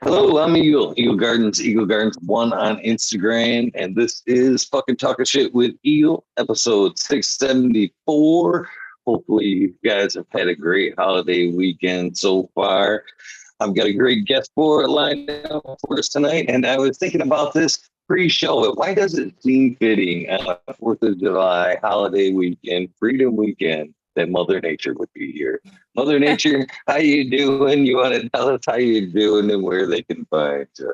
Hello, I'm Eagle Gardens 1 on Instagram, and this is fucking talking shit with Eagle, episode 674. Hopefully, you guys have had a great holiday weekend so far. I've got a great guest for lined up for us tonight, and I was thinking about this pre-show. Why does it seem fitting on a 4th of July holiday weekend, Freedom Weekend, that Mother Nature would be here? Mother Nature, how you doing? You want to tell us how you doing and where they can find you?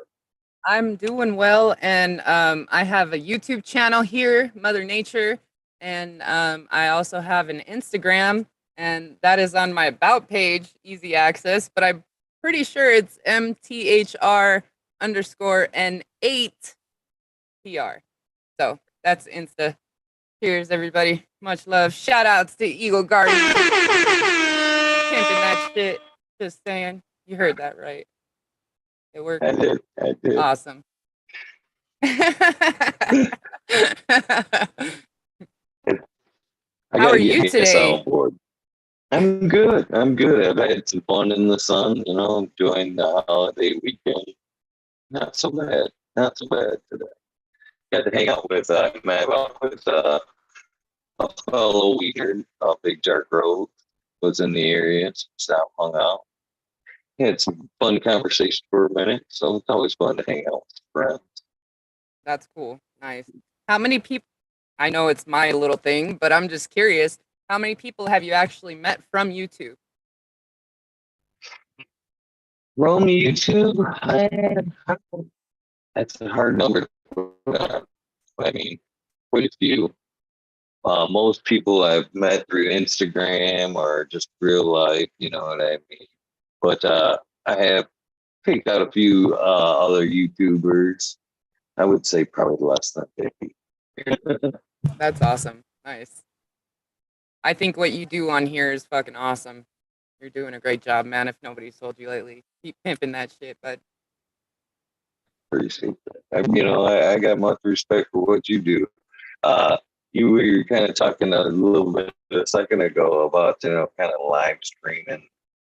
I'm doing well, and I have a YouTube channel here, Mother Nature, and I also have an Instagram, and that is on my about page, easy access. But I'm pretty sure it's MTHR underscore N8PR. So that's Insta. Cheers, everybody. Much love. Shout outs to Eagle Gardens. Pimping that shit. Just saying. You heard that right. It worked. I did. I did. Awesome. I How got are to get you me a today? soundboard. I'm good. I'm good. I've had some fun in the sun, enjoying the holiday weekend. Not so bad. Not so bad today. Got to hang out with, met up with a fellow weird, Big Dark Road was in the area. So stopped, hung out. Had some fun conversation for a minute. So it's always fun to hang out with friends. That's cool. Nice. How many people? I know it's my little thing, but I'm just curious. How many people have you actually met from YouTube? From YouTube, that's a hard number. I mean, quite a few. Most people I've met through Instagram or just real life, you know what I mean? But I have picked out a few other YouTubers. I would say probably less than 50. That's awesome. Nice. I think what you do on here is fucking awesome. You're doing a great job, man. If nobody's told you lately, keep pimping that shit. But Appreciate that. I got much respect for what you do. You were kind of talking a little bit a second ago about, kind of live streaming,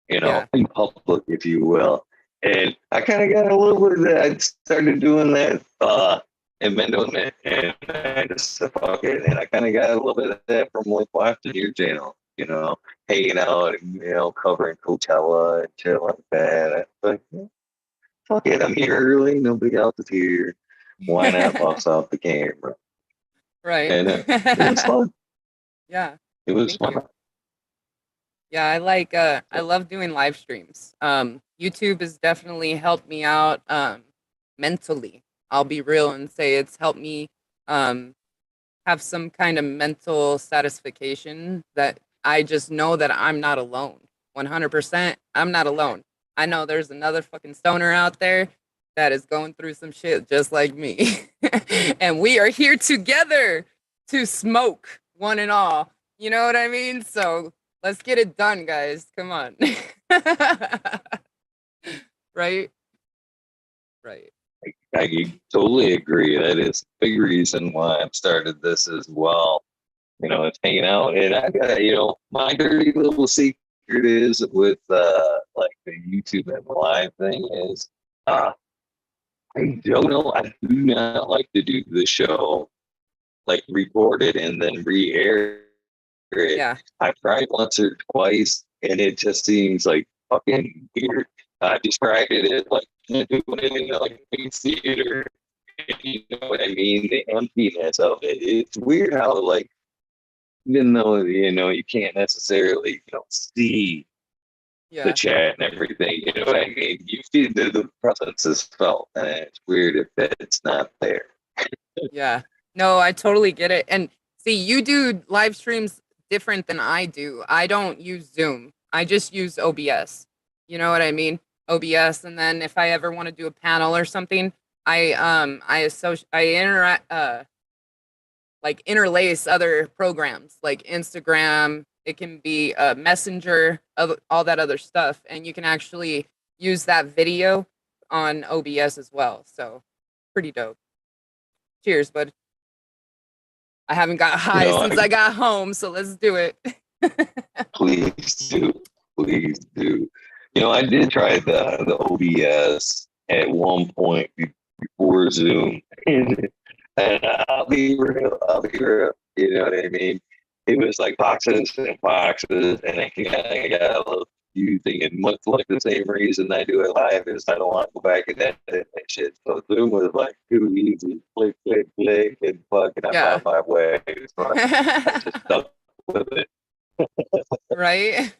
yeah, in public, if you will. And I kind of got a little bit of that. I started doing that and been doing it. And I just said, fuck it. And I kind of got a little bit of that from like watching your channel, hanging out and, covering Coachella and shit like that. I was like, fuck it. I'm here early. Nobody else is here. Why not bust out the camera? right. And it was fun. Yeah, It was thank you. fun. Yeah, I love doing live streams. YouTube has definitely helped me out mentally. I'll be real and say it's helped me um have some kind of mental satisfaction that I just know that I'm not alone. 100%, I'm not alone. I know there's another fucking stoner out there that is going through some shit just like me. And we are here together to smoke one and all. You know what I mean? So let's get it done, guys. Come on. Right? Right. I totally agree. That is a big reason why I've started this as well. It's hanging out. And I got, my dirty little secret is with like the YouTube and live thing is I don't know. I do not like to do the show like record it and then re-air it. Yeah. I tried once or twice and it just seems like fucking weird. I described it as like doing it in like a theater. You know what I mean? The emptiness of it. It's weird how like even though you can't necessarily see the Yeah. chat and everything, you know what I mean? You feel the presence is felt, and it's weird if it's not there. Yeah. No, I totally get it. And see, you do live streams different than I do. I don't use Zoom. I just use OBS. You know what I mean? OBS, and then if I ever want to do a panel or something, I interact like interlace other programs like Instagram. It can be a messenger of all that other stuff, and you can actually use that video on OBS as well. So pretty dope. Cheers, bud. I haven't got You high know, since I I got home, so let's do it. please do, please do. I did try the OBS at one point before Zoom, and I'll be real. I'll be real. You know what I mean? It was like boxes and boxes, and I got a little confusing. And much like the same reason I do it live is I don't want to go back and edit that shit. So Zoom was like too easy. Click, click, click, and fucking I Yeah. found my way. So I just stuck with it. Right?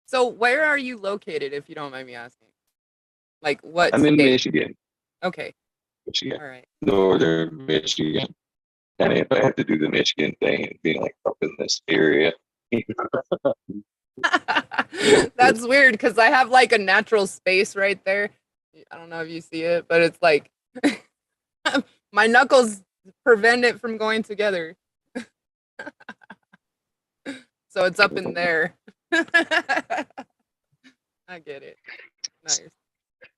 So where are you located, if you don't mind me asking? Like what I'm in state? Michigan. Okay. Michigan. All right. Northern Michigan. And if I had to do the Michigan thing, it'd be like up in this area. That's weird because I have like a natural space right there. I don't know if you see it, but it's like my knuckles prevent it from going together. So it's up in there. I get it. Nice.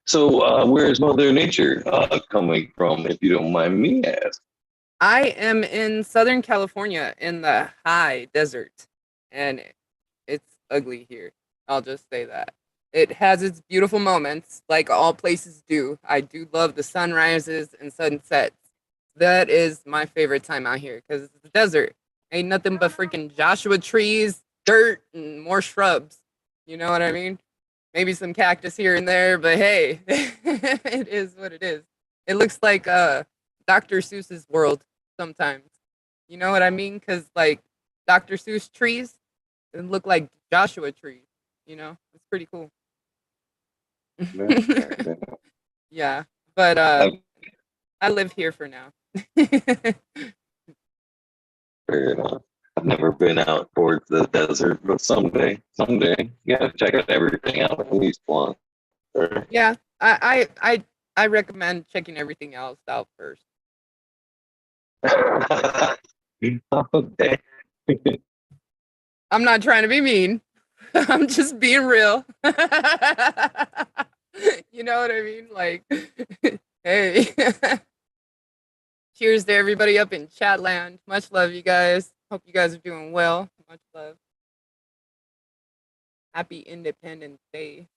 So where's Mother Nature coming from, if you don't mind me asking? I am in Southern California in the high desert, and it's ugly here. I'll just say that. It has its beautiful moments, like all places do. I do love the sunrises and sunsets. That is my favorite time out here because it's the desert. Ain't nothing but freaking Joshua trees, dirt, and more shrubs. You know what I mean? Maybe some cactus here and there, but hey, it is what it is. It looks like Dr. Seuss's world sometimes. You know what I mean? Because like Dr. Seuss trees, it look like Joshua trees. You know, it's pretty cool. Yeah, but I've, I live here for now. fair enough. I've never been out towards the desert, but someday, you gotta check out everything out at least once. Sure. Yeah, I recommend checking everything else out first. Okay. I'm not trying to be mean. I'm just being real. You know what I mean? Like, hey. Cheers to everybody up in Chatland. Much love, you guys. Hope you guys are doing well. Much love. Happy Independence Day.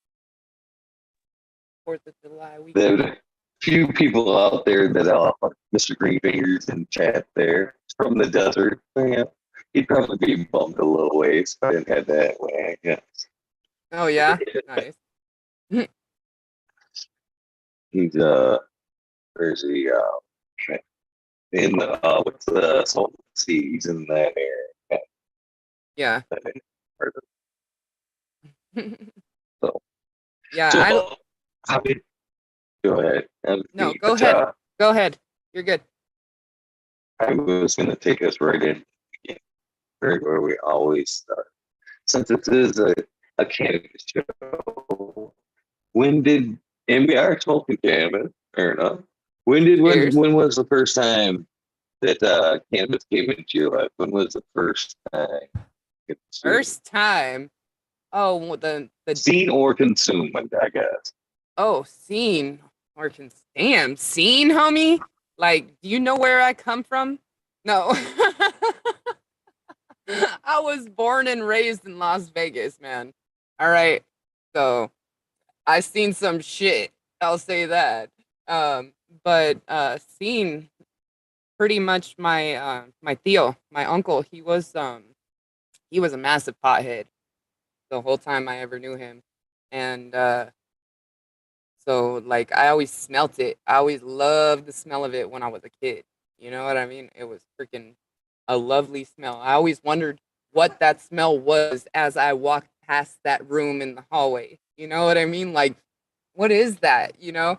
4th of July There weekend. are a few people out there that are Mr. Greenfingers in chat there from the desert. Yeah. He'd probably be bummed a little ways if I didn't have that way. Yeah. Oh, yeah? Nice. He's where's he in the what's the Salton Seas in that area. Yeah. So Yeah, so I mean, go ahead. no, go ahead. Go ahead. You're good. I was gonna take us right in where we always start. Since this is a cannabis show, when did and we are smoking cannabis, fair enough. Cheers. When was the first time that cannabis came into your life? When was the first time it First time. Oh, the seen or consumed, I guess? oh, seen or can damn seen, homie. Like, do you know where I come from? No. I was born and raised in Las Vegas, man. All right. So I seen some shit. I'll say that. But seen pretty much my Theo, my uncle. He was a massive pothead the whole time I ever knew him, and so like I always smelt it. I always loved the smell of it when I was a kid. You know what I mean? It was freaking a lovely smell. I always wondered what that smell was as I walked past that room in the hallway. You know what I mean? Like, what is that? You know?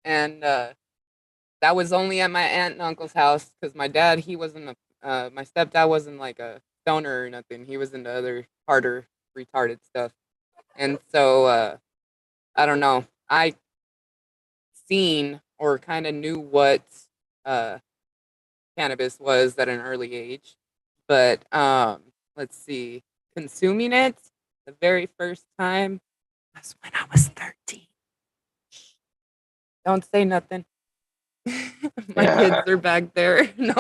And that was only at my aunt and uncle's house because my dad, he wasn't my stepdad wasn't like a stoner or nothing. He was into other harder, retarded stuff. And so I don't know. I seen or kind of knew what uh, cannabis was at an early age, but let's see, consuming it the very first time was when I was 13. Don't say nothing. My kids Yeah. are back there. No.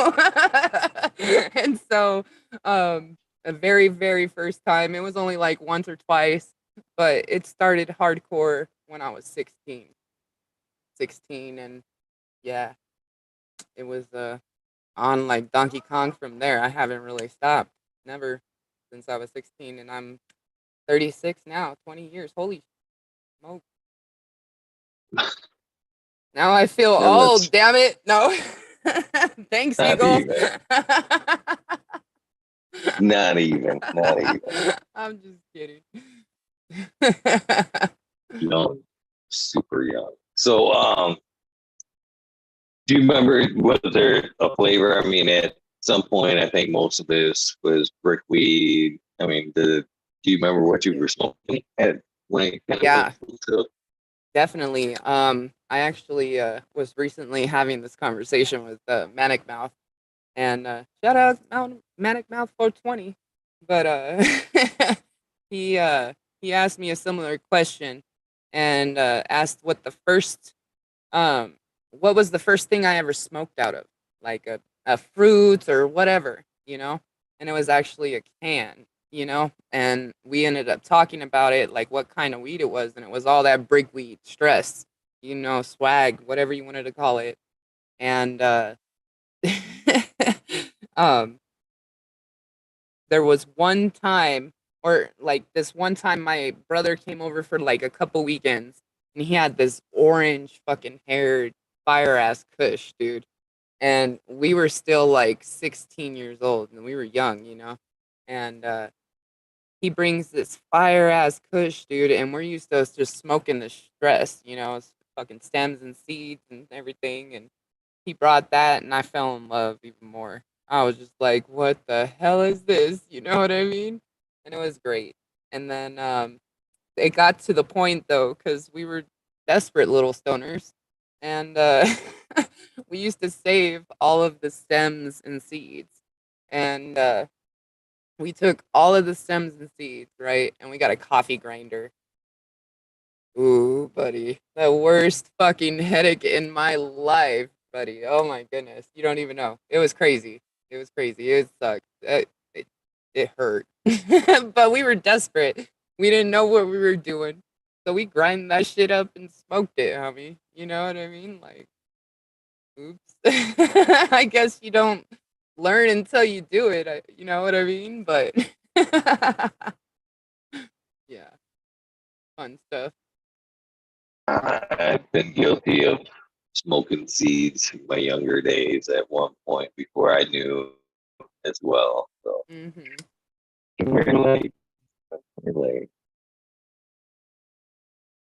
And so the very, very first time, it was only like once or twice. but it started hardcore when I was 16. 16, and yeah, it was on like Donkey Kong from there. I haven't really stopped. Never since I was 16, and I'm 36 now, 20 years. Holy smoke. Now I feel And old, that's damn it. No. Thanks, not Eagle. even, not even I'm just kidding. young, super young. So, do you remember, was there a flavor? I mean, at some point, I think most of this was brickweed. I mean, do you remember what you were smoking at when it kind of Yeah, went to? definitely. I actually was recently having this conversation with Manic Mouth, and shout out Manic Mouth 420. But he uh, he asked me a similar question, and asked um what was the first thing I ever smoked out of, like a fruit or whatever, you know? And it was actually a can, you know? And we ended up talking about it, like what kind of weed it was, and it was all that brick weed, stress, you know, swag, whatever you wanted to call it. And um there was one time, or like this one time my brother came over for like a couple weekends, and he had this orange fucking haired fire ass kush, dude. And we were still like 16 years old, and we were young, you know. And he brings this fire ass kush, dude, and we're used to just smoking the stress, you know, it's fucking stems and seeds and everything. And he brought that, and I fell in love even more. I was just like, what the hell is this? You know what I mean? And it was great. And then it got to the point though, because we were desperate little stoners, and we used to save all of the stems and seeds, and we took all of the stems and seeds, right, and we got a coffee grinder. Ooh, buddy, the worst fucking headache in my life, buddy. Oh my goodness, you don't even know. It was crazy. It was crazy. It sucked. It hurt, but we were desperate. We didn't know what we were doing, so we grind that shit up and smoked it, homie. You know what I mean? Like, oops. I guess you don't learn until you do it. You know what I mean? But yeah, fun stuff. I've been guilty of smoking seeds in my younger days at one point before I knew as well. So, Hmm. very late, very late.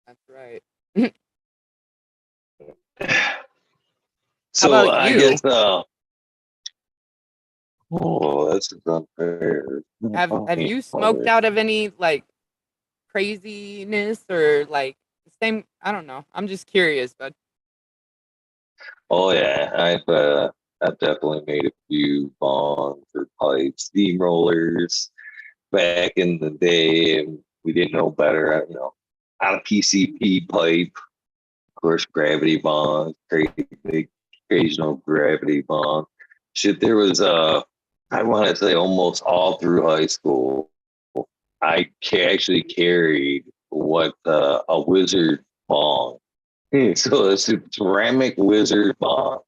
That's right. How So, about I you? guess, oh, that's unfair. Have you smoked out of any like craziness or like the same? I don't know. I'm just curious, but Oh yeah, I've definitely made a few bongs or pipes, steamrollers back in the day, and we didn't know better. Out of PCP pipe, of course, gravity bongs, crazy occasional gravity bong. Shit, there was I want to say almost all through high school, actually carried what a wizard bong. So it's a ceramic wizard bong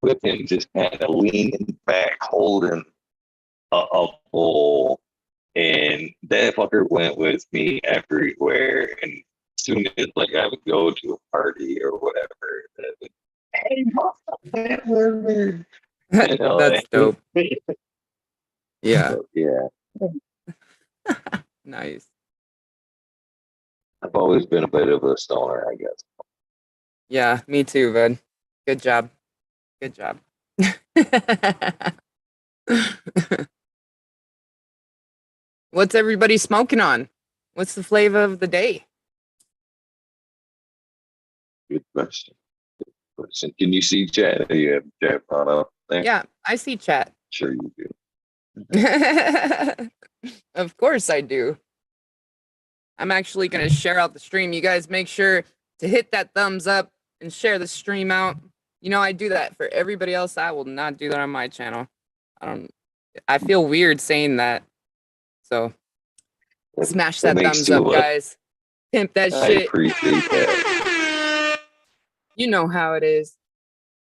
with him just kind of leaning back, holding a bowl. And that fucker went with me everywhere. And as soon as like I would go to a party or whatever, would, hey, motherfucker, you know, that's dope. Yeah, so, yeah, nice. I've always been a bit of a stoner, I guess. Yeah, me too, bud. Good job. Good job. What's everybody smoking on? What's the flavor of the day? Good question. Question. Can you see chat? Do you have chat on up there? Yeah, I see chat. Sure you do. Of course I do. I'm actually going to share out the stream. You guys make sure to hit that thumbs up and share the stream out. You know, I do that for everybody else. I will not do that on my channel. I don't, I feel weird saying that. So It, smash it that makes thumbs up, too guys. Pimp that I shit. appreciate that. You know how it is.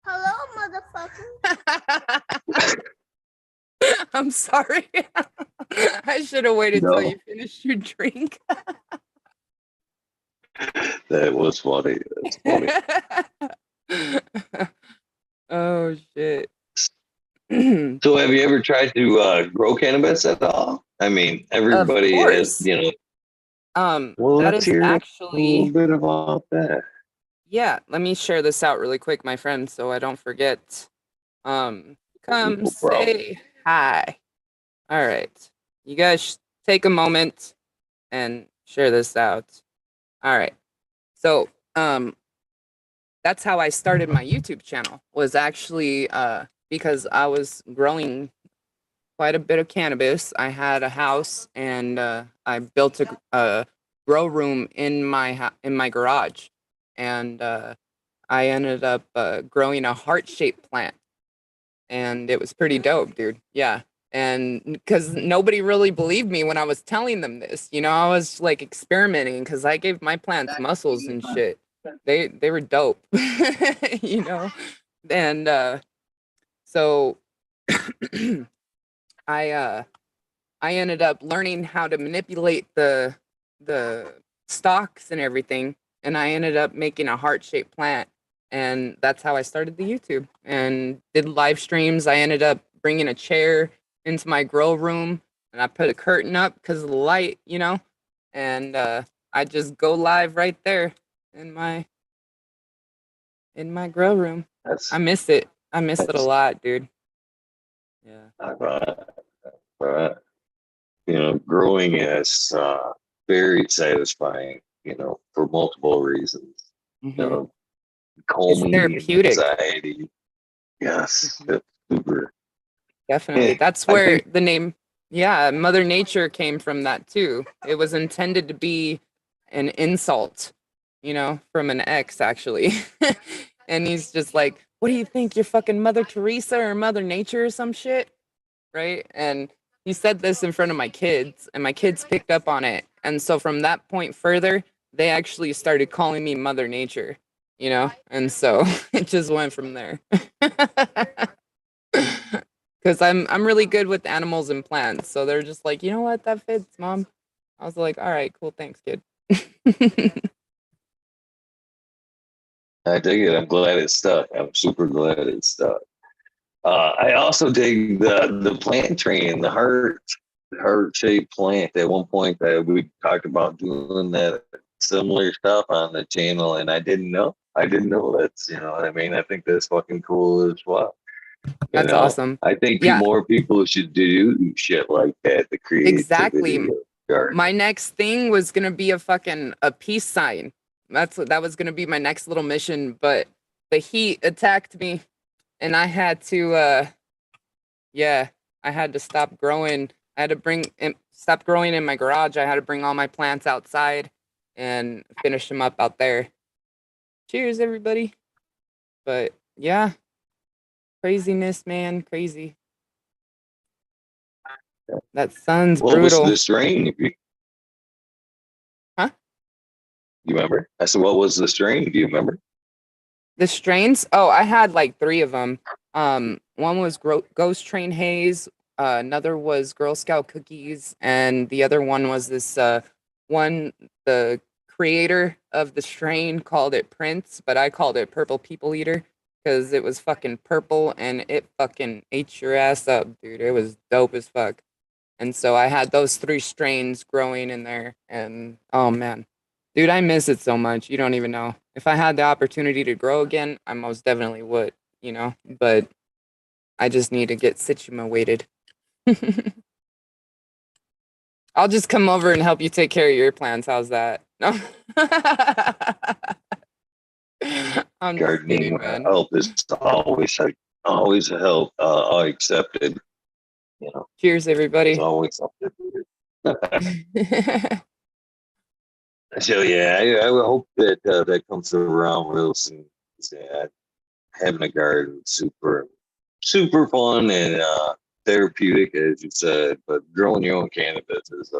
Hello, motherfucker. I'm sorry. I should have waited till No, you finished your drink. that was funny. That's funny. Oh shit. So, have you ever tried to grow cannabis at all? I mean, Of everybody has, course. Well, That let's is hear a little actually, bit about that. yeah, let me share this out really quick, my friend, so I don't forget. Come No problem. say hi. All right. You guys take a moment and share this out. All right. So, that's how I started my YouTube channel, was actually because I was growing quite a bit of cannabis. I had a house and I built a grow room in in my garage, and I ended up growing a heart-shaped plant, and it was pretty dope, dude. Yeah. And because nobody really believed me when I was telling them this, I was like experimenting because I gave my plants muscles and shit. They were dope, you know. And so I I ended up learning how to manipulate the stalks and everything, and I ended up making a heart-shaped plant, and that's how I started the YouTube and did live streams. I ended up bringing a chair into my grow room, and I put a curtain up because of the light, and I just go live right there in my grow room. I That's miss it. I miss it a that's lot, dude. Yeah. uh, uh, growing is very satisfying. For multiple reasons. You Hmm. know, It's calming the therapeutic. anxiety. Yes, Mhm. that's super. Definitely. Yeah, That's I where think the name, yeah, Mother Nature came from that too. It was intended to be an insult, from an ex actually. And he's just like, "What do you think? You're fucking Mother Teresa or Mother Nature or some shit?" Right? And he said this in front of my kids, and my kids picked up on it. And so from that point further, they actually started calling me Mother Nature, And so it just went from there. Because I'm really good with animals and plants. So they're just like, you know what, that fits, mom. I was like, all right, cool, thanks, kid. I dig it. I'm glad it stuck. I'm super glad it stuck. I also dig the plant training, the heart shaped plant. At one point, that we talked about doing that similar stuff on the channel, and I didn't know. I didn't know that's what I mean. I think that's fucking cool as well. That's awesome. I think Yeah, more people should do shit like that. The creativity exactly. of gardening. My next thing was gonna be a peace sign. That was gonna be my next little mission, but the heat attacked me, and I had to yeah, I had to stop growing. I had to stop growing in my garage. I had to bring all my plants outside and finish them up out there. Cheers, everybody. But yeah, craziness, man, crazy. That sun's What was brutal. the strain? If Huh? you remember? I said, what was the strain? Do you remember? The strains? Oh, I had like three of them. One was Ghost Train Haze, another was Girl Scout Cookies, and the other one was this one. The creator of the strain called it Prince, but I called it Purple People Eater because it was fucking purple and it fucking ate your ass up, dude. It was dope as fuck. And so I had those three strains growing in there, and oh man, dude, I miss it so much. You don't even know. If I had the opportunity to grow again, I most definitely would, But I just need to get situated. I'll just come over and help you take care of your plants. How's that? No. I'm just Gardening kidding, man. help is always a help. I accepted. Cheers, It's everybody. always something. So yeah, I would hope that that comes around real soon. Yeah, having a garden super super fun and therapeutic, as you said. But growing your own cannabis is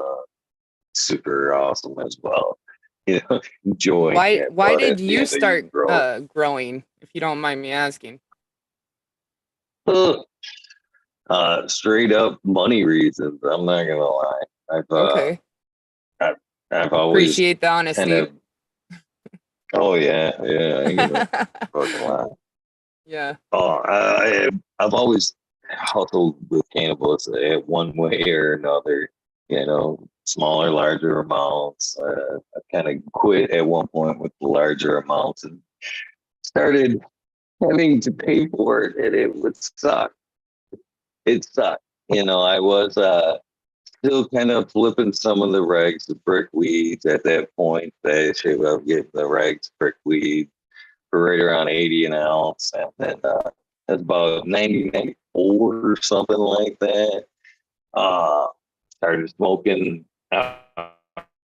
super awesome as well. enjoying Why it. why But did at the you end of your start growth, growing, if you don't mind me asking? straight up money reasons. I'm not gonna lie. Okay. I've, I've always Appreciate the kind honesty. of. Oh yeah, yeah. I ain't gonna fucking lie. Yeah. I've always hustled with cannabis at one way or another. Smaller, larger amounts. I kind of quit at one point with the larger amounts and started having to pay for it, and it would suck. It sucked. I was still kind of flipping some of the regs of brick weeds at that point. They shit was getting the regs brick weed for right around 80 an ounce, and then that's about 90, 94 or something like that. Uh, Started smoking. I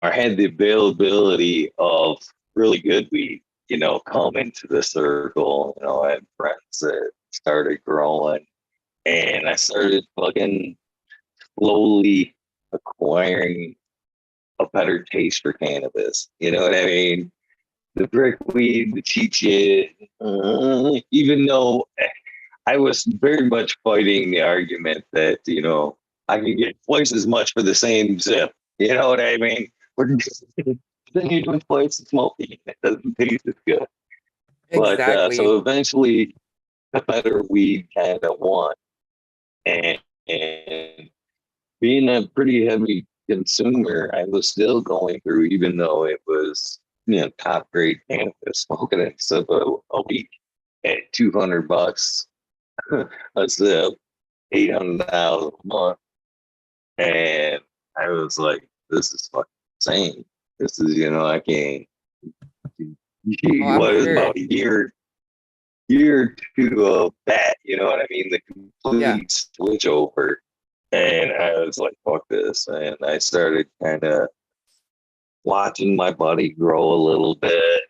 had the availability of really good weed, come into the circle. I had friends that started growing, and I started fucking slowly acquiring a better taste for cannabis. You know what I mean? The brick weed, the cheap shit. Even though I was very much fighting the argument that, I could get twice as much for the same zip. You know what I mean? Then you're doing twice as smoky. It doesn't taste as good. But Exactly. so eventually, the better weed kind of won. And being a pretty heavy consumer, I was still going through, even though it was, top grade cannabis, smoking it so a week at $200 a zip, $800 a month. And I was like, this is fucking insane. This is, I can't. Oh, I'm What is sure. about a year or two of that, you know what I mean? The Yeah. complete switch over. And I was like, fuck this. And I started kind of watching my body grow a little bit.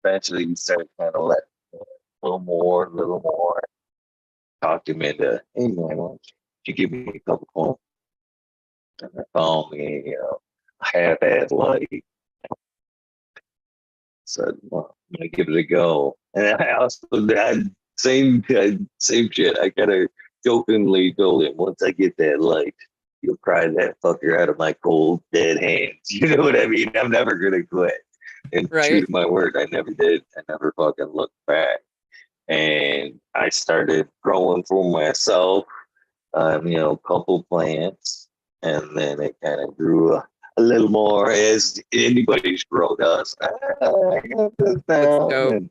Eventually, we started kind of letting a little more. Talked him into, hey man, why don't you give me a couple points? And they found me, a half-ass light. Said, well, I'm gonna give it a go. And I also had same shit. I kind of jokingly told him, once I get that light, you'll pry that fucker out of my cold dead hands. You know what I mean? I'm never gonna quit. And true Right. to my word, I never did. I never fucking looked back. And I started growing for myself, a couple plants, and then it kind of grew a little more as anybody's grow does. I got this That's down, dope. and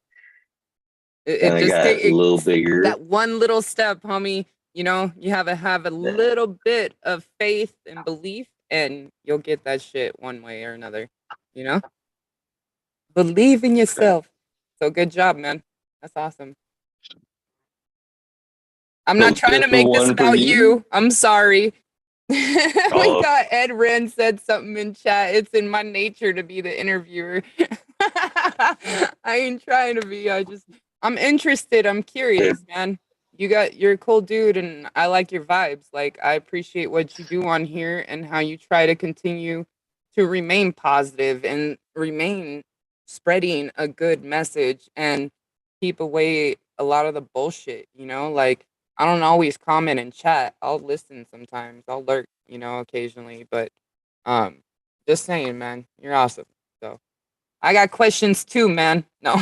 It kind of just got a little takes bigger. that one little step, homie. You have a little bit of faith and belief, and you'll get that shit one way or another. You know, believe in yourself. So good job, man. That's awesome. I'm not So trying to just the make this one for about me. you. I'm sorry. We Oh, got Ed Ren said something in chat. It's in my nature to be the interviewer. I ain't trying to be. I'm interested. I'm yeah, curious, man. You're a cool dude and I like your vibes. Like I appreciate what you do on here and how you try to continue to remain positive and remain spreading a good message and keep away a lot of the bullshit, like I don't always comment in chat. I'll listen sometimes. I'll lurk, occasionally. But um, just saying, man, you're awesome. So I got questions too, man. No.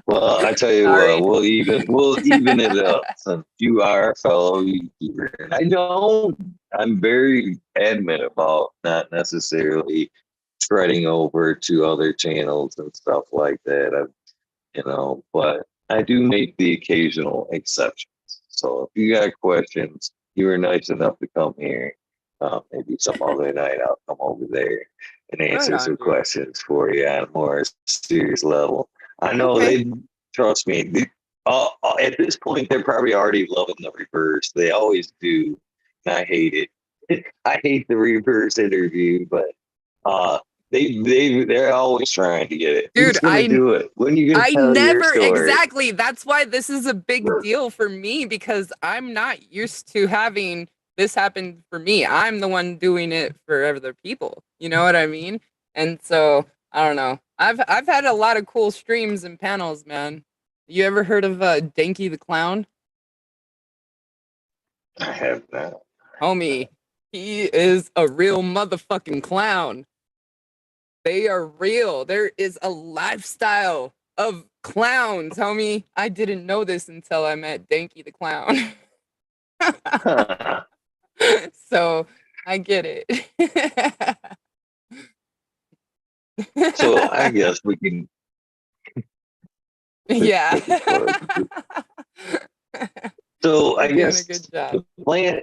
well, I tell you what, Sorry. we'll even it up since you are a fellow YouTuber. And I don't. I'm very adamant about not necessarily treading over to other channels and stuff like that. But I do make the occasional exceptions. So if you got questions, you were nice enough to come here. Maybe some other night I'll come over there and Right answer on, some dude. questions for you on a more serious level. I know Okay. they trust me. At this point, they're probably already loving the reverse. They always do, and I hate it. I hate the reverse interview, but uh, they're always trying to get it. Dude, Who's gonna do it? When are you gonna I tell your never story? exactly. That's why this is a big deal for me because I'm not used to having this happen for me. I'm the one doing it for other people. You know what I mean? And so I don't know. I've had a lot of cool streams and panels, man. You ever heard of Danky the Clown? I have not. Homie, he is a real motherfucking clown. They are real. There is a lifestyle of clowns, homie. I didn't know this until I met Danky the Clown. Huh. So I get it. So I guess we can. Yeah. So I You're doing a guess good job. the plan,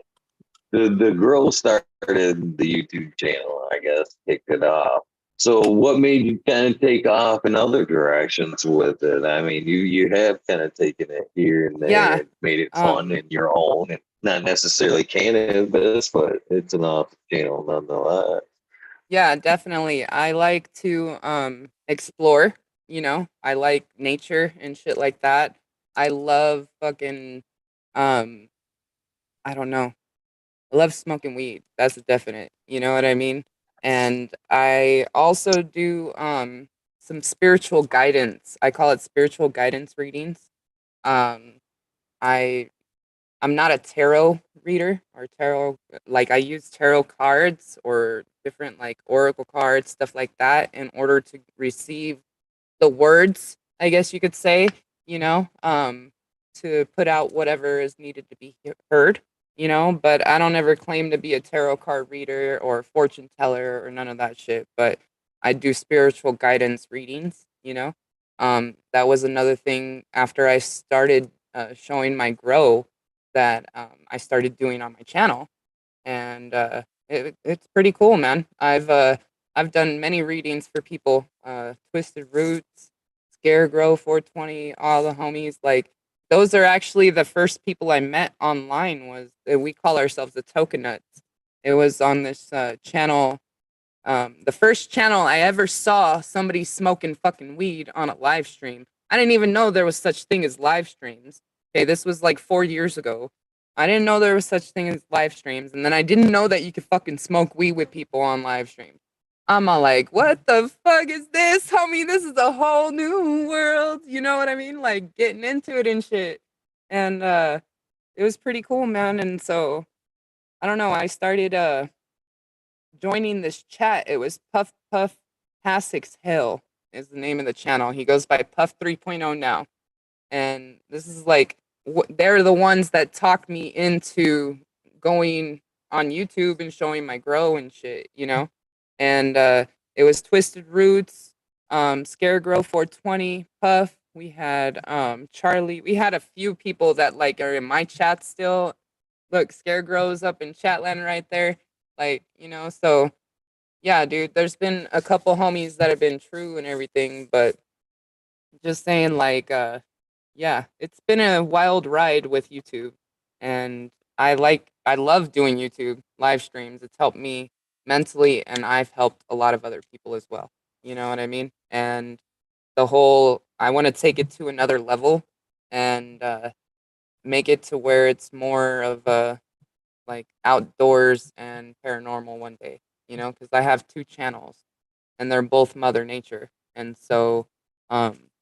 the girl started the YouTube channel. I guess kicked it off. So what made you kind of take off in other directions with it? I mean, you have kind of taken it here and there Yeah. and made it fun and your own, and not necessarily cannabis, but it's an off channel nonetheless. Yeah, definitely. I like to explore, you know. I like nature and shit like that. I love fucking um I don't know. I love smoking weed. That's definite. You know what I mean? And I also do some spiritual guidance. I call it spiritual guidance readings. Um I I'm not a tarot reader or tarot, like I use tarot cards or different like oracle cards, stuff like that in order to receive the words, I guess you could say, you know, to put out whatever is needed to be heard, you know, but I don't ever claim to be a tarot card reader or fortune teller or none of that shit, but I do spiritual guidance readings, you know. That was another thing after I started showing my grow that I started doing on my channel, and it's pretty cool, man. I've done many readings for people, Twisted Roots, Scaregrow 420, all the homies. Like those are actually the first people I met online. Was we call ourselves the Token. It was on this channel, the first channel I ever saw somebody smoking fucking weed on a live stream. I didn't even know there was such thing as live streams. Okay, this was like 4 years ago. I didn't know there was such thing as live streams, and then I didn't know that you could fucking smoke weed with people on live stream. I'm all like, what the fuck is this, homie? This is a whole new world. You know what I mean? Like getting into it and shit. And it was pretty cool, man. And so I don't know. I started joining this chat. It was Puff Puff Hassick's Hill is the name of the channel. He goes by Puff 3.0 now. And this is like, they're the ones that talked me into going on YouTube and showing my grow and shit, you know? And it was Twisted Roots, Scaregrow 420, Puff. We had Charlie. We had a few people that like are in my chat still. Look, Scaregrow's up in Chatland right there. Like, you know, so yeah, dude, there's been a couple homies that have been true and everything, but just saying like yeah, it's been a wild ride with YouTube, and I love doing YouTube live streams. It's helped me mentally, and I've helped a lot of other people as well. You know what I mean? And the whole I want to take it to another level and make it to where it's more of a like outdoors and paranormal one day, you know, because I have two channels and they're both Mother Nature. And so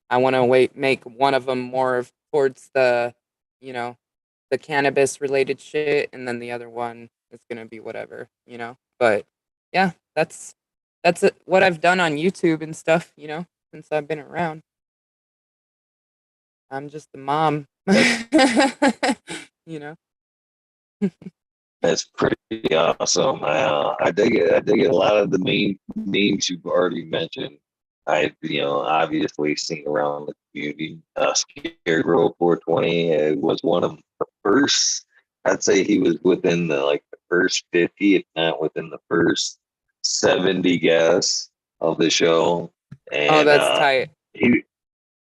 I want to make one of them more of towards the, you know, the cannabis related shit, and then the other one is gonna be whatever, you know. But yeah, that's what I've done on YouTube and stuff, you know, since I've been around. I'm just a mom, you know. That's pretty awesome. I dig it. I dig it. A lot of the main names you've already mentioned, I've obviously seen around the community. Scarecrow 420 was one of the first. I'd say he was within the first 50, if not within the first 70 guests of the show, Oh, and that's tight.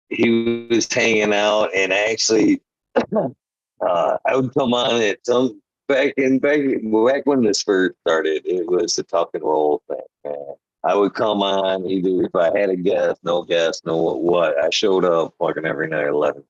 he was hanging out, and actually, I would come on it some back when this first started. It was the talk and roll thing. Man. I would come on either if I had a guest, no guest, no what. I showed up fucking every night at 11:30.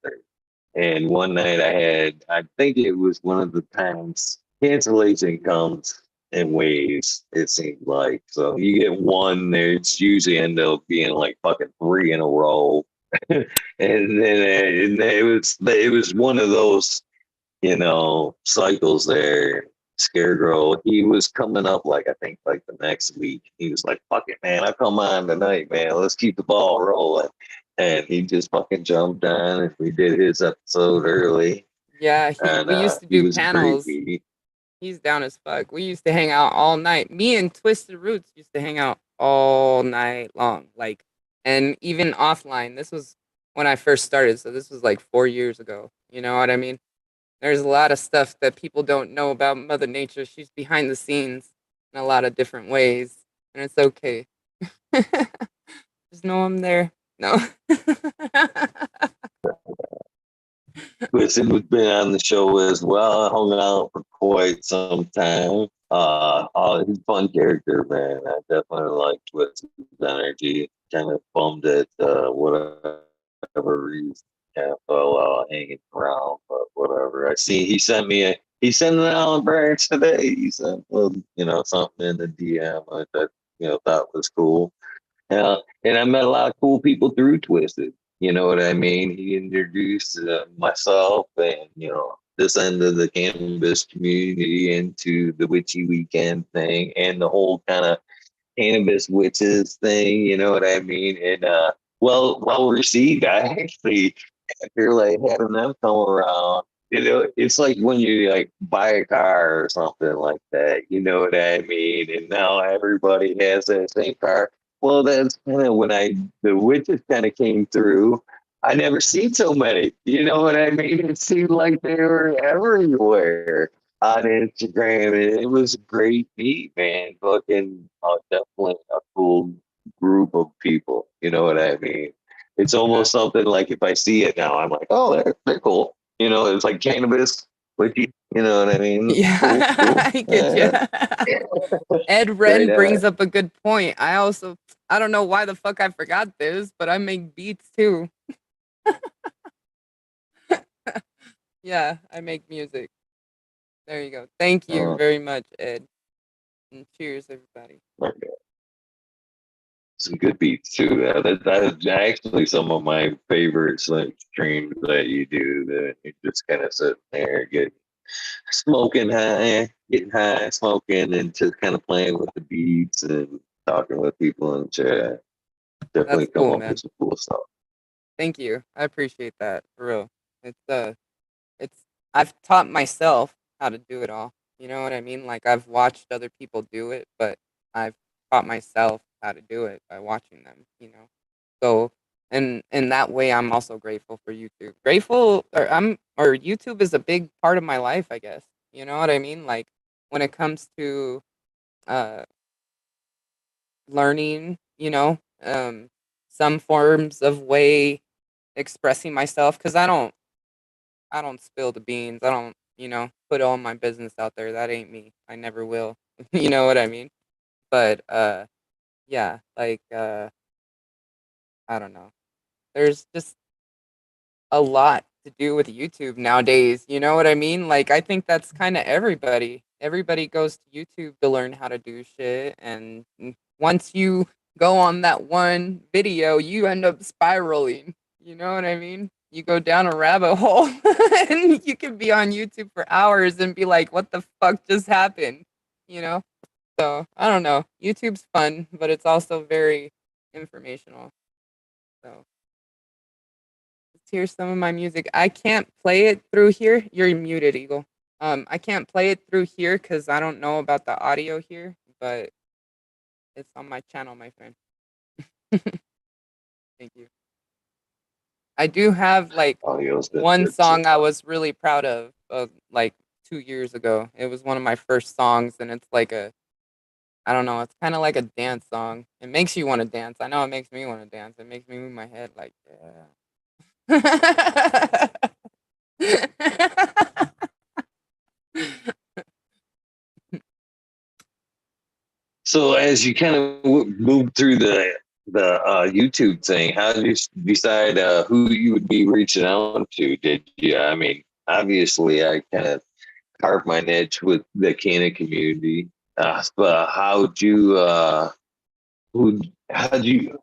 And one night I think it was one of the times cancellation comes. in waves, it seems like. So you get one there, it's usually end up being like fucking three in a row. And then it was one of those, cycles there. Scarecrow, he was coming up like I think like the next week. He was like, "Fuck it, man! I come on tonight, man. Let's keep the ball rolling." And he just fucking jumped on, and we did his episode early. Yeah, And we used to he do was a great panels. meet. He's down as fuck. We used to hang out all night. Me and Twisted Roots used to hang out all night long. And even offline. This was when I first started, so this was like 4 years ago. You know what I mean? There's a lot of stuff that people don't know about Mother Nature. She's behind the scenes in a lot of different ways, and it's okay. Just know I'm there. No. Twisted has been on the show as well. I hung out for quite some time. He's a fun character, man. I definitely like Twisted's energy. Kind of bummed at whatever he's kind of fell out hanging around, but whatever. I see he sent an Alan Branch today. He sent something in the DM that thought was cool. And I met a lot of cool people through Twisted. You know what I mean? He introduced myself and, this end of the cannabis community into the witchy weekend thing and the whole kind of cannabis witches thing. You know what I mean? And well received. I actually after like having them come around. It's like when you like buy a car or something like that. You know what I mean? And now everybody has that same car. Well, that's kind of when the witches kind of came through. I never seen so many. You know what I mean? It seemed like they were everywhere on Instagram, and it was a great meet, man. Fucking definitely a cool group of people. You know what I mean? It's almost something like if I see it now, I'm like, oh, they're cool. It's like cannabis, witchy. You know what I mean? Yeah, Cool, cool. I get you. Ed Right Ren on. brings up a good point. I don't know why the fuck I forgot this, but I make beats too. Yeah, I make music. There you go. Thank you Uh, very much, Ed. And cheers, everybody. okay. Some good beats too. That's actually some of my favorites, like streams that you do. That you just kind of sit there, getting high, smoking, and just kind of playing with the beats and talking with people in chat. Definitely That's come cool, up with man. some cool stuff. Thank you. I appreciate that for real. It's I've taught myself how to do it all. You know what I mean? Like I've watched other people do it, but I've taught myself how to do it by watching them. So and in that way I'm also grateful for YouTube. Or YouTube is a big part of my life, I guess. You know what I mean? Like when it comes to uh learning, some forms of way expressing myself cuz I don't spill the beans. I don't, put all my business out there. That ain't me. I never will. You know what I mean? But yeah, like I don't know. There's just a lot to do with YouTube nowadays. You know what I mean? Like I think that's kind of everybody. Everybody goes to YouTube to learn how to do shit and once you go on that one video, you end up spiraling. You know what I mean? You go down a rabbit hole and you can be on YouTube for hours and be like, what the fuck just happened? You know? So I don't know. YouTube's fun, but it's also very informational. So let's hear some of my music. I can't play it through here. You're muted, Eagle. I can't play it through here because I don't know about the audio here, but it's on my channel, my friend. Thank you. I do have like Audio's been one good so song I far. was really proud of, like 2 years ago. It was one of my first songs, and it's like I don't know, it's kind of like a dance song. It makes you want to dance. I know it makes me want to dance. It makes me move my head like, yeah. So as you kind of move through the YouTube thing, how did you decide who you would be reaching out to? Did you? I mean, obviously, I kind of carved my niche with the Canna community. But who'd you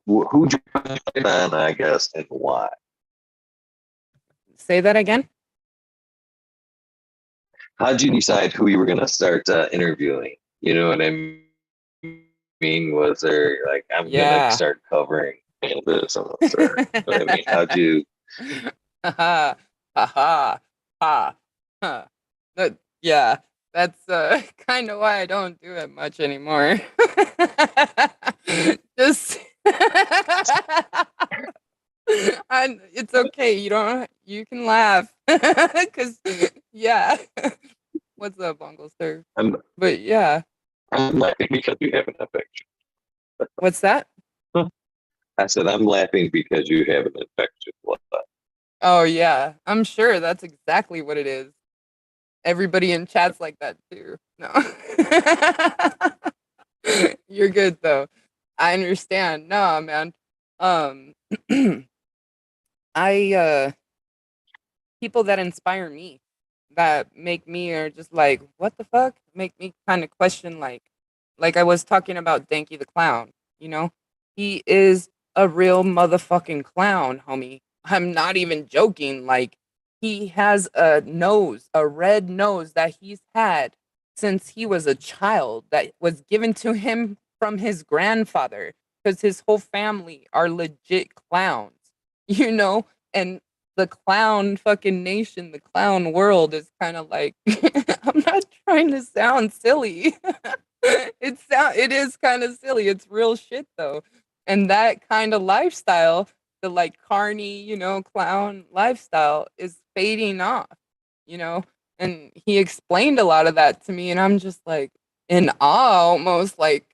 put on, I guess, and why? Say that again. How'd you decide who you were going to start interviewing? You know what I mean? Was there like, I'm going to Yeah. start covering cannabis? I'm gonna start, I mean, how'd you? Ha ha ha ha. Yeah, that's kind of why I don't do it much anymore. Just and it's okay. You can laugh because yeah. What's up, Uncle Sir? I'm But yeah, I'm laughing because you have an infection. what's that? I said I'm laughing because you have an infection. What? Oh yeah, I'm sure that's exactly what it is. Everybody in chat's like that too. No. You're good though. I understand. No, man. Um I people that inspire me, that make me are just like, what the fuck? Make me kind of question like I was talking about Danky the clown, you know? He is a real motherfucking clown, homie. I'm not even joking. Like he has a nose, a red nose that he's had since he was a child that was given to him from his grandfather because his whole family are legit clowns, you know? And the clown fucking nation, the clown world is kind of like I'm not trying to sound silly. It is kind of silly. It's real shit though. And that kind of lifestyle, the like carny, clown lifestyle is fading off, you know? And he explained a lot of that to me and I'm just like in awe almost like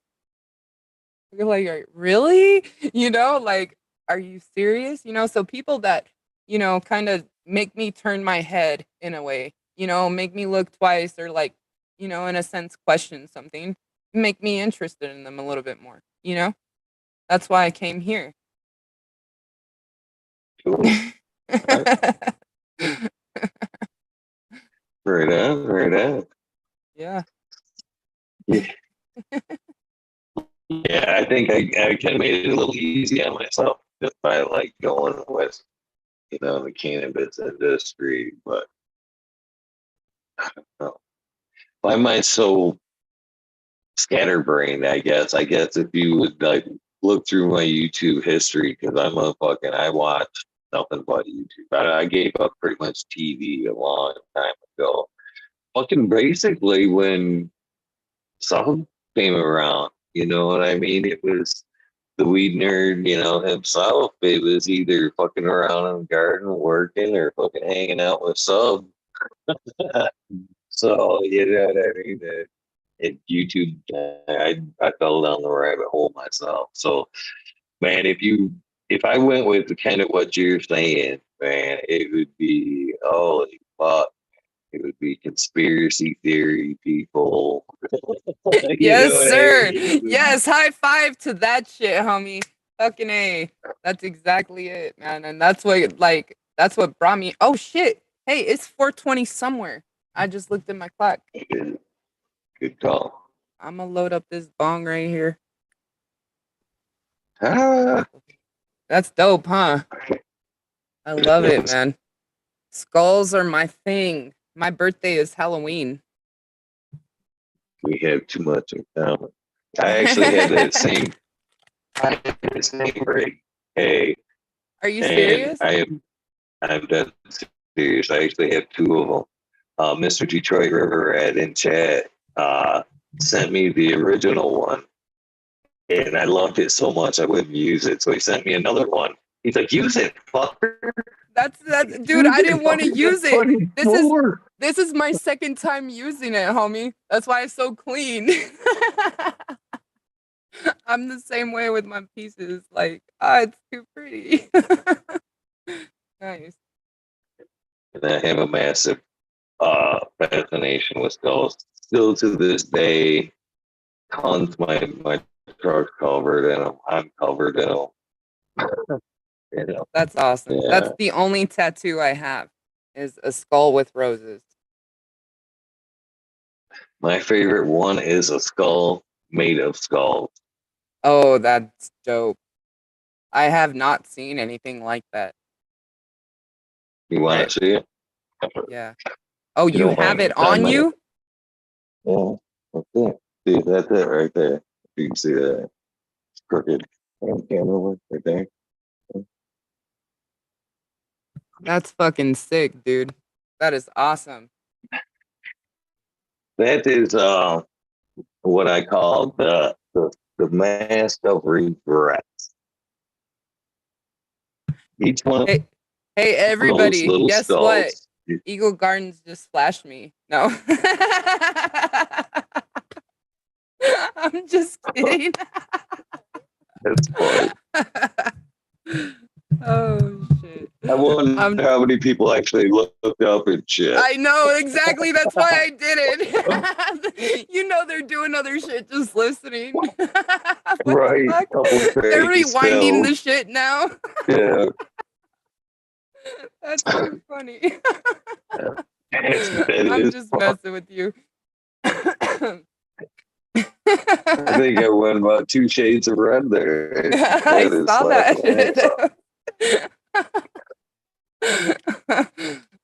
you're like, really? Like, are you serious? So people that, kind of make me turn my head in a way, make me look twice or like, in a sense, question something, make me interested in them a little bit more. That's why I came here. Cool. Right on, right on. Yeah. Yeah, yeah. I think I kind of made it a little easy on myself just by like going with the cannabis industry, but I don't know. My mind's so scatterbrained. I guess if you would like look through my YouTube history, because I watch nothing but YouTube. I gave up pretty much TV a long time ago. Fucking basically when Sub came around, you know what I mean? It was the weed nerd, himself. It was either fucking around in the garden working or fucking hanging out with Sub. So, you know what I mean? YouTube, I fell down the rabbit hole myself. So, man, if I went with the kind of what you're saying, man, it would be holy fuck. It would be conspiracy theory people. You know Yes, what I sir. mean? Yes, high five to that shit, homie. Fucking A. That's exactly it, man. And that's what brought me. Oh shit. Hey, it's 4:20 somewhere. I just looked at my clock. Good, good call. I'm gonna load up this bong right here. Ah, That's dope, huh? I love it, man. Skulls are my thing. My birthday is Halloween. we have too much in common. I actually had that same, I had the same rate. Hey, Are you and serious? I'm dead serious. I actually have two of them. Mr. Detroit River Rat in chat sent me the original one, and I loved it so much I wouldn't use it. So he sent me another one. He's like, "Use it, fucker. That's dude, Use I it, didn't want to fucker. use That's it. This is 24." this is my second time using it, homie. That's why it's so clean. I'm the same way with my pieces. Like, it's too pretty. Nice. And I have a massive fascination with skulls. Still to this day, tons my truck's covered in them. I'm covered in them. That's awesome. Yeah. That's the only tattoo I have is a skull with roses. My favorite one is a skull made of skulls. Oh, that's dope. I have not seen anything like that. You want to see it? Yeah. Oh, You you don't have mind it it's on on my you? yeah. That's it. See, that's it right there. You can see that. It's crooked camera work right there. That's fucking sick, dude. That is awesome. That is what I call the mask of regret. Each one of Hey, hey, those everybody. little Guess what? skulls. Eagle Gardens just flashed me. No. I'm just kidding. That's funny. Oh shit. I wonder I'm how many people actually looked up and shit. I know exactly. That's why I did it. You know they're doing other shit just listening. What the Right, fuck? couple They're crazy rewinding the spells. shit now. Yeah, That's too funny. that I'm is just fun. messing with you. I think I went about 2 shades of red there. I That is saw slapping my that ass off. shit.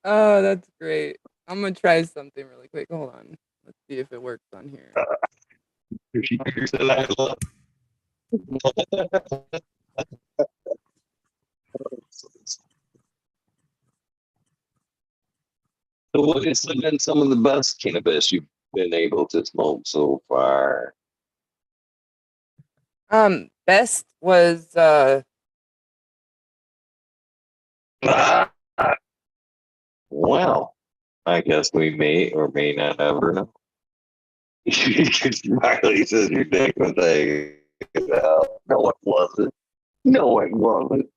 Oh, that's great. I'm gonna try something really quick. Hold on. Let's see if it works on here. So what has been some of the best cannabis you've been able to smoke so far? Best was Ah, well, I guess we may or may not ever know. Smiley says your dick was a no, it wasn't. No, it wasn't.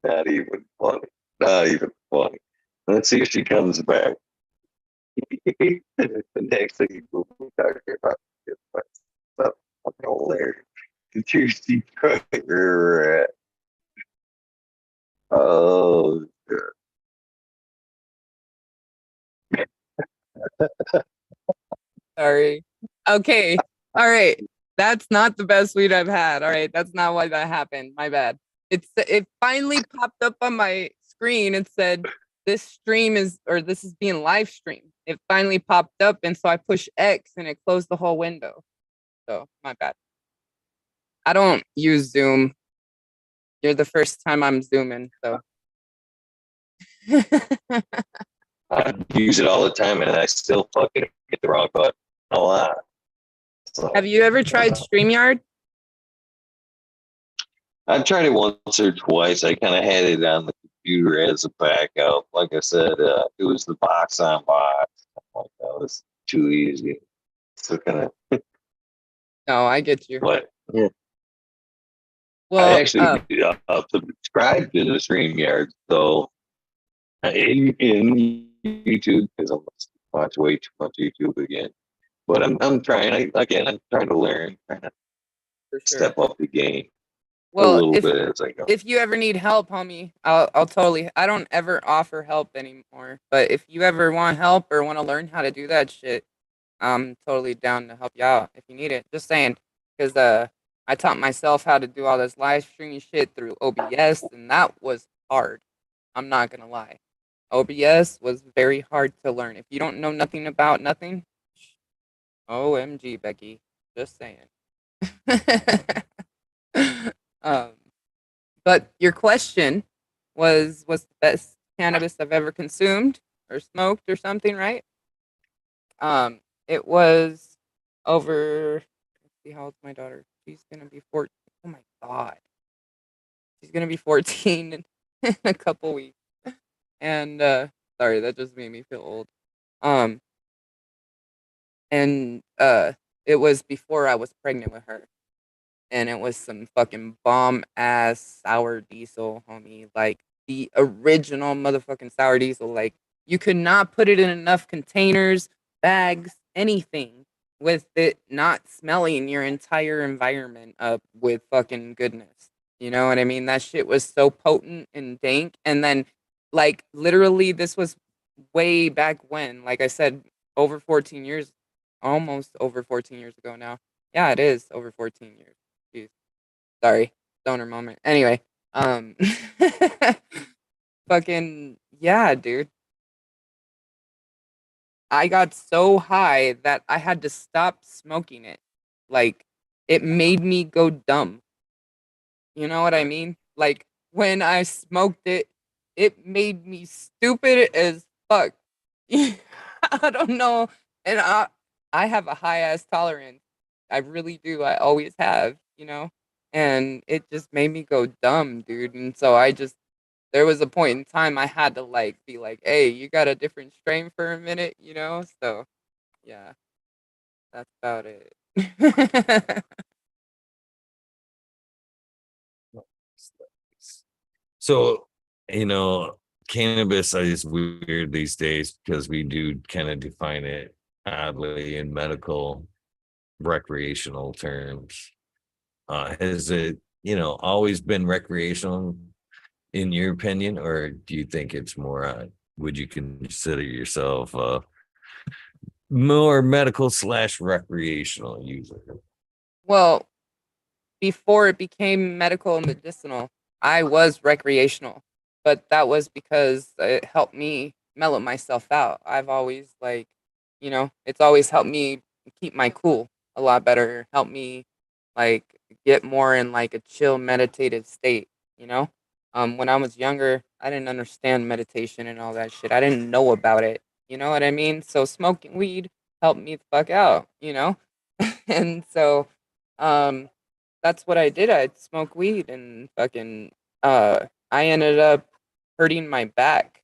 Not even funny. Not even funny. Let's see if she comes back. The next thing we'll be talking about is stuff fucking hilarious. The Tuesday Cracker. Oh, sorry. Okay. All right. That's not the best weed I've had. All right. That's not why that happened. My bad. It finally popped up on my screen and said this this is being live streamed. It finally popped up and so I pushed X and it closed the whole window. So my bad. I don't use Zoom. You're the first time I'm zooming, so I use it all the time and I still fucking hit the wrong button a lot. So, have you ever tried StreamYard? I've tried it once or twice. I kind of had it on the computer as a backup. Like I said, it was the box on box. Like that was too easy. So kind of, No, I get you. but yeah, I Well, actually subscribed to the StreamYard. So in YouTube because I'm watch way too much YouTube again. But I'm trying. I'm trying to learn, trying to for sure. step up the game a Well, little bit as I go. if you ever need help, homie, I'll totally. I don't ever offer help anymore. But if you ever want help or want to learn how to do that shit, I'm totally down to help you out if you need it. Just saying, because I taught myself how to do all this live streaming shit through OBS, and that was hard. I'm not gonna lie. OBS was very hard to learn. If you don't know nothing about nothing, OMG, Becky. Just saying. um, but your question was, what's the best cannabis I've ever consumed or smoked or something, right? It was over. Let's see, how old's my daughter? She's gonna be 14. Oh my god, she's gonna be 14 in a couple weeks. And sorry, that just made me feel old. Um, and it was before I was pregnant with her, and it was some fucking bomb ass sour diesel, homie. Like the original motherfucking sour diesel. Like you could not put it in enough containers, bags, anything with it not smelling your entire environment up with fucking goodness. You know what I mean? That shit was so potent and dank. And then, like, literally, this was way back when. Like I said, over 14 years, almost over 14 years ago now. Yeah, it is over 14 years. Jeez. Sorry, stoner moment. Anyway, um, fucking yeah, dude. I got so high that I had to stop smoking it. Like, it made me go dumb. You know what I mean? Like, when I smoked it, it made me stupid as fuck. I don't know. And I have a high ass tolerance. I really do. I always have, you know? And it just made me go dumb, dude. And so there was a point in time I had to like be like, hey, you got a different strain for a minute, you know? So yeah, that's about it. So, you know, cannabis is weird these days because we do kind of define it oddly in medical, recreational terms. Has it, always been recreational in your opinion, or do you think it's more, would you consider yourself more medical slash recreational user? Well, before it became medical and medicinal, I was recreational, but that was because it helped me mellow myself out. I've always it's always helped me keep my cool a lot better, help me like get more in like a chill meditative state, you know? When I was younger, I didn't understand meditation and all that shit. I didn't know about it. You know what I mean? So smoking weed helped me the fuck out, you know? And so um that's what I did. I'd smoke weed and fucking I ended up hurting my back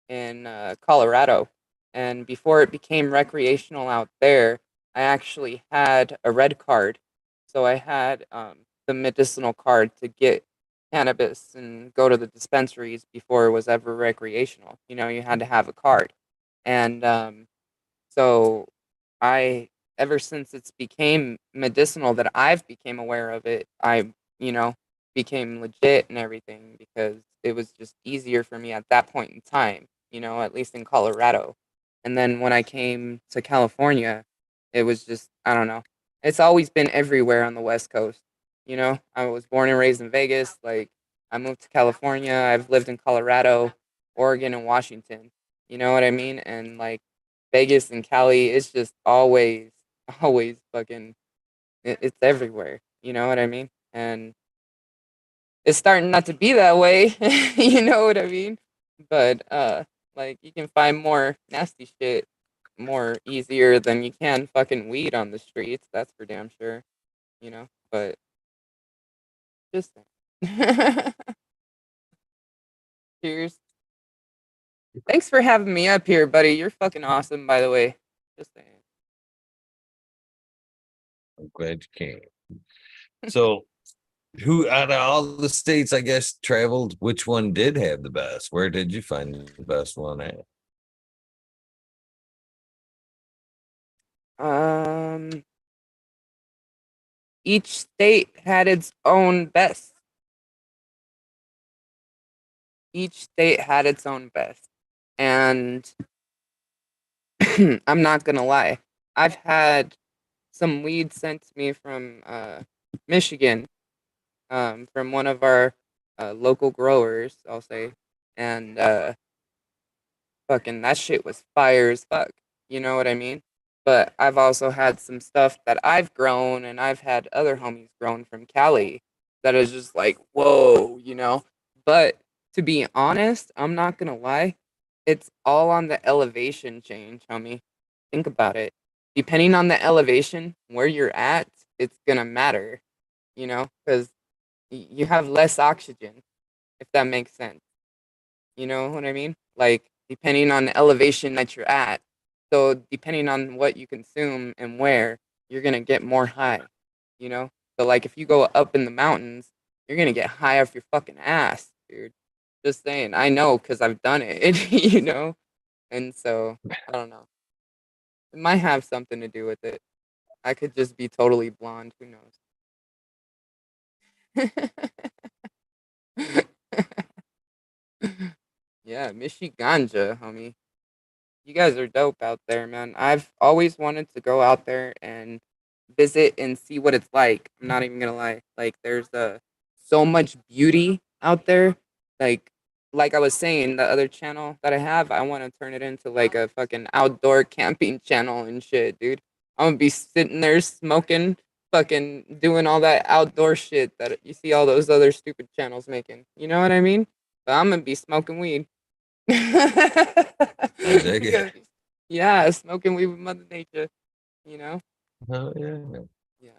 in Colorado. And before it became recreational out there, I actually had a red card. So I had the medicinal card to get cannabis and go to the dispensaries before it was ever recreational. You know, you had to have a card. And so I ever since it's became medicinal that I've became aware of it, I, you know, became legit and everything because it was just easier for me at that point in time, you know, at least in Colorado. And then when I came to California, it was just I don't know. It's always been everywhere on the West Coast. You know, I was born and raised in Vegas, like I moved to California, I've lived in Colorado, Oregon and Washington. You know what I mean? And like Vegas and Cali, it's just always, always fucking, it's everywhere. You know what I mean? And it's starting not to be that way. You know what I mean? But like you can find more nasty shit more easier than you can fucking weed on the streets. That's for damn sure. You know, but just cheers. Thanks for having me up here, buddy. You're fucking awesome, by the way. Just saying. I'm glad you came. So, who out of all the states, I guess, traveled, which one did have the best? Where did you find the best one at? Um, each state had its own best. Each state had its own best. And I'm not gonna lie. I've had some weed sent to me from Michigan, from one of our local growers, I'll say. And fucking that shit was fire as fuck. You know what I mean? But I've also had some stuff that I've grown and I've had other homies grown from Cali that is just like, whoa, you know? But to be honest, I'm not gonna lie, it's all on the elevation change, homie. Think about it. Depending on the elevation where you're at, it's gonna matter, you know? Because you have less oxygen, if that makes sense. You know what I mean? Like, depending on the elevation that you're at. So, depending on what you consume and where, you're going to get more high, you know? So, like, if you go up in the mountains, you're going to get high off your fucking ass, dude. Just saying. I know because I've done it, you know? And so, I don't know. It might have something to do with it. I could just be totally blonde. Who knows? Yeah, Michiganja, homie. You guys are dope out there, man. I've always wanted to go out there and visit and see what it's like. I'm not even gonna lie. Like there's so much beauty out there. Like like I was saying, the other channel that I have, I want to turn it into like a fucking outdoor camping channel and shit, dude. I'm gonna be sitting there smoking, fucking doing all that outdoor shit that you see all those other stupid channels making. You know what I mean? But I'm gonna be smoking weed. I dig You it. gotta be- yeah, smoking weed with Mother Nature. You know? Oh yeah. Yeah.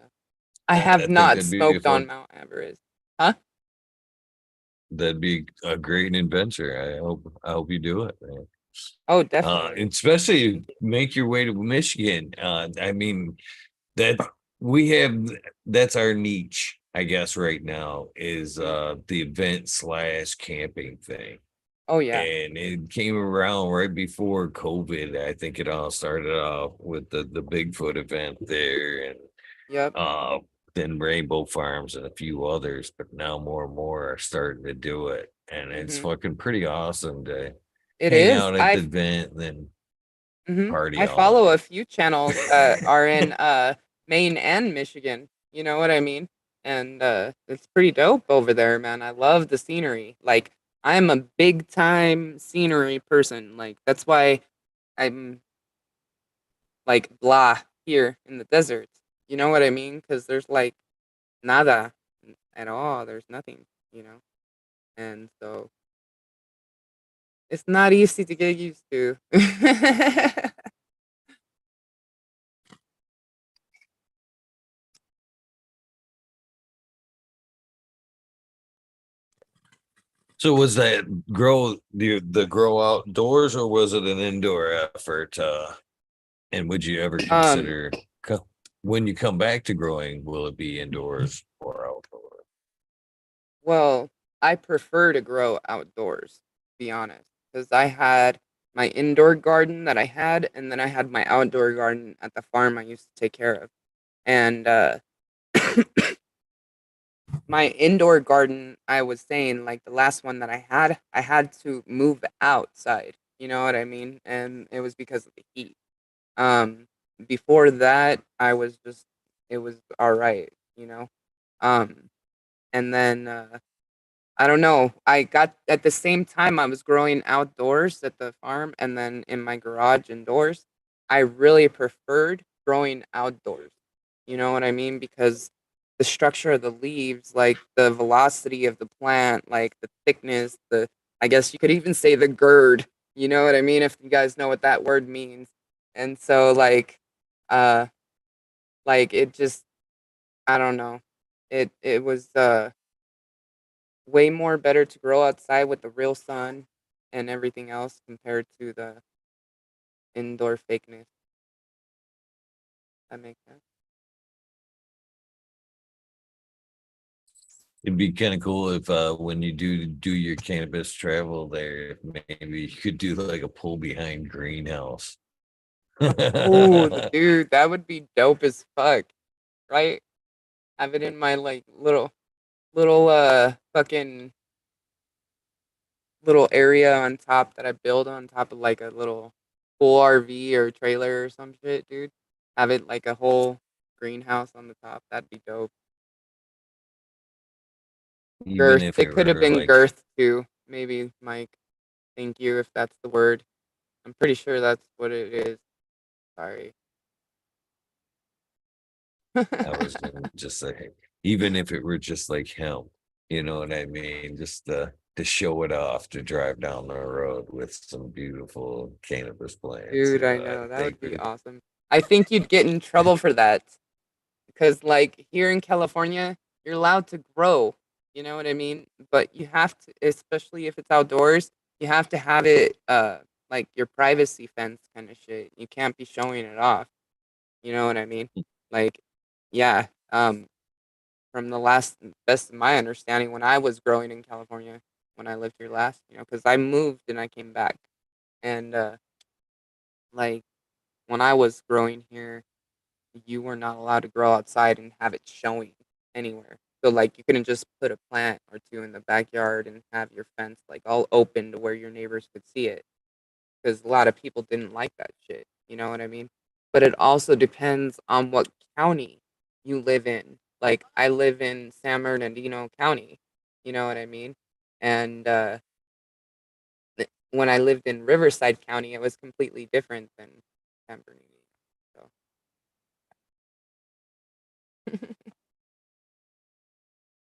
I I have think not that'd be a smoked on fun. Mount Everest. Huh? That'd be a great adventure. I hope you do it, man. Oh, definitely. Especially make your way to Michigan. I mean that we have that's our niche, I guess, right now is Mhm. the event slash camping thing. Oh yeah. And it came around right before COVID. I think it all started off with the Bigfoot event there and Yep. uh then Rainbow Farms and a few others, but now more and more are starting to do it. And it's Mhm. fucking pretty awesome to It hang is. out at the event and then party I all follow a night. few channels that are in Maine and Michigan. You know what I mean? And it's pretty dope over there, man. I love the scenery. Like I'm a big time scenery person. Like that's why I'm like blah here in the desert. You know what I mean? Because there's like nada at all. There's nothing, you know? And so it's not easy to get used to. So was that the grow outdoors or was it an indoor effort? And would you ever um, consider when you come back to growing, will it be indoors or outdoors? well, I prefer to grow outdoors, to be honest, because I had my indoor garden that I had, and then I had my outdoor garden at the farm I used to take care of. And my indoor garden, I was saying, like the last one that I had to move outside. You know what I mean? And it was because of the heat. Um, Before that, I was just it was all right, you know. Um, and then I don't know. I got at the same time I was growing outdoors at the farm and then in my garage indoors. I really preferred growing outdoors. You know what I mean? Because the structure of the leaves, like the velocity of the plant, like the thickness, the I guess you could even say the gird. You know what I mean? If you guys know what that word means. And so uh like it just I don't know. It was way more better to grow outside with the real sun and everything else compared to the indoor fakeness. That makes sense. It'd be kind of cool if when you do your cannabis travel there, if maybe you could do like a pull behind greenhouse. Oh, dude, that would be dope as fuck, right? Have it in my like little fucking little area on top that I build on top of like a little full RV or trailer or some shit, dude. Have it like a whole greenhouse on the top. That'd be dope. Even Girth. if It it could have were been like girth too. Maybe Mike. Thank you if that's the word. I'm pretty sure that's what it is. Sorry. I was gonna just say, even if it were just like hemp, you know what I mean? Just to show it off, to drive down the road with some beautiful cannabis plants. Dude, I I know. That think would be awesome. I think you'd get in trouble for that because, like, here in California, you're allowed to grow. You know what I mean? But you have to, especially if it's outdoors, you have to have it, like your privacy fence kind of shit. You can't be showing it off. You know what I mean? Like, yeah. From the last best of my understanding when I was growing in California when I lived here last, you know, because I moved and I came back. And like when I was growing here, you were not allowed to grow outside and have it showing anywhere. So like you couldn't just put a plant or two in the backyard and have your fence like all open to where your neighbors could see it. because a lot of people didn't like that shit. You know what I mean? But it also depends on what county you live in. Like I live in San Bernardino County. You know what I mean? And when I lived in Riverside County, it was completely different than San Bernardino. So,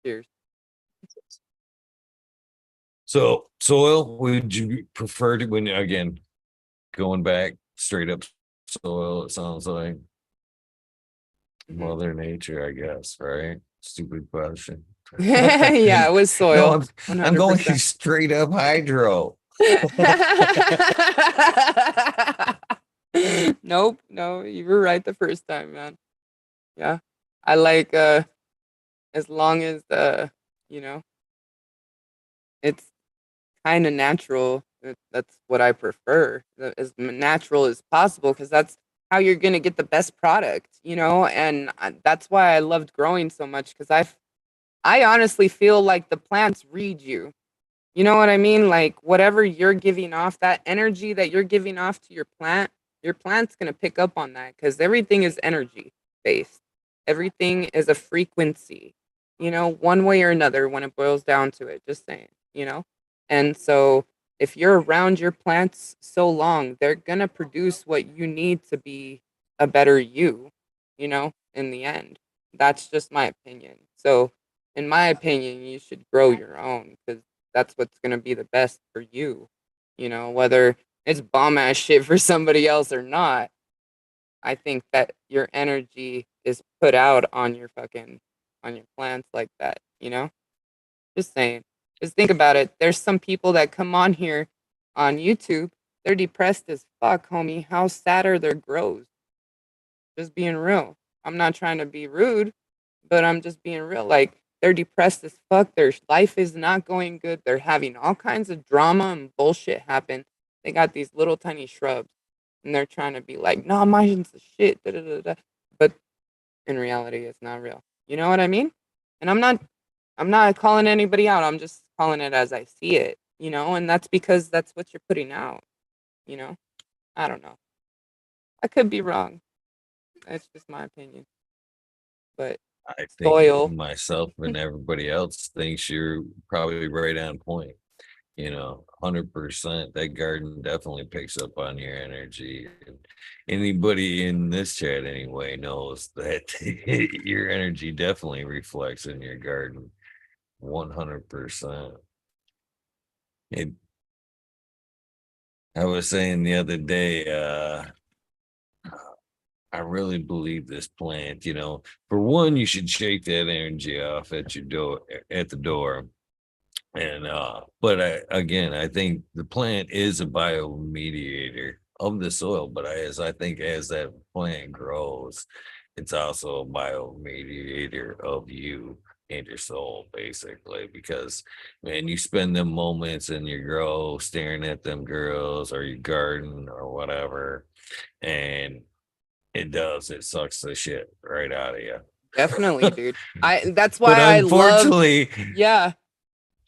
cheers. So soil, would you prefer to when again going back straight up soil, it sounds like Mhm. Mother Nature, I guess, right? Stupid question. Yeah, it was soil. No, I'm going 100%. straight up hydro. Nope, no, you were right the first time, man. Yeah. I like as long as you know, it's kind of natural. That's what I prefer. As natural as possible cuz that's how you're going to get the best product, you know? And that's why I loved growing so much cuz I honestly feel like the plants read you. You know what I mean? Like whatever you're giving off, that energy that you're giving off to your plant's gonna pick up on that because everything is energy based. Everything is a frequency, you know, one way or another when it boils down to it. Just saying, you know? And so if you're around your plants so long, they're gonna produce what you need to be a better you know, in the end. That's just my opinion. So in my opinion, you should grow your own because that's what's gonna be the best for you know, whether it's bomb ass shit for somebody else or not. I think that your energy is put out on your on your plants like that, you know? Just saying. Just think about it. There's some people that come on here on YouTube, they're depressed as fuck, homie. How sad are their grows? Just being real. I'm not trying to be rude, but I'm just being real. Like they're depressed as fuck. Their life is not going good. They're having all kinds of drama and bullshit happen. They got these little tiny shrubs, and they're trying to be like, "No, mine's the shit." Da, da, da, da. But in reality, it's not real. You know what I mean? And I'm not calling anybody out. I'm just calling it as I see it. You know, and that's because that's what you're putting out. You know, I don't know. I could be wrong. That's just my opinion. But I think soil. myself and everybody else thinks you're probably right on point. 100%. That garden definitely picks up on your energy. And anybody in this chat anyway knows that your energy definitely reflects in your garden. 100%. It, I was saying the other day, I really believe this plant, for one, you should shake that energy off at your door, at the door. And but again, I think the plant is a biomediator of the soil, but I think as that plant grows, it's also a biomediator of you and your soul, basically. Because man, you spend them moments in your grow staring at them girls or your garden or whatever, and it sucks the shit right out of you. Definitely, dude. That's But why I love. unfortunately, Yeah,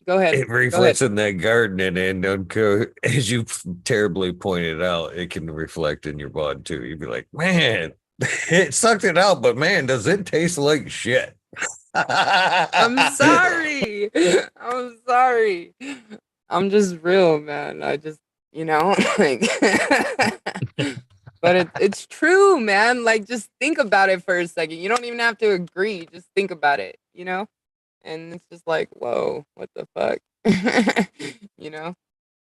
go ahead. it Go ahead. reflects in that garden, and as you terribly pointed out, it can reflect in your bud too. You'd be like, man, it sucked it out, but man, does it taste like shit? I'm sorry. I'm sorry. I'm just real, man. I just, like but it's true, man. Like just think about it for a second. You don't even have to agree. Just think about it, you know? And it's just like, whoa, what the fuck? you know?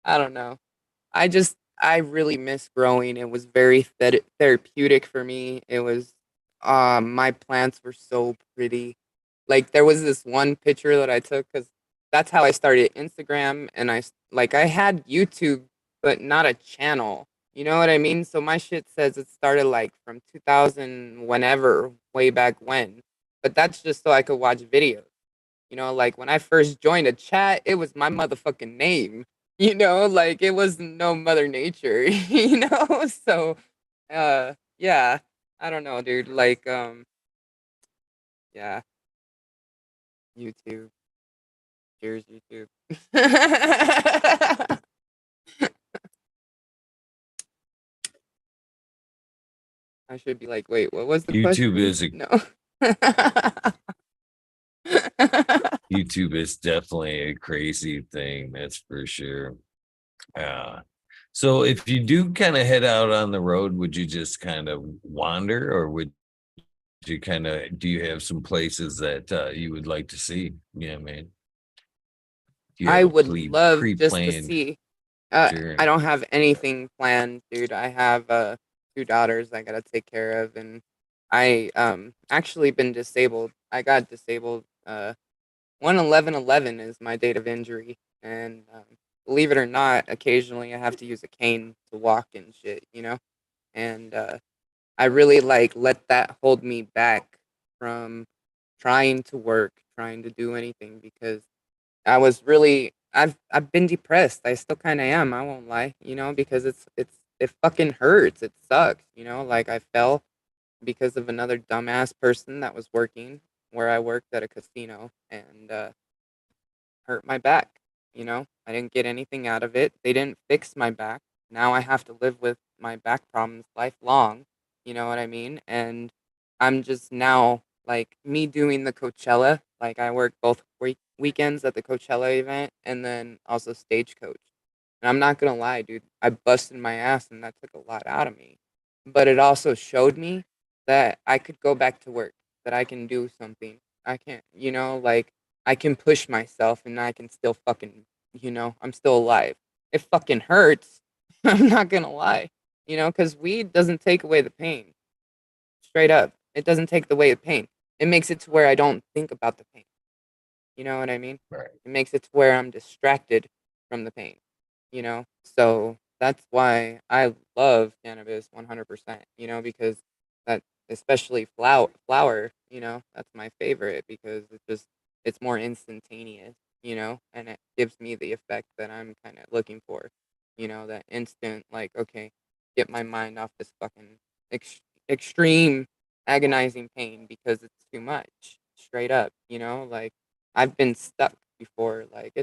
I don't know. I really miss growing. It was very therapeutic for me. It was my plants were so pretty. Like there was this one picture that I took cuz that's how I started Instagram and I had YouTube but not a channel. You know what I mean? So my shit says it started like from 2000 whenever, way back when. But that's just so I could watch videos. You know, like when I first joined a chat, it was my motherfucking name. You know, like it was no mother nature, you know? So yeah, I don't know, dude. Like yeah, YouTube. Cheers, YouTube. I should be like, wait, what was the YouTube question? is No. YouTube is definitely a crazy thing, that's for sure. So if you do kind of head out on the road, would you just kind of wander, or would you kind of do you have some places that you would like to see? Yeah, man. Do you have I a would love just to pre-planned see. I journey? don't have anything planned, dude. I have two daughters I gotta take care of, and I actually been disabled. I got disabled. 1/11/11 is my date of injury, and believe it or not, occasionally I have to use a cane to walk and shit, you know. And I really like let that hold me back from trying to work, trying to do anything because I've been depressed. I still kind of am. I won't lie, you know, because it fucking hurts. It sucks, you know. Like I fell because of another dumbass person that was working where I worked at a casino and hurt my back. You know, I didn't get anything out of it. They didn't fix my back. Now I have to live with my back problems lifelong. You know what I mean? And I'm just now like me doing the Coachella. Like I work both weekends at the Coachella event and then also stagecoach. And I'm not gonna lie, dude. I busted my ass and that took a lot out of me. But it also showed me that I could go back to work, that I can do something. I can't, you know, like I can push myself and I can still fucking, you know, I'm still alive. It fucking hurts. I'm not gonna lie, you know, because weed doesn't take away the pain. Straight up, it doesn't take away the pain. It makes it to where I don't think about the pain. You know what I mean? Right. It makes it to where I'm distracted from the pain, you know? So that's why I love cannabis 100%, you know, because that, especially flower, you know, that's my favorite because it's more instantaneous, you know, and it gives me the effect that I'm kind of looking for, you know, that instant, like, okay, get my mind off this fucking extreme agonizing pain because it's too much, straight up, you know, like I've been stuck before. Like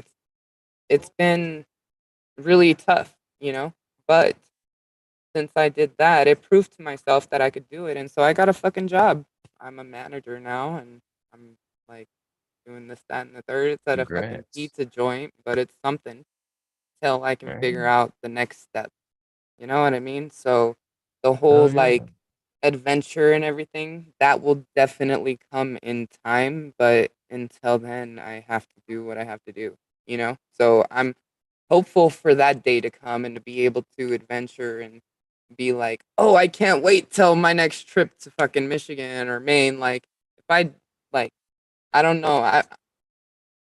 it's been really tough, you know? But since I did that, it proved to myself that I could do it. And so I got a fucking job. I'm a manager now and I'm like doing this, that, and the third. It's at a fucking Congrats. pizza joint, but it's something till I can Right. figure out the next step. You know what I mean? So the Oh whole yeah. like adventure and everything, that will definitely come in time, but until then I have to do what I have to do, you know? So I'm hopeful for that day to come and to be able to adventure and be like, "Oh, I can't wait till my next trip to fucking Michigan or Maine." Like if I like I don't know.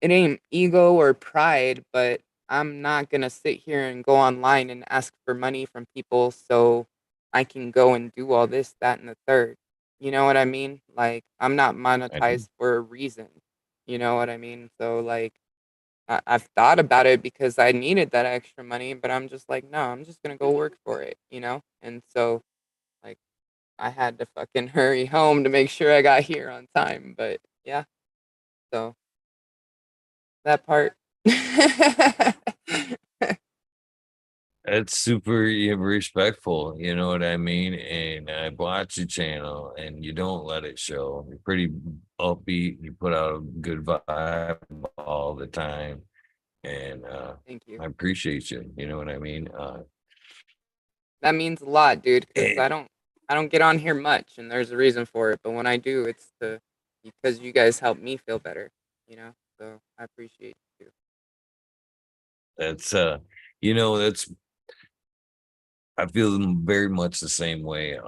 It ain't ego or pride, but I'm not gonna sit here and go online and ask for money from people so I can go and do all this, that, and the third. You know what I mean? Like I'm not I do. monetized for a reason. You know what I mean? So like I've thought about it because I needed that extra money, but I'm just like, no, I'm just gonna go work for it, you know? And so like I had to fucking hurry home to make sure I got here on time. But yeah, so that part. That's super respectful, you know what I mean? And I watch your channel and you don't let it show. You're pretty upbeat, you put out a good vibe all the time. And Thank you. I appreciate you, you know what I mean? That means a lot, dude, because And I don't get on here much and there's a reason for it, but when I do, it's to because you guys help me feel better, you know? So I appreciate you. that's you know, that's I feel very much the same way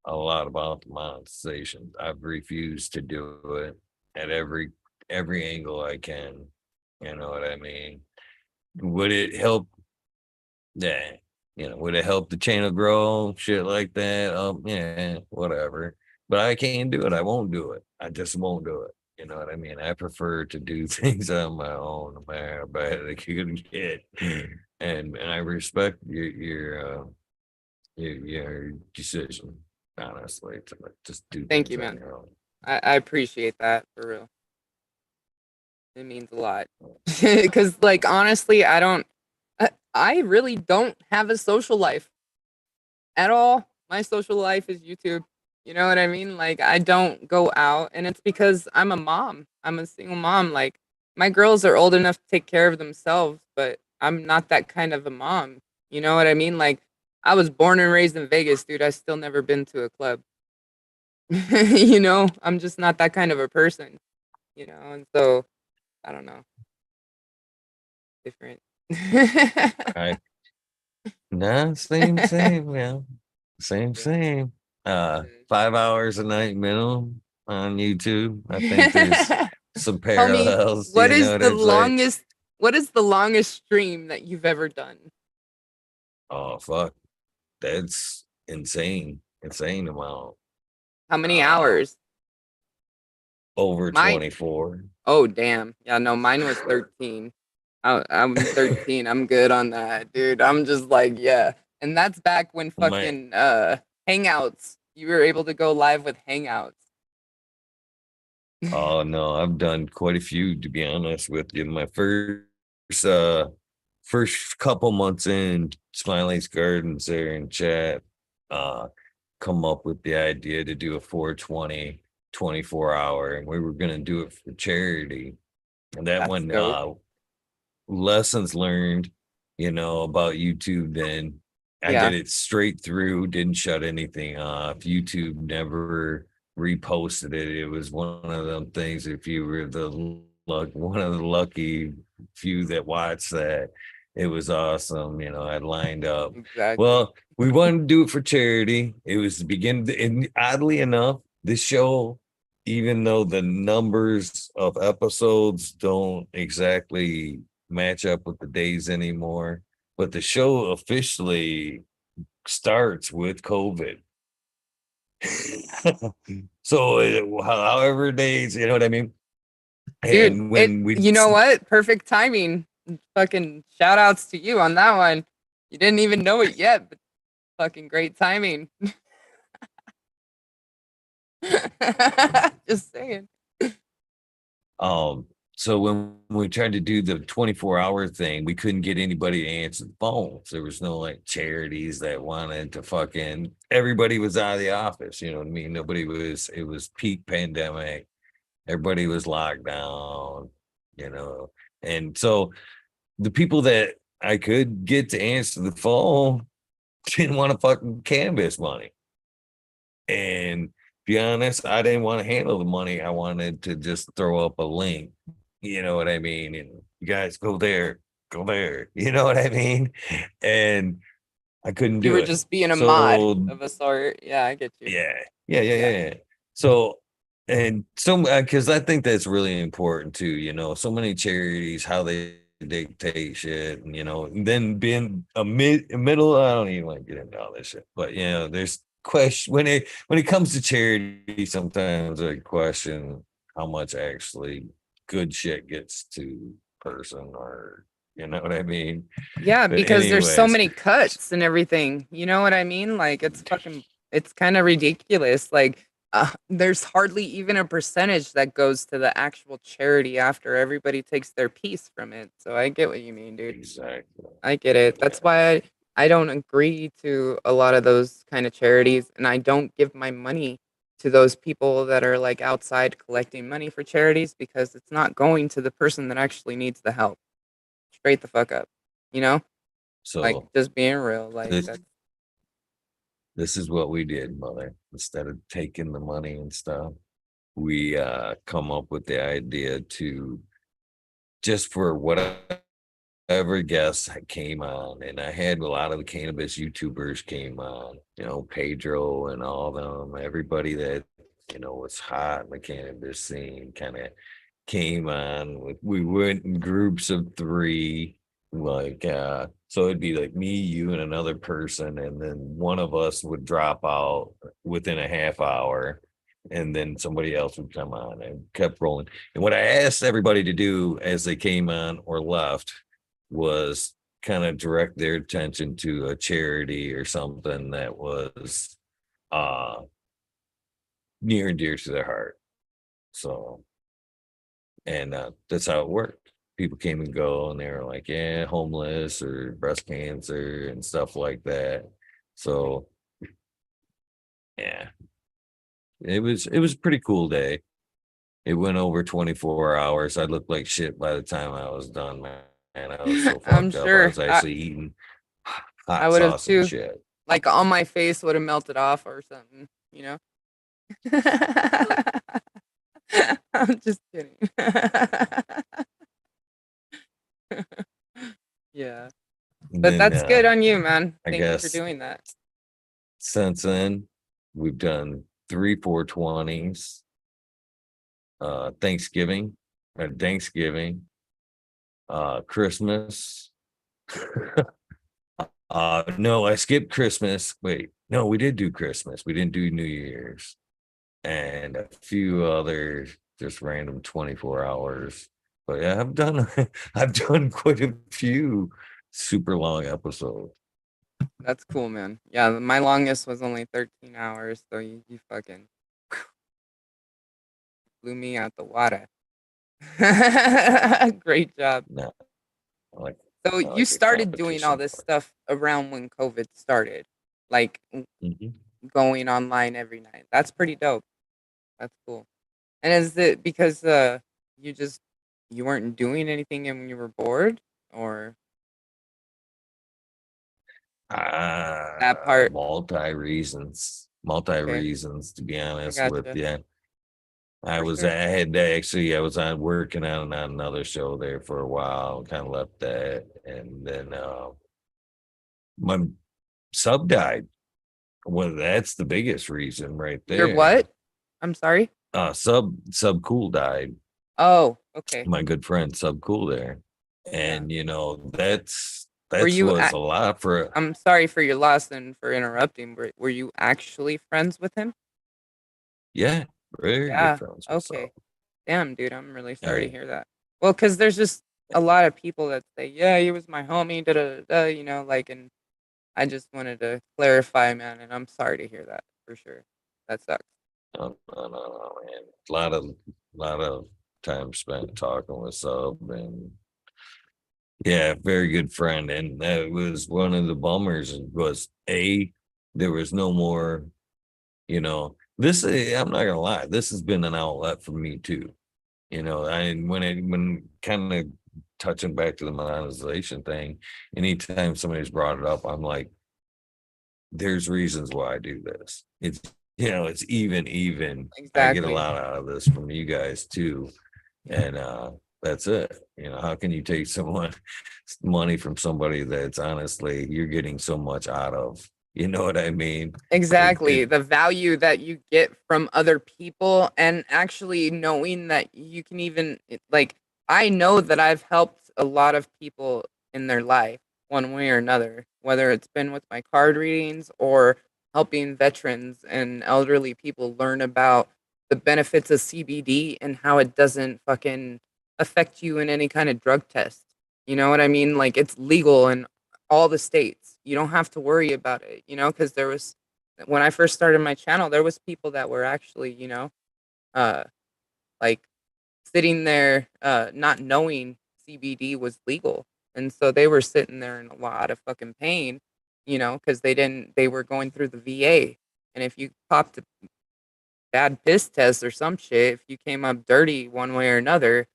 a lot about the monetization. I've refused to do it at every angle I can. You know what I mean? Would it help? Yeah, you know, would it help the channel grow? Shit like that. Yeah, whatever. But I can't do it. I won't do it. I just won't do it. You know what I mean? I prefer to do things on my own, no matter how bad it could get. And I respect your decision, honestly, to like just do Thank things you, on man. your own. I appreciate that for real. It means a lot. Cause like honestly, I really don't have a social life at all. My social life is YouTube. You know what I mean? Like I don't go out, and it's because I'm a mom. I'm a single mom. Like my girls are old enough to take care of themselves, but I'm not that kind of a mom. You know what I mean? Like I was born and raised in Vegas, dude. I still never been to a club. You know, I'm just not that kind of a person, you know, and so I don't know. Different. I nah, same, yeah. Same, Yeah. same. Yeah. 5 hours a night minimum on YouTube. I think there's some Tell me, parallels, you know, there's like, what is the longest stream that you've ever done? oh fuck, that's insane amount. How many Uh hours? over My 24. Oh damn. Yeah, no, mine was 13. I'm 13. I'm good on that, dude. I'm just like, yeah. And that's back when My fucking Hangouts. You were able to go live with Hangouts. oh no, I've done quite a few to be honest with you. My uh first couple months in Smiley's Gardens there in chat, uh come up with the idea to do a 420 24 hour, and we were gonna do it for charity. And that That's one dope. lessons learned, you know, about YouTube then. I Yeah, did it straight through, didn't shut anything off. YouTube never reposted it. It was one of them things. If you were one of the lucky few that watched that, it was awesome. You know, I lined up. exactly. Well, we wanted to do it for charity. It was the begin, and oddly enough, this show, even though the numbers of episodes don't exactly match up with the days anymore, but the show officially starts with COVID. So however days, you know what I mean? Dude, And when we you know what? Perfect timing. Fucking shout outs to you on that one. You didn't even know it yet, but fucking great timing. Just saying. um so when we tried to do the 24-hour thing, we couldn't get anybody to answer the phones. There was no like charities that wanted to fucking, everybody was out of the office, you know what I mean? Nobody was, it was peak pandemic. Everybody was locked down, you know. And so the people that I could get to answer the phone didn't want to fucking canvas money. And be honest, I didn't want to handle the money. I wanted to just throw up a link. You know what I mean? And you guys go there, go there. You know what I mean? And I couldn't You do were it. just being a mod So of a sort. Yeah, I get you. yeah, yeah, yeah, Yeah. yeah, yeah. So and some because I think that's really important too. You know, so many charities how they dictate shit, and you know, and then being a middle. I don't even want to get into all this shit, but you know, there's question when it comes to charity. Sometimes I question how much actually good shit gets to person, or you know what I mean. Yeah, But because there's so anyways, many cuts and everything. You know what I mean? Like it's kind of ridiculous. Like there's hardly even a percentage that goes to the actual charity after everybody takes their piece from it. So I get what you mean, dude. exactly. I get it. Yeah. That's why I don't agree to a lot of those kind of charities, and I don't give my money to those people that are like outside collecting money for charities because it's not going to the person that actually needs the help. Straight the fuck up. You know? Like So just being real, like this that's this is what we did, mother. Instead of taking the money and stuff, we come up with the idea to just for whatever guests came on, and I had a lot of the cannabis YouTubers came on, you know, Pedro and all them, everybody that you know was hot in the cannabis scene kind of came on with, we went in groups of three, like so it'd be like me, you, and another person, and then one of us would drop out within a half hour, and then somebody else would come on, and kept rolling. And what I asked everybody to do as they came on or left was kind of direct their attention to a charity or something that was uh near and dear to their heart. So and that's how it worked. People came and go, and they were like, "Yeah, homeless or breast cancer and stuff like that." So Yeah. It was a pretty cool day. It went over 24 hours. I looked like shit by the time I was done, man. I was so I'm fucked up. I sure was actually eating I hot would have sauce and too. shit. Like all my face would have melted off or something, you know? I'm just kidding. Yeah. And But then that's good on you, man. I Thank you for guess doing that. since then we've done 3 420s, Thanksgiving, Christmas. No, I skipped Christmas. Wait, no, we did do Christmas. We didn't do New Year's. And a few other just random 24 hours. But yeah, I've done I've done quite a few super long episodes. That's cool, man. Yeah, my longest was only 13 hours, so you fucking blew me out the water. Great job. No, like So not you like a started doing all competition. this stuff around when COVID started, like Mhm. going online every night. That's pretty dope. That's cool. And is it because you just you weren't doing anything and you were bored, or that part? Multi Okay, reasons, to be I honest with gotcha. you. For sure. I was on working on another show there for a while, kind of left that. And then my sub died. Well, that's the biggest reason right Your there. what? I'm sorry. Sub Cool died. Oh, okay. My good friend Sub Cool there. Yeah. And Were that's you? was a lot for I'm sorry for your loss and for interrupting. Were you actually friends with him? yeah, very good Yeah. friends with Sub. Okay. Damn, dude, I'm really sorry to And hear that. Well, because there's just a lot of people that say, "Yeah, he was my homie," da da da, you know, like, and I just wanted to clarify, man, and I'm sorry to hear that for sure. That sucks. no, man. Lot of time spent talking with Sub, and yeah, very good friend. And that was one of the bummers was there was no more, I'm not gonna lie, this has been an outlet for me too. When kind of touching back to the monetization thing, anytime somebody's brought it up, I'm like, there's reasons why I do this. It's even. I get a Exactly. lot out of this from you guys too. And that's it. How can you take someone money from somebody that's honestly you're getting so much out of? You know what I mean? Exactly. It The value that you get from other people and actually knowing that you can even like I know that I've helped a lot of people in their life one way or another, whether it's been with my card readings or helping veterans and elderly people learn about the benefits of CBD and how it doesn't fucking affect you in any kind of drug test. You know what I mean? Like it's legal in all the states. You don't have to worry about it, because there was when I first started my channel, there was people that were actually, uh, like sitting there, not knowing CBD was legal, and so they were sitting there in a lot of fucking pain, because they were going through the VA, and if you popped a bad piss test or some shit, if you came up dirty one way or another,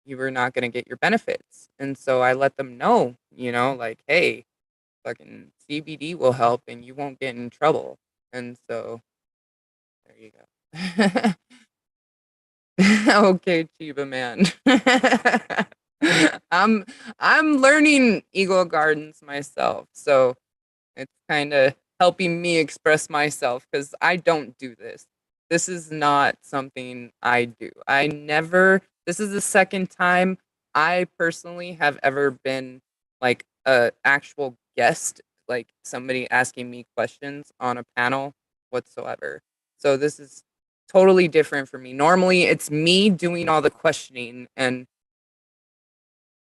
you were not gonna get your benefits, and so I let them know, like, hey, fucking CBD will help, and you won't get in trouble, and so there you go. Okay, Chiba man. I'm I'm learning Eagle Gardens myself, so it's kind of helping me express myself because I don't do this. This is not something I do. This is the second time I personally have ever been like a actual guest, like somebody asking me questions on a panel whatsoever. So this is totally different for me. Normally it's me doing all the questioning, and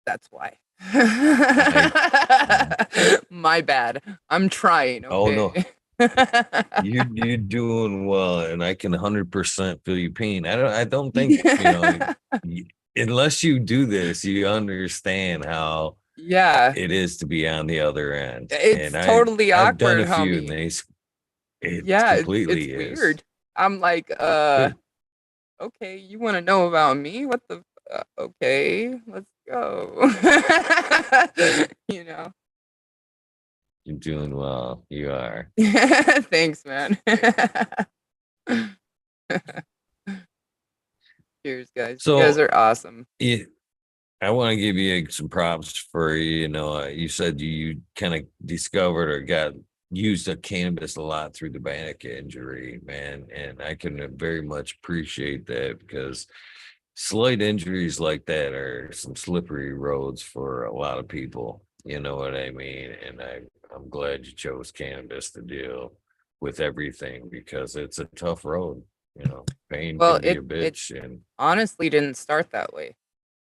that's why. I My bad. I'm trying, oh no, okay? you're doing well, and I can 100% feel your pain. I don't think unless you do this, you understand how Yeah. it is to be on the other end. It's And totally I've done awkward, a few, and homie. It Yeah, it's completely is. weird. I'm like, It- okay, you want to know about me? What the? Okay, let's go. You know. You're doing well. You are. Thanks, man. Cheers, guys. You guys So are awesome. I want to give you some props for, you said you kind of discovered or got used of cannabis a lot through the back injury, man. And I can very much appreciate that because slight injuries like that are some slippery roads for a lot of people. You know what I mean? And I'm glad you chose cannabis to deal with everything because it's a tough road. Pain Well, can be a it bitch. And honestly didn't start that way.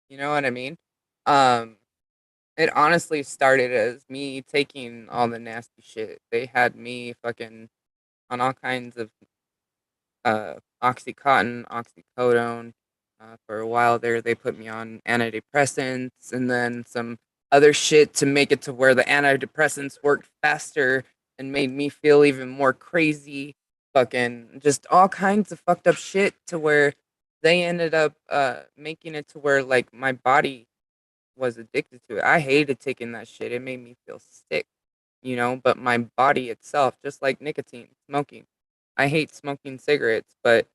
You know what I mean? Um, it honestly started as me taking all the nasty shit. They had me fucking on all kinds of oxycontin, oxycodone. For a while there, they put me on antidepressants and then some other shit to make it to where the antidepressants worked faster and made me feel even more crazy. Fucking just all kinds of fucked up shit to where they ended up making it to where like my body was addicted to it. I hated taking that shit. It made me feel sick, but my body itself, just like nicotine, smoking. I hate smoking cigarettes, but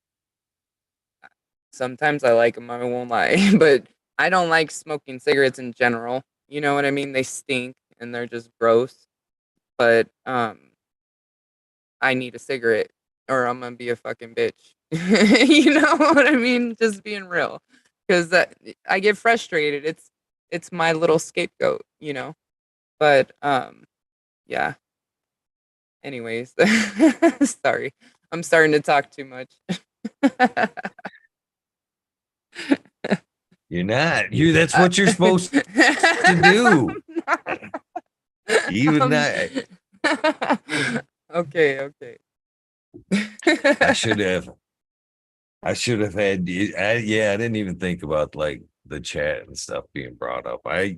sometimes I like them, I won't lie. But I don't like smoking cigarettes in general. You know what I mean? They stink and they're just gross. But I need a cigarette or I'm gonna be a fucking bitch. You know what I mean? Just being real. Because I get frustrated. It's my little scapegoat, But yeah. Anyways, sorry. I'm starting to talk too much. you're not. That's what you're supposed to do. Even Um, that. okay, okay. I should have. I should have had. Yeah, I didn't even think about like the chat and stuff being brought up. I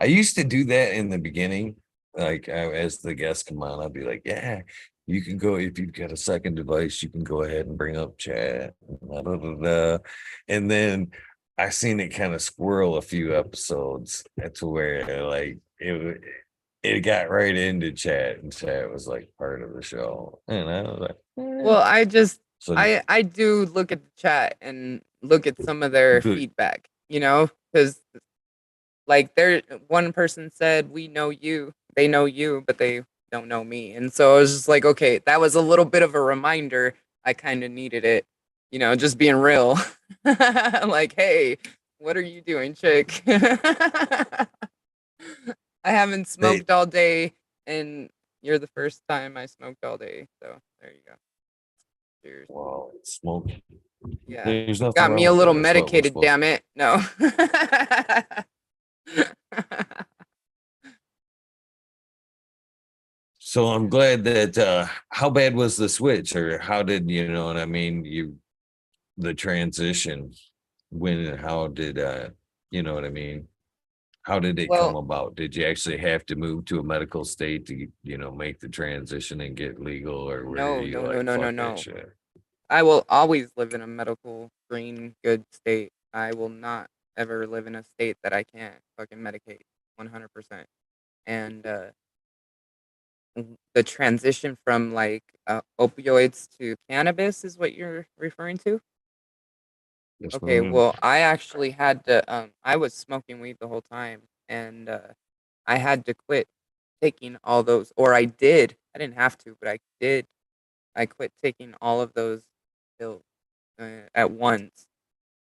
used to do that in the beginning. Like as the guests come on, I'd be like, "Yeah, you can go if you've got a second device. You can go ahead and bring up chat." Da, da, da, da. And then I seen it kind of squirrel a few episodes to where like it got right into chat, and chat was like part of the show. And I was like, Well, So I do look at the chat and look at some of their good. feedback, because like one person said, "We know you." They know you, but they don't know me. And so I was just like, okay, that was a little bit of a reminder. I kind of needed it, just being real. Like, hey, what are you doing, chick? I haven't They smoked all day, and you're the first time I smoked all day. So there you go. Cheers. Well, smoke. Yeah. There's nothing Got me wrong a with little that. That's what we're medicated, supposed damn it. No. So I'm glad that how bad was the switch or how did you know what I mean? The transition when and how did you know what I mean? How did it come Well, about? Did you actually have to move to a medical state to, make the transition and get legal or were no, you no, no, like no, no, fuck that no. shit? I will always live in a medical green good state. I will not ever live in a state that I can't fucking medicate 100%. And the transition from like opioids to cannabis is what you're referring to? Yes, Okay, ma'am. well, I actually had to I was smoking weed the whole time and I had to quit taking all those, or I did. I didn't have to, but I did. I quit taking all of those pills at once,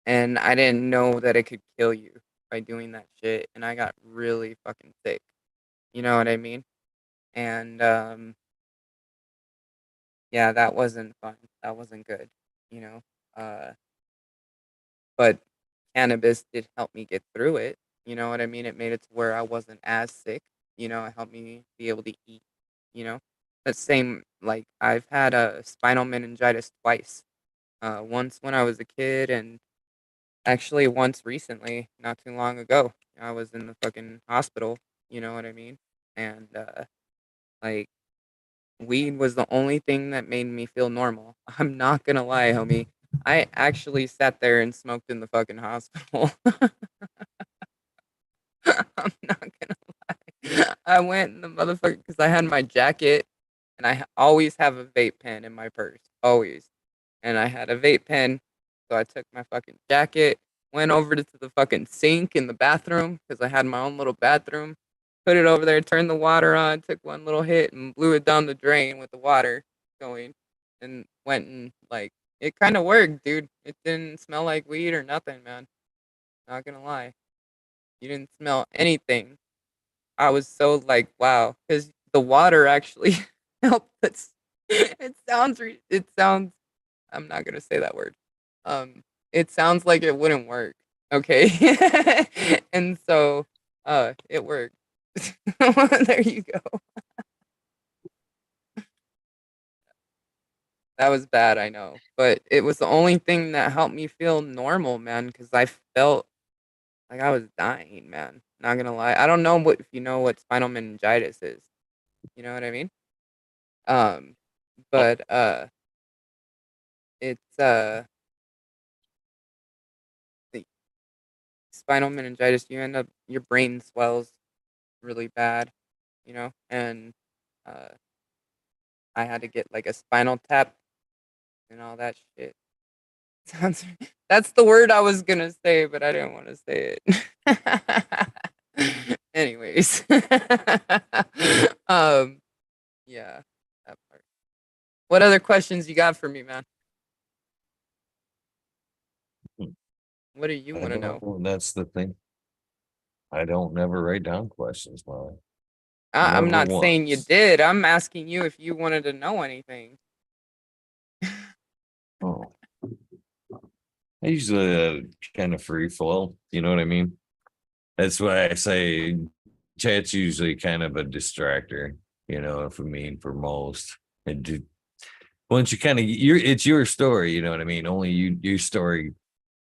and I didn't know that it could kill you by doing that shit, and I got really fucking sick. You know what I mean? And yeah, that wasn't fun. That wasn't good. You know, uh, but cannabis did help me get through it. You know what I mean? It made it to where I wasn't as sick. It helped me be able to eat. You know, the same like I've had a spinal meningitis twice. Once when I was a kid, and actually once recently, not too long ago. I was in the fucking hospital. You know what I mean? And like weed was the only thing that made me feel normal. I'm not gonna lie, homie. I actually sat there and smoked in the fucking hospital. I'm not gonna lie. I went in the motherfucker because I had my jacket and I always have a vape pen in my purse. Always. And I had a vape pen. So I took my fucking jacket, went over to the fucking sink in the bathroom because I had my own little bathroom. Put it over there, turned the water on, took one little hit and blew it down the drain with the water going and went and like it kind of worked, dude. It didn't smell like weed or nothing, man. Not gonna lie. You didn't smell anything. I was so like, wow, because the water actually helped. It sounds. I'm not gonna say that word. It sounds like it wouldn't work. Okay, and so, it worked. There you go. That was bad, I know, but it was the only thing that helped me feel normal, man. Because I felt like I was dying, man. Not gonna lie. I don't know what if you know what spinal meningitis is. You know what I mean? Um, but it's the spinal meningitis. You end up your brain swells really bad, you know, and uh, I had to get like a spinal tap and all that shit. Sounds. That's the word I was gonna say, but I didn't want to say it. Anyways, um, yeah, that part. What other questions you got for me, man? Hmm. What do you I want to know? don't. That's the thing. I don't never write down questions, Molly. I'm Never not saying you once. did. I'm asking you if you wanted to know anything. Oh, I usually kind of free flow. You know what I mean? That's why I say chat's usually kind of a distractor. You know, if I mean for most, and once you kind of it's your story. You know what I mean? Only your story.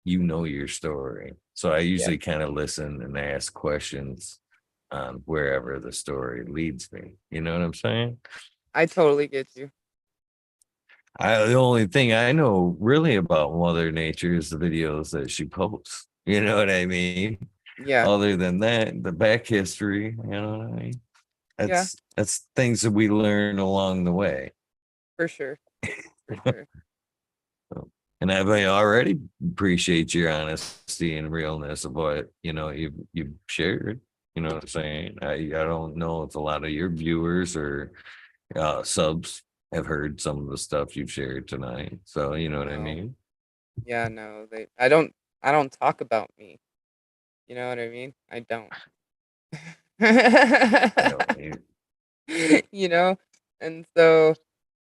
You know your story. So I Yeah, usually kind of listen and ask questions on wherever the story leads me. You know what I'm saying? I totally get you. The only thing I know really about Mother Nature is the videos that she posts. You know what I mean? Yeah, Other than that, the back history, you know what I mean? yeah, That's things that we learn along the way. for sure, for sure. So, and I already appreciate your honesty and realness of what you've shared. You know what I'm saying? I don't know if a lot of your viewers or subs have heard some of the stuff you've shared tonight. So you know what I No, mean? yeah, no, I don't talk about me. You know what I mean? I don't. You know, you- You know, and so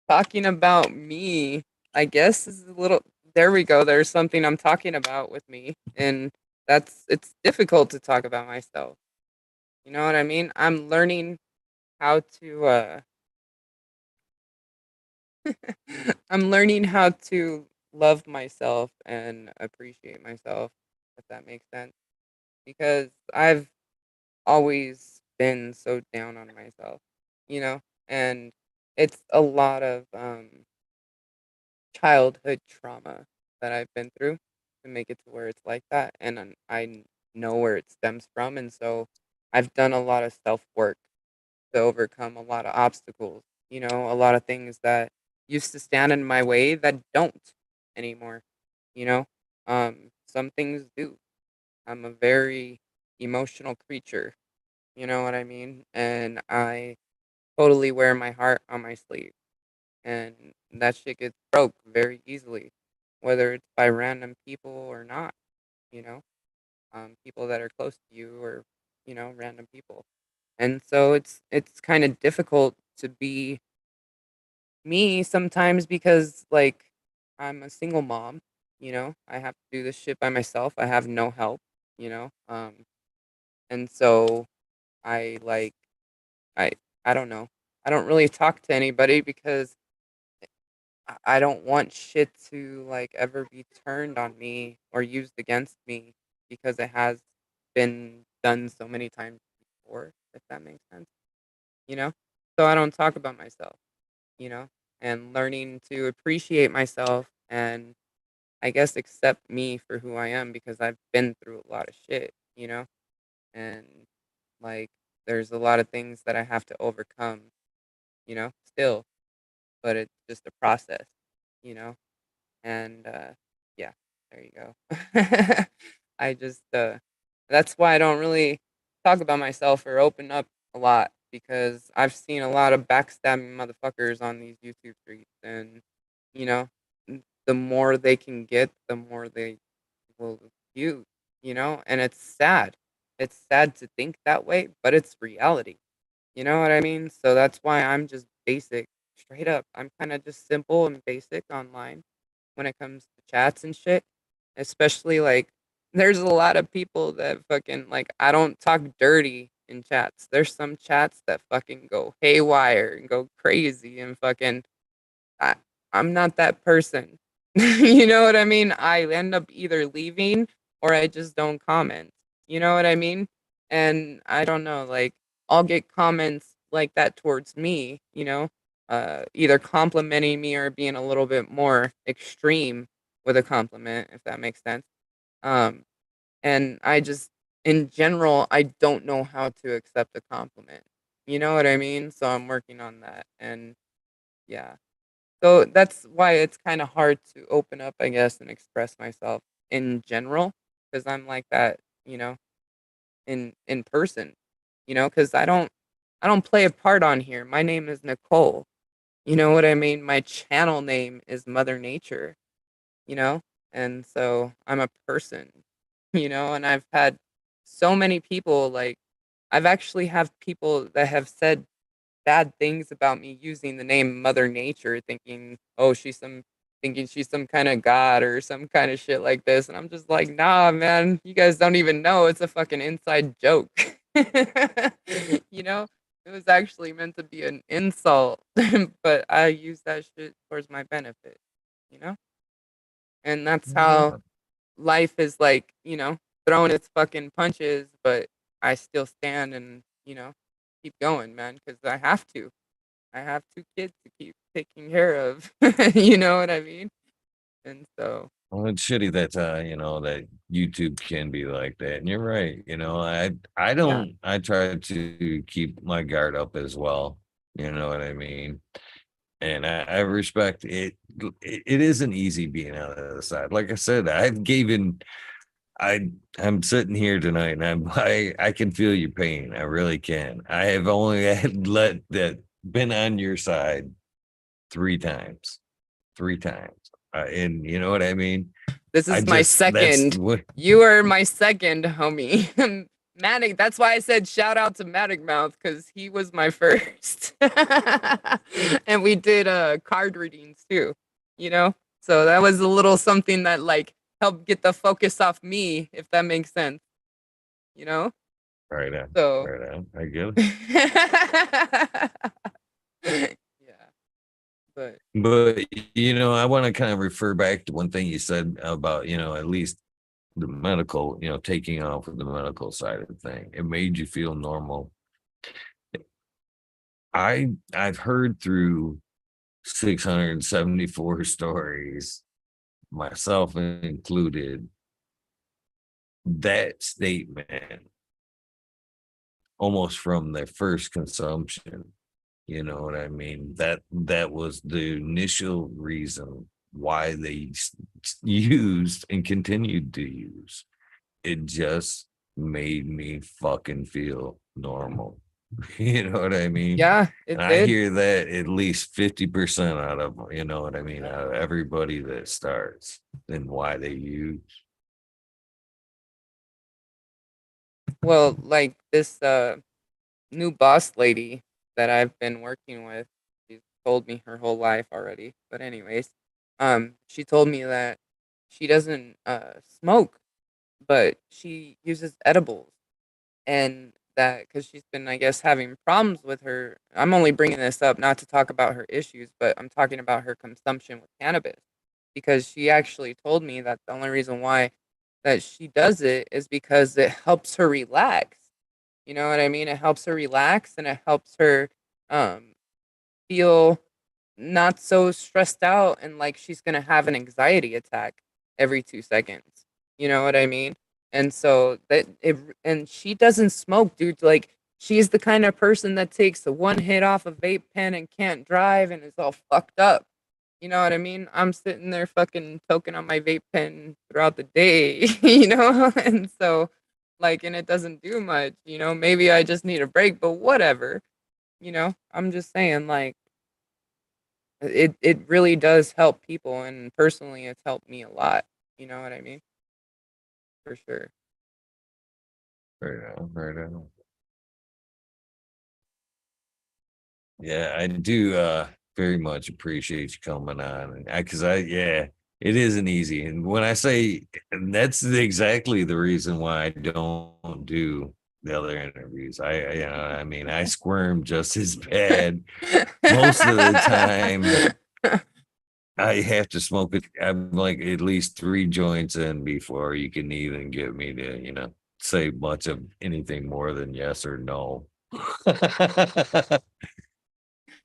talking about me, I guess is a little. There we go. There's something I'm talking about with me, and it's difficult to talk about myself. You know what I mean? I'm learning how to. I'm learning how to love myself and appreciate myself, if that makes sense. Because I've always been so down on myself, you know? And it's a lot of childhood trauma that I've been through to make it to where it's like that. And know where it stems from. And so I've done a lot of self work to overcome a lot of obstacles, you know, a lot of things that used to stand in my way that don't anymore, you know. Some things do. I'm a very emotional creature, you know what I mean? And I totally wear my heart on my sleeve. And that shit gets broke very easily, whether it's by random people or not, you know, people that are close to you or, you know, random people. And so it's kind of difficult to be me sometimes because like I'm a single mom, you know. I have to do this shit by myself. I have no help, you know. And so I like I I don't know. I don't really talk to anybody because I don't want shit to like ever be turned on me or used against me because it has been done so many times before, if that makes sense, you know? So I don't talk about myself. and learning to appreciate myself and I guess accept me for who I am because I've been through a lot of shit, and like there's a lot of things that I have to overcome, still, but it's just a process, and yeah, there you go. I just that's why I don't really talk about myself or open up a lot because I've seen a lot of backstabbing motherfuckers on these YouTube streets and you know the more they can get the more they will use, and it's sad. It's sad to think that way, but it's reality. You know what I mean? So that's why I'm just basic, straight up. I'm kind of just simple and basic online when it comes to chats and shit. Especially like there's a lot of people that fucking like I don't talk dirty in chats. There's some chats that fucking go haywire and go crazy and fucking I I'm not that person. You know what I mean? I end up either leaving or I just don't comment. You know what I mean? And I don't know, like I'll get comments like that towards me, either complimenting me or being a little bit more extreme with a compliment, if that makes sense. Um, and I just, in general, I don't know how to accept a compliment. You know what I mean? So I'm working on that. And yeah. So that's why it's kind of hard to open up, I guess, and express myself in general because I'm like that, in person, because I don't play a part on here. My name is Nicole. You know what I mean? My channel name is Mother Nature, you know? And so I'm a person, and I've had so many people like I've actually have people that have said bad things about me using the name Mother Nature, thinking she's some kind of god or some kind of shit like this. And I'm just like, nah, man, you guys don't even know. It's a fucking inside joke. you know, it was actually meant to be an insult, but I use that shit towards my benefit, and that's how Yeah. life is like, throwing its fucking punches, but I still stand and keep going, man, because I have to. I have 2 kids to keep taking care of. You know what I mean? And so, Well, it's shitty that that YouTube can be like that. And you're right. I yeah. don't I try to keep my guard up as well. You know what I mean? And I respect it. It isn't easy being on the other side. Like I said, I've given I'm sitting here tonight and I can feel your pain. I really can. I have only had let that been on your side 3 times. 3 times. And you know what I mean? This I is my just that's second. what You are my second, homie. Matic, that's why I said shout out to Matic Mouth because he was my first. And we did card readings too. So that was a little something that like helped get the focus off me, if that makes sense, you know? right on. So Right on. I get it. yeah, but But I want to kind of refer back to one thing you said about, at least the medical, taking off with the medical side of the thing. It made you feel normal. I've heard through 674 stories, myself included, that statement almost from their first consumption. You know what I mean? That was the initial reason why they used and continued to use. It just made me fucking feel normal. You know what I mean? yeah, And it I did. hear that at least 50% out of, you know what I mean, out of everybody that starts and why they use. Well, like this new boss lady that I've been working with, she's told me her whole life already. But anyways, she told me that she doesn't smoke, but she uses edibles, and that because she's been, I guess, having problems with her. I'm only bringing this up not to talk about her issues, but I'm talking about her consumption with cannabis because she actually told me that the only reason why that she does it is because it helps her relax. You know what I mean? It helps her relax and it helps her um feel not so stressed out and like she's gonna have an anxiety attack every 2 seconds. You know what I mean? And so and she doesn't smoke, dude. Like she's the kind of person that takes a one hit off a vape pen and can't drive and is all fucked up. You know what I mean? I'm sitting there fucking toking on my vape pen throughout the day, and so like, and it doesn't do much, maybe I just need a break, but whatever, I'm just saying, like, it really does help people, and personally, it's helped me a lot. You know what I mean? For sure. Right on, right on. Yeah, I do very much appreciate you coming on. Because yeah, it isn't easy. And when I say, and that's exactly the reason why I don't do the other interviews. I mean, I squirm just as bad most of the time. I have to smoke it. I'm like at least 3 joints in before you can even get me to, say much of anything more than yes or no.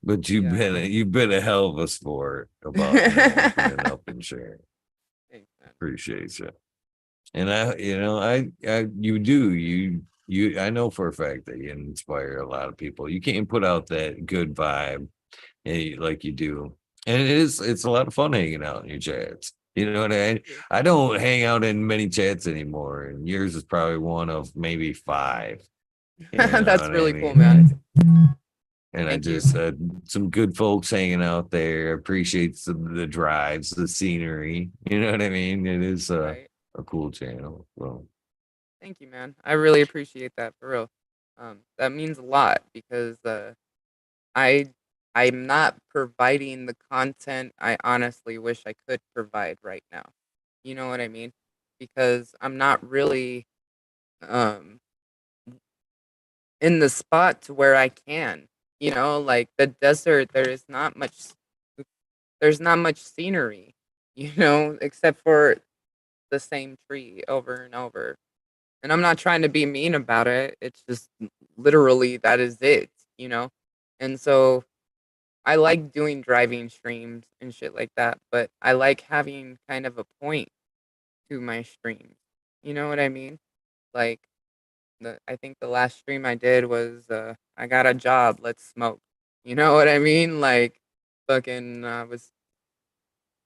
But Yeah. you've been a hell of a sport about opening up and sharing. Thanks, man. Appreciate you. And you I know for a fact that you inspire a lot of people. You can't put out that good vibe like you do, and it's a lot of fun hanging out in your chats. You know what I mean? I don't hang out in many chats anymore, and yours is probably one of maybe 5. You know That's what I really cool, mean? man. And I Thank you. just some good folks hanging out there. Appreciate the drives, the scenery. You know what I mean? It is Right. a cool channel. Well, Thank you, man. I really appreciate that, for real. That means a lot because I I'm not providing the content I honestly wish I could provide right now. You know what I mean? Because I'm not really um in the spot to where I can. Like the desert, there's not much scenery, except for the same tree over and over. And I'm not trying to be mean about it. It's just literally that is it, you know? And so I like doing driving streams and shit like that, but I like having kind of a point to my streams. You know what I mean? Like I think the last stream I did was I got a job, let's smoke. You know what I mean? Like fucking was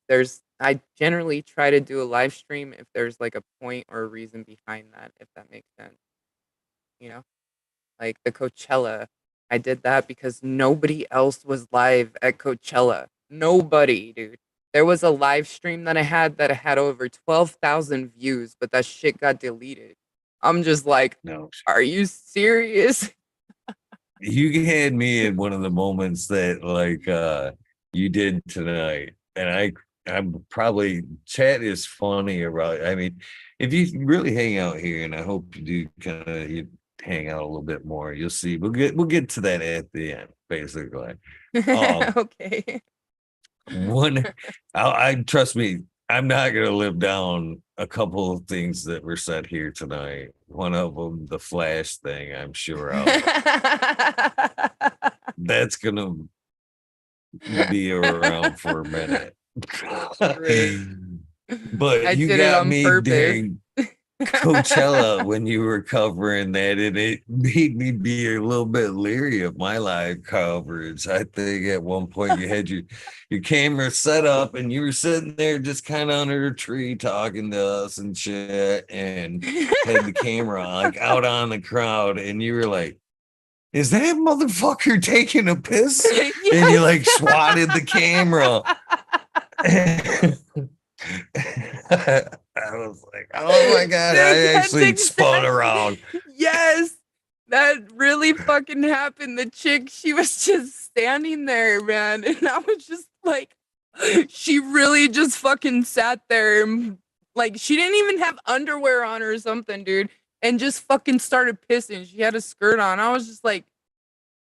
there's I generally try to do a live stream if there's like a point or a reason behind that, if that makes sense. You know? Like the Coachella. I did that because nobody else was live at Coachella. Nobody, dude. There was a live stream that had over 12,000 views, but that shit got deleted. I'm just like, no, are you serious? you had me in one of the moments that like you did tonight, and I'm probably chat is funny about. I mean, if you really hang out here, and I hope you do kind of you hang out a little bit more, you'll see. We'll get to that at the end, basically. Okay. One, I trust me, I'm not gonna live down a couple of things that were said here tonight. One of them, the Flash thing, I'm sure that's gonna be around for a minute. Great. But I you did it got on me purpose. during Coachella when you were covering that, and it made me be a little bit leery of my live coverage. I think at one point you had your camera set up and you were sitting there just kind of under a tree talking to us and shit, and had the camera like out on the crowd, and you were like, "Is that motherfucker taking a piss?" And you like swatted the camera. I was like, oh my god, I That's actually spun around. Yes, that really fucking happened. The chick, she was just standing there, man, and I was just like, she really just fucking sat there, and, like, she didn't even have underwear on or something, dude, and just fucking started pissing. She had a skirt on. I was just like,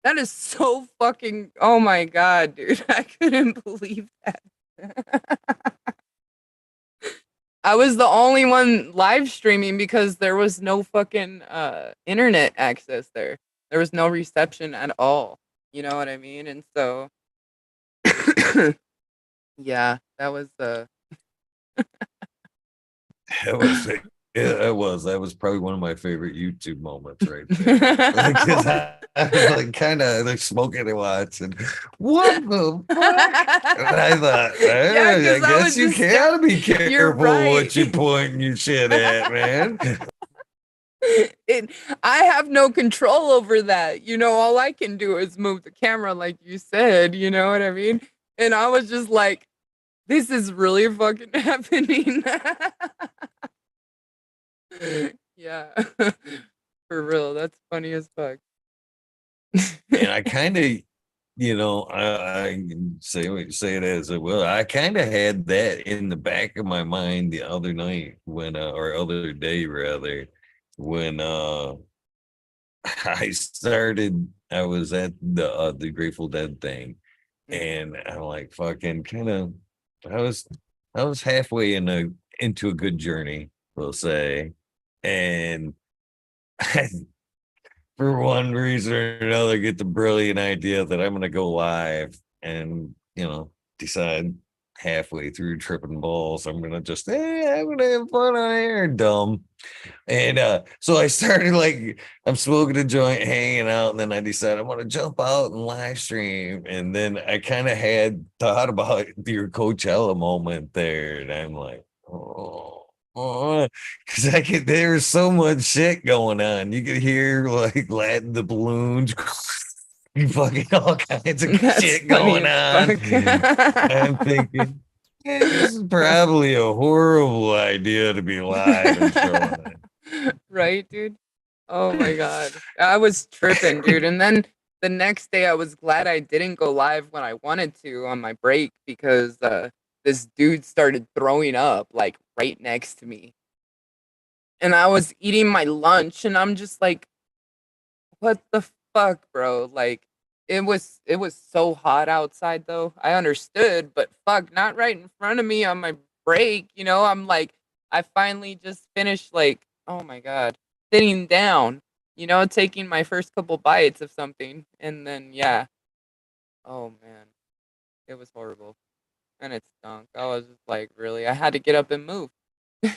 that is so fucking. Oh my god, dude, I couldn't believe that. I was the only one live streaming because there was no fucking internet access there. There was no reception at all. You know what I mean? And so Yeah, that was That was it. Yeah, it was. That was probably one of my favorite YouTube moments right there. Because I was like kind of like smoking and watching. What the fuck? And I thought, Yeah, I because I guess was you just can be you're careful what you right. pointing your shit at, man. it, I have no control over that. All I can do is move the camera, like you said. You know what I mean? And I was just like, this is really fucking happening. Yeah, for real. That's funny as fuck. And I kind of, I can say it as it will. I kind of had that in the back of my mind the other night when, or other day rather, when I was at the Grateful Dead thing, and I'm like fucking kind of, I was I was halfway into a good journey, we'll say, and for one reason or another, get the brilliant idea that I'm going to go live and, decide halfway through tripping balls, I'm going to just, hey, I'm going to have fun on air, dumb. And so I started like, I'm smoking a joint, hanging out, and then I decided I want to jump out and live stream. And then I kind of had thought about your Coachella moment there, and I'm like, oh. Because there was so much shit going on. You could hear like Latin the balloons, fucking all kinds of That's shit funny going as on. fuck. I'm thinking, this is probably a horrible idea to be live and showing it. Right, dude? Oh my god. I was tripping, dude. And then the next day I was glad I didn't go live when I wanted to on my break because this dude started throwing up like right next to me. And I was eating my lunch and I'm just like, what the fuck, bro? Like it was so hot outside though. I understood, but fuck, not right in front of me on my break, I'm like I finally just finished like, oh my god, sitting down, taking my first couple bites of something and then yeah. Oh man, it was horrible. And it stunk. I was just like, really? I had to get up and move.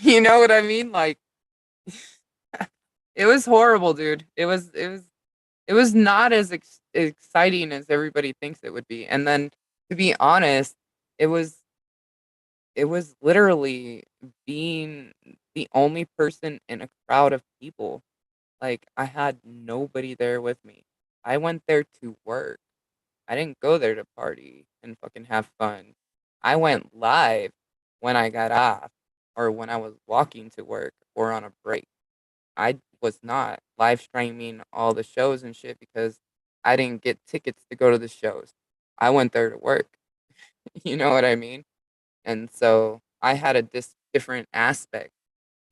You know what I mean? Like it was horrible, dude. It was not as exciting as everybody thinks it would be. And then to be honest, it was it was literally being the only person in a crowd of people. Like I had nobody there with me. I went there to work. I didn't go there to party and fucking have fun. I went live when I got off or when I was walking to work or on a break. I was not live streaming all the shows and shit because I didn't get tickets to go to the shows. I went there to work. You know what I mean? And so I had a different aspect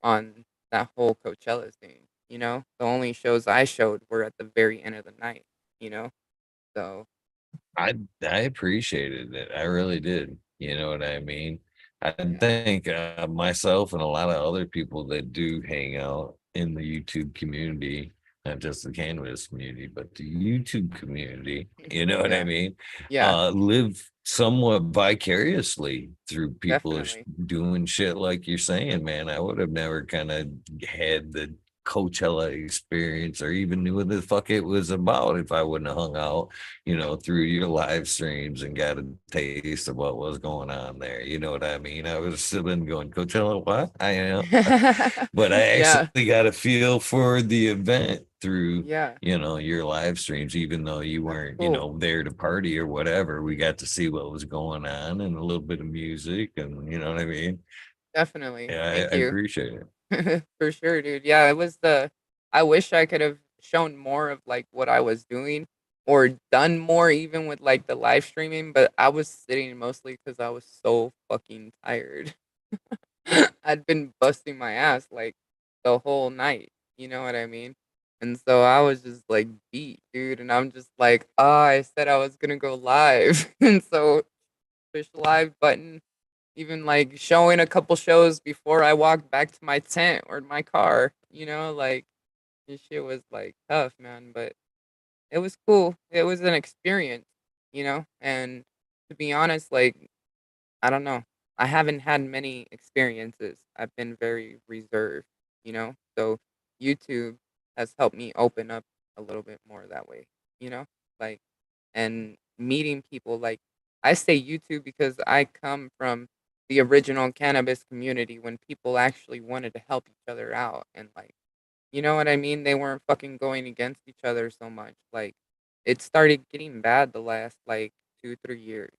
on that whole Coachella thing. The only shows I showed were at the very end of the night. You know, so I appreciated it. I really did. You know what I mean? I yeah, think myself and a lot of other people that do hang out in the YouTube community, not just the cannabis community, but the YouTube community, you know what I yeah, mean? yeah, Live somewhat vicariously through people definitely. doing shit like you're saying, man. I would have never kind of had the Coachella experience or even knew what the fuck it was about if I wouldn't have hung out, through your live streams and got a taste of what was going on there. You know what I mean? I was still been going, Coachella, what? I am. But I Yeah, actually got a feel for the event through, yeah, your live streams, even though you that's weren't, cool. there to party or whatever. We got to see what was going on and a little bit of music and you know what I mean? Definitely. Yeah, Thank I you. appreciate it. For sure, dude. Yeah, it was I wish I could have shown more of like what I was doing or done more even with like the live streaming, but I was sitting mostly because I was so fucking tired. I'd been busting my ass like the whole night. You know what I mean? And so I was just like beat, dude. And I'm just like, I said I was gonna go live. And so push live button, even like showing a couple shows before I walked back to my tent or my car, like this shit was like tough, man, but it was cool. It was an experience, and to be honest, like, I don't know. I haven't had many experiences. I've been very reserved, you know? So YouTube has helped me open up a little bit more that way, you know? Like, and meeting people, like, I say YouTube because I come from the original cannabis community when people actually wanted to help each other out and, like, you know what I mean? They weren't fucking going against each other so much. Like, it started getting bad the last, like, 2, 3 years,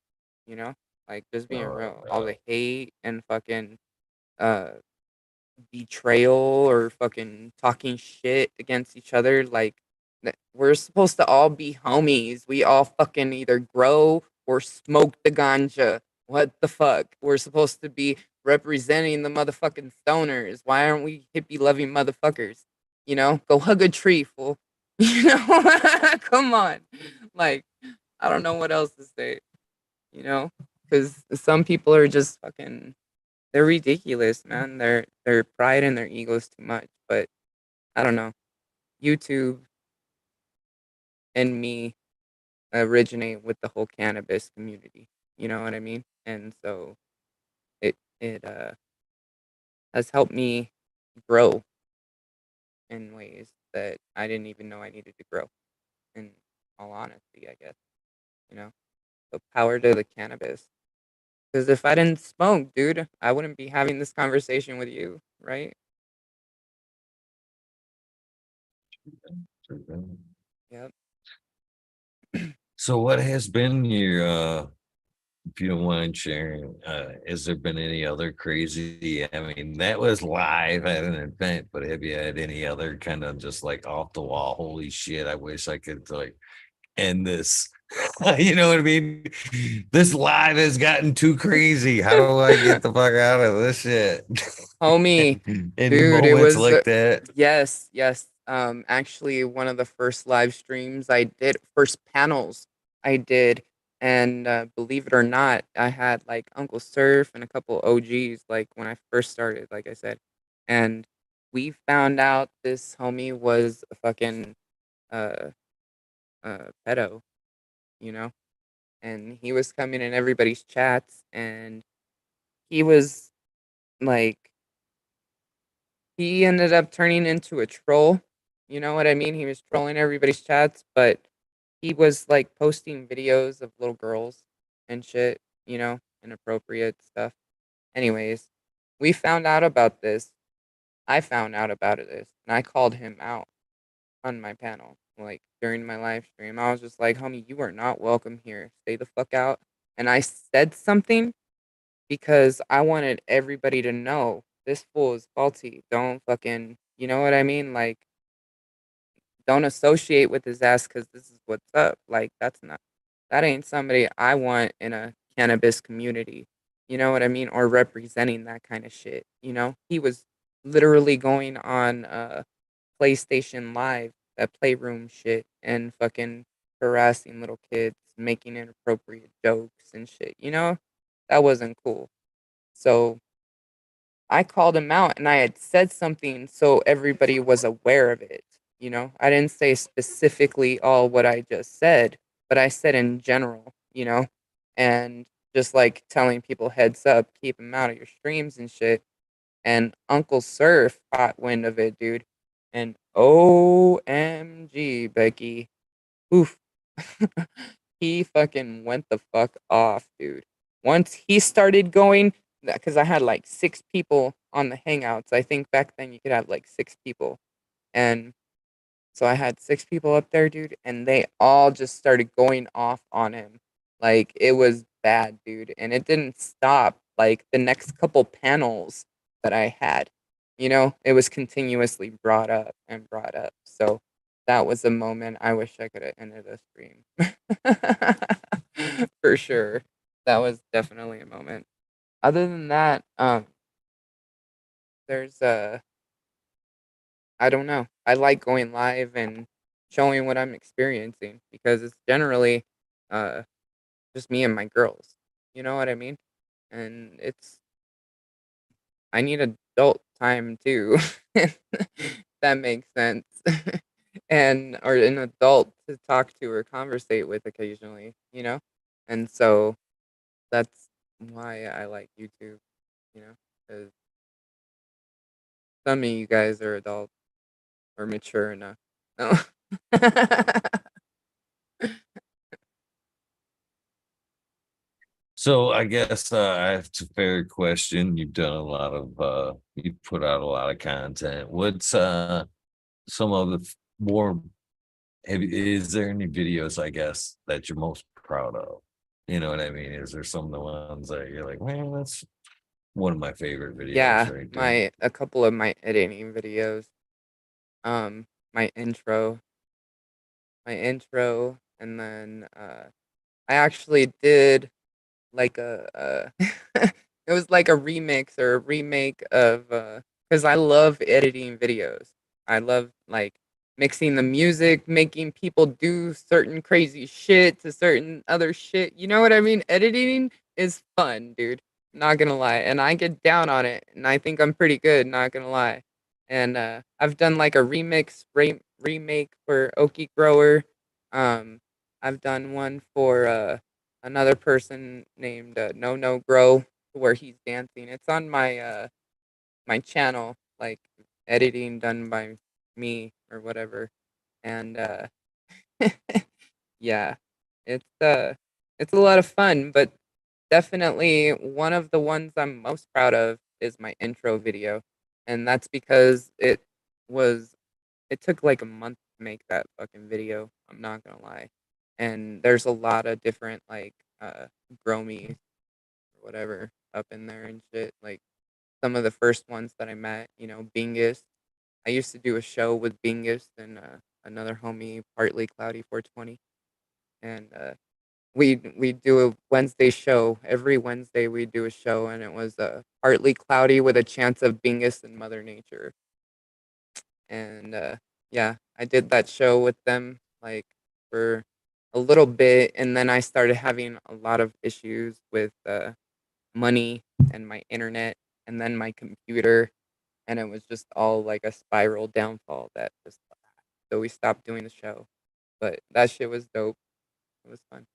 you know? Like, just being real. All the hate and fucking, uh, betrayal or fucking talking shit against each other, like, we're supposed to all be homies. We all fucking either grow or smoke the ganja. What the fuck? We're supposed to be representing the motherfucking stoners. Why aren't we hippie loving motherfuckers? You know, go hug a tree, fool. You know, come on. Like, I don't know what else to say. You know, because some people are just fucking, they're ridiculous, man. Their pride and their egos too much. But I don't know. YouTube and me originate with the whole cannabis community. You know what I mean? And so it has helped me grow in ways that I didn't even know I needed to grow. In all honesty, I guess, you know. So power to the cannabis. Because if I didn't smoke, dude, I wouldn't be having this conversation with you, right? Yep. So what has been your if you don't mind sharing, has there been any other crazy? I mean, that was live at an event, but have you had any other kind of just like off the wall? Holy shit! I wish I could like end this. You know what I mean? This live has gotten too crazy. How do I get the fuck out of this shit? Homie, Any dude, it moments was like that? yes, yes. Actually, one of the first live streams I did, first panels I did, and believe it or not, I had like Uncle Surf and a couple OGs like when I first started, like I said, and we found out this homie was a fucking uh pedo, you know, and he was coming in everybody's chats, and he was like he ended up turning into a troll. You know what I mean? He was trolling everybody's chats, but he was like posting videos of little girls and shit, you know, inappropriate stuff. Anyways, we found out about this. I found out about this and I called him out on my panel, like during my live stream. I was just like, homie, you are not welcome here. Stay the fuck out. And I said something because I wanted everybody to know this fool is faulty. Don't fucking, you know what I mean? Like, don't associate with his ass because this is what's up. Like, that ain't somebody I want in a cannabis community. You know what I mean? Or representing that kind of shit. You know, he was literally going on PlayStation Live, that playroom shit, and fucking harassing little kids, making inappropriate jokes and shit. You know, that wasn't cool. So I called him out and I had said something so everybody was aware of it. You know, I didn't say specifically all what I just said, but I said in general, you know, and just like telling people heads up, keep them out of your streams and shit. And Uncle Surf caught wind of it, dude. And OMG, Becky. Oof. He fucking went the fuck off, dude. Once he started going, because I had like 6 people on the Hangouts. I think back then you could have like 6 people. And so I had 6 people up there, dude, and they all just started going off on him. Like it was bad, dude. And it didn't stop like the next couple panels that I had. You know, it was continuously brought up and brought up. So that was a moment I wish I could have ended the stream. For sure. That was definitely a moment. Other than that, there's I don't know. I like going live and showing what I'm experiencing because it's generally uh just me and my girls. You know what I mean? And it's I need adult time too. If that makes sense. And or an adult to talk to or conversate with occasionally, you know? And so That's why I like YouTube, you know, because some of you guys are adults or mature enough. No. So I guess it's a fair question. You've done a lot of you've put out a lot of content. What's some of the more is there any videos, I guess, that you're most proud of? You know what I mean? Is there some of the ones that you're like, man, that's one of my favorite videos Yeah, right there? a couple of my editing videos, um, my intro, and then I actually did like it was like a remix or a remake of because I love editing videos. I love like mixing the music, making people do certain crazy shit to certain other shit. You know what I mean? Editing is fun, dude. Not gonna lie. And I get down on it and I think I'm pretty good, not gonna lie. And I've done like a remake for Okie Grower. Um I've done one for another person named No No Grow where he's dancing. It's on my my channel, like editing done by me or whatever. And yeah, it's a lot of fun, but definitely one of the ones I'm most proud of is my intro video. And that's because was it took like a month to make that fucking video. I'm not gonna lie. And there's a lot of different like Gromies or whatever up in there and shit. Like some of the first ones that I met, you know, Bingus. I used to do a show with Bingus and another homie, Partly Cloudy 420, and we do a Wednesday show. Every Wednesday we do a show, and it was partly cloudy with a chance of Bingus and Mother Nature. And yeah, I did that show with them like for a little bit, and then I started having a lot of issues with money and my internet and then my computer, and it was just all like a spiral downfall that just so we stopped doing the show. But that shit was dope. It was fun.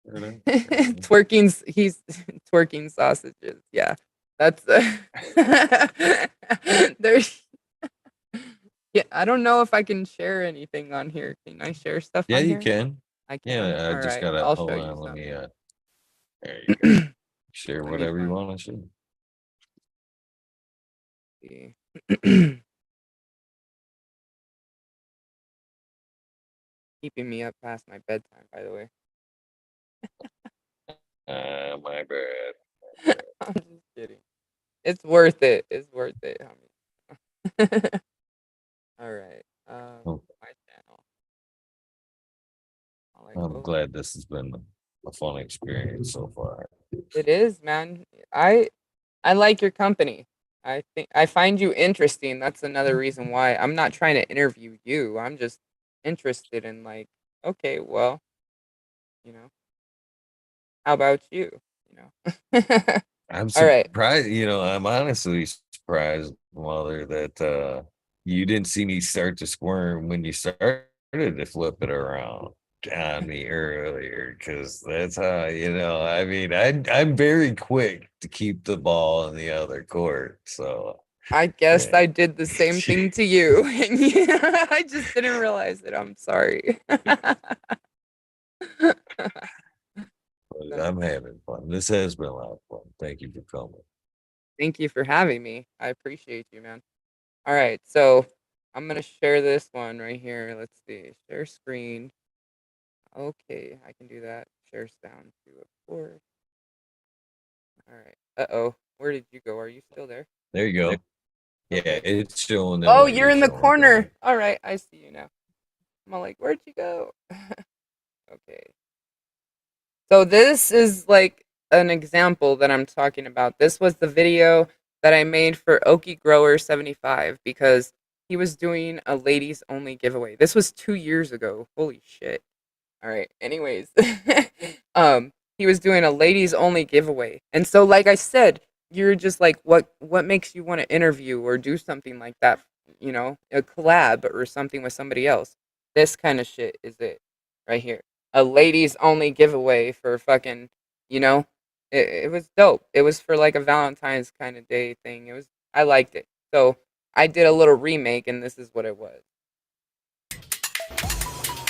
Fair enough, fair enough. He's twerking sausages. Yeah. That's there's yeah, I don't know if I can share anything on here. Can I share stuff Yeah, on you here? can. I can. Yeah, I All just right. gotta I'll show hold you on. Let me something. there you go. Share Let me whatever you find want to share. the keeping me up past my bedtime, by the way. My bad. I'm just kidding. It's worth it. It's worth it, homie. All right. Oh, My channel. I'll like I'm go. glad this has been a fun experience so far. It is, man. I like your company. I find you interesting. That's another reason why I'm not trying to interview you. I'm just interested in like, okay, well, you know, how about you? You know. I'm All right. surprised, I'm honestly surprised, Mother, that you didn't see me start to squirm when you started to flip it around on me earlier, because that's how, I mean, I'm very quick to keep the ball in the other court. So I guess yeah. I did the same thing to you. And yeah, I just didn't realize it. I'm sorry. But No. I'm having fun. This has been a lot of fun. Thank you for coming. Thank you for having me. I appreciate you, man. All right, so I'm gonna share this one right here. Let's see. Share screen. Okay, I can do that. Share sound to of course. All right. Uh-oh. Where did you go? Are you still there? There you go. Yeah, Okay. it's showing them Oh, what you're you're in the showing. corner. All right, I see you now. I'm all like, where'd you go? Okay. So this is like an example that I'm talking about. This was the video that I made for Okie Grower 75 because he was doing a ladies only giveaway. This was 2 years ago. Holy shit. All right. Anyways, he was doing a ladies only giveaway. And so like I said, you're just like what makes you want to interview or do something like that, you know, a collab or something with somebody else. This kind of shit is it right here. a ladies only giveaway for fucking, you know, it was dope. It was for like a Valentine's kind of day thing. I liked it. So I did a little remake, and this is what it was.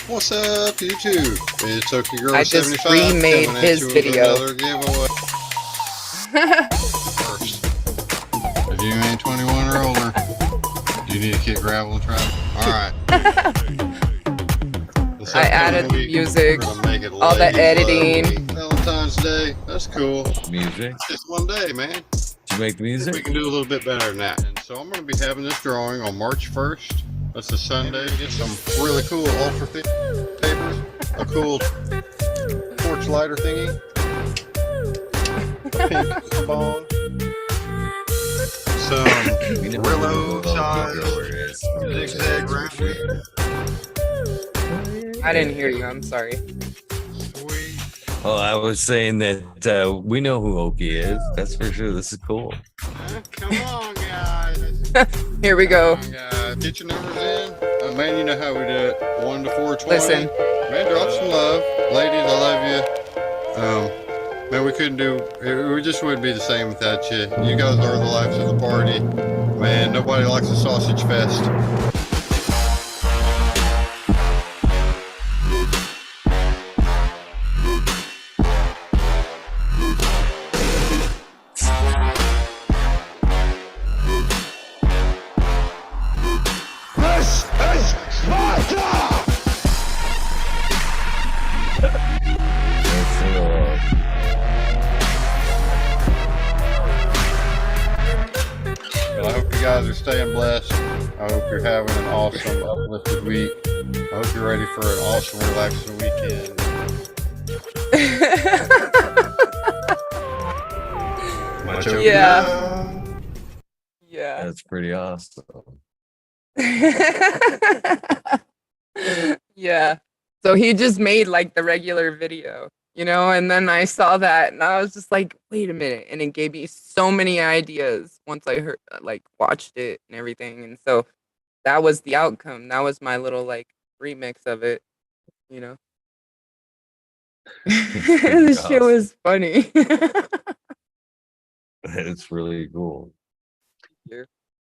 What's up, YouTube? It's Talkin Girl I just 75 remade coming his at you video. with another giveaway. First, if you ain't 21 or older, you need to kick gravel and travel. All right. I added the music, all the editing. Valentine's Day. That's cool. Music. It's just one day, man. Did you make the We music? can do a little bit better than that. And so I'm going to be having this drawing on March 1st. That's a Sunday. Get some really cool ultra thick papers, a cool torch lighter thingy, a pink spawn, some Brillo size zigzag round. I didn't hear you. I'm sorry. Sweet. Oh, I was saying that we know who Oki is. That's for sure. This is cool. Come on, guys. Here we go. Come on, guys. Get your numbers in. Man, you know how we do it. 1 to 420. Listen. Man, drop some love. Ladies, I love you. Man, we couldn't do it. We just wouldn't be the same without you. You guys are the lives of the party. Man, nobody likes a sausage fest. Well, I hope you guys are staying blessed. I hope you're having an awesome, uplifted week. I hope you're ready for an awesome, relaxing weekend. Much Yeah. love. Yeah. That's pretty awesome. Yeah. So he just made like the regular video, and then I saw that and I was just like, wait a minute. And it gave me so many ideas once I watched it and everything. And so that was the outcome. That was my little like remix of it, you know. This shit was funny. It's really cool. I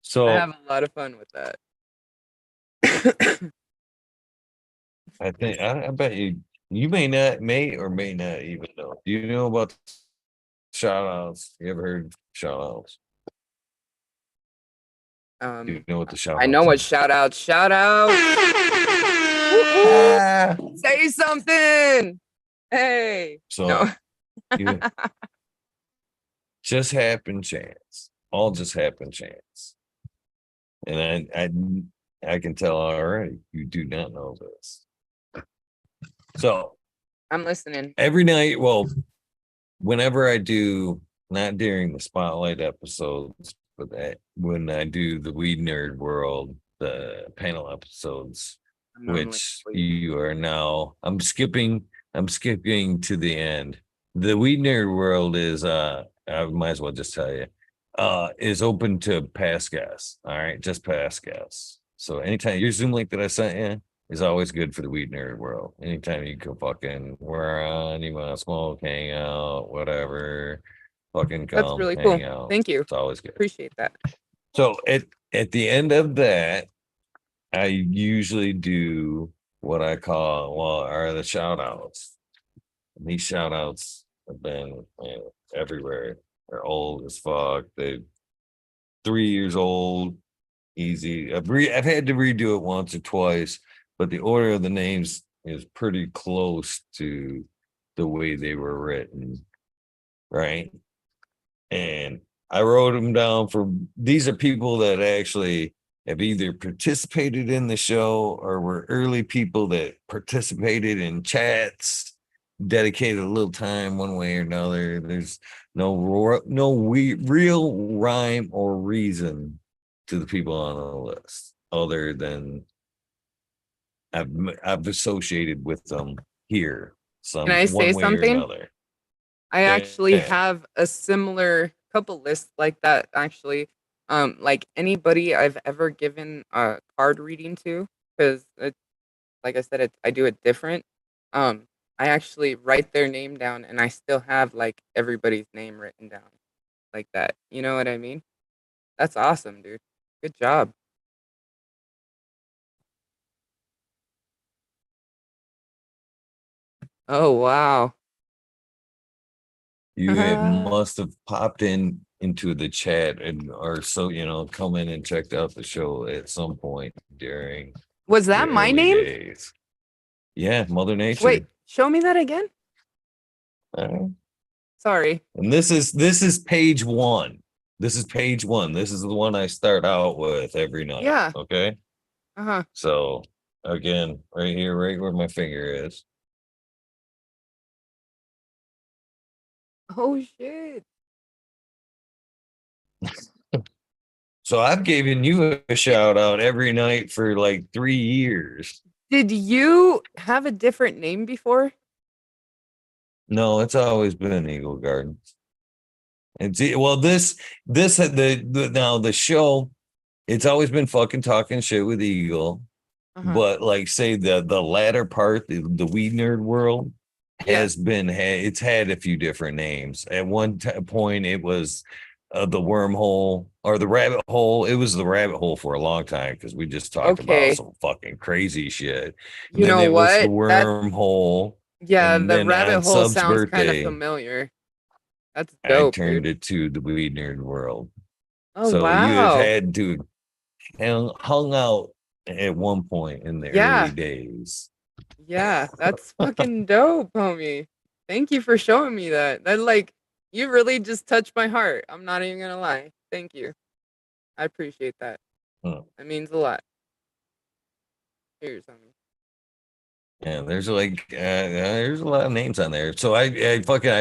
So have a lot of fun with that. I think I bet you may or may not even know. Do you know about shout outs? You ever heard shout outs? Do you know what the shout outs I know what shout out. Say something. Hey. So No. you- just happen chance. All just happen chance. And I can tell already you do not know this. So I'm listening. every night, well, whenever I do, not during the spotlight episodes, but when I do the Weed Nerd World, the panel episodes, I'm normally which asleep. you are now, I'm skipping to the end. The Weed Nerd World is I might as well just tell you, is open to past guests. All right, just past guests. So anytime your Zoom link that I sent you is always good for the Weed Nerd World. Anytime you can fucking, we're on, you want to smoke, hang out, whatever, fucking come, That's really hang cool. out. Thank you. It's always good. Appreciate that. So at the end of that, I usually do what I call, are the shout outs. And these shout outs have been everywhere. They're old as fuck. They're 3 years old. Easy. I've had to redo it once or twice, but the order of the names is pretty close to the way they were written. Right. And I wrote them down these are people that actually have either participated in the show or were early people that participated in chats, dedicated a little time one way or another. There's no real rhyme or reason to the people on the list other than I've associated with them here. Can I say one way or something? another. I actually Yeah. have a similar couple lists like that, actually. Like anybody I've ever given a card reading to, because like I said, I do it different. I actually write their name down, and I still have like everybody's name written down like that. You know what I mean? That's awesome, dude. Good job. Oh wow. You must have popped into the chat and or so come in and checked out the show at some point during Was the that my early name? days. Yeah, Mother Nature. Wait, show me that again. Sorry. And this is page one. This is page one. This is the one I start out with every night. Yeah. Okay. Uh-huh. So again, right here, right where my finger is. Oh shit. So I've given you a shout out every night for like 3 years. Did you have a different name before? No, it's always been Eagle Gardens. And see, well, the show, it's always been fucking talking shit with Eagle. Uh-huh. But like say the latter part, the weed nerd world Yeah. has it's had a few different names. At one point, it was the wormhole or the rabbit hole. It was the rabbit hole for a long time because we just talked Okay. about some fucking crazy shit. You Then know it was the what? That wormhole. yeah, And the then rabbit on hole Sub's sounds kind of birthday, familiar. That's I dope, turned dude. it to the weed nerd world. Oh So you have wow. had to hung out at one point in the Yeah. early days. Yeah, that's fucking dope, homie. Thank you for showing me that. That like you really just touched my heart. I'm not even gonna lie. Thank you. I appreciate that. Huh. That means a lot. Cheers, homie. Yeah, there's there's a lot of names on there. So I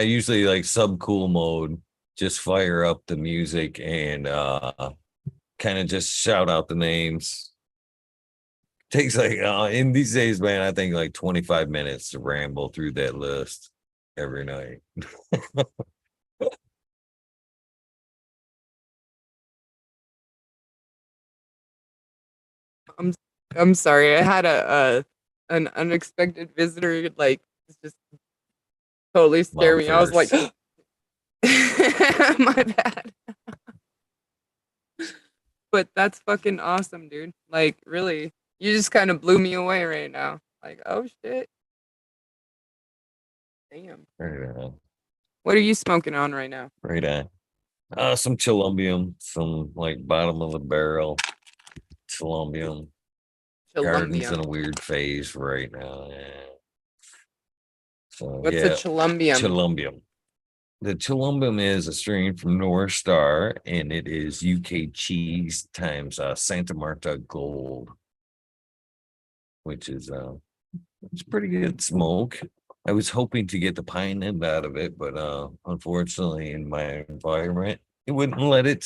usually like sub cool mode, just fire up the music and kind of just shout out the names. Takes like in these days, man, I think like 25 minutes to ramble through that list every night. I'm sorry. I had an unexpected visitor like just totally scare Mom me. I was like first. my bad. But that's fucking awesome, dude. Like really, you just kind of blew me away right now. Like, oh shit. Damn. Right on. What are you smoking on right now? Right on. Some Chilumbium, some like bottom of the barrel Chilumbium. Garden's in a Chilumbium. weird phase right now. Yeah. So What's a yeah, chilumbium? Chilumbium. The Chilumbium is a strain from North Star, and it is UK cheese times Santa Marta Gold, which is it's pretty good smoke. I was hoping to get the pine end out of it, but unfortunately, in my environment, it wouldn't let it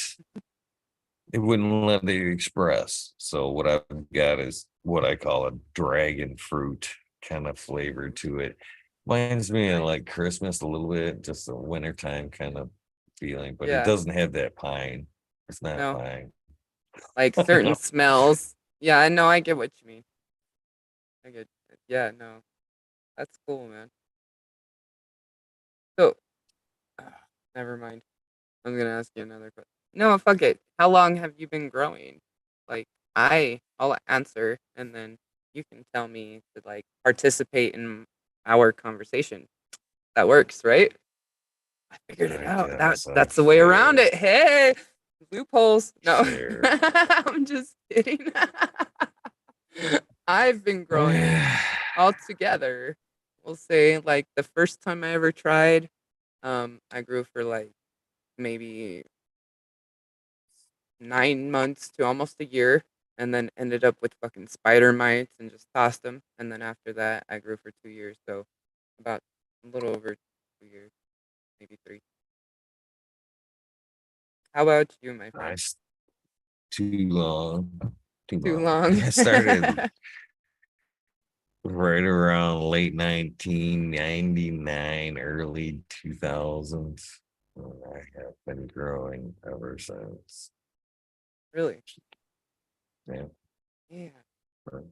express. So what I've got is what I call a dragon fruit kind of flavor to it. Reminds me of like Christmas a little bit, just a wintertime kind of feeling, but it Yeah. doesn't have that pine. It's not No. pine. Like certain smells. Yeah, I know. I get what you mean. I get. Yeah, no, that's cool, man. So, never mind. I'm gonna ask you another question. No, fuck it. How long have you been growing? Like, I'll answer, and then you can tell me to like participate in our conversation. That works, right? I figured it I out. guess That's the way around fair. it. Hey, loopholes. No, Fair. I'm just kidding. I've been growing altogether. We'll say like the first time I ever tried, I grew for like maybe 9 months to almost a year, and then ended up with fucking spider mites and just tossed them. And then after that, I grew for 2 years, so about a little over 2 years, maybe 3. How about you, my friend? Nice. Too long. Too Too long. long. I started right around late 1999, early 2000s. I have been growing ever since. Really? Yeah. Yeah. Right.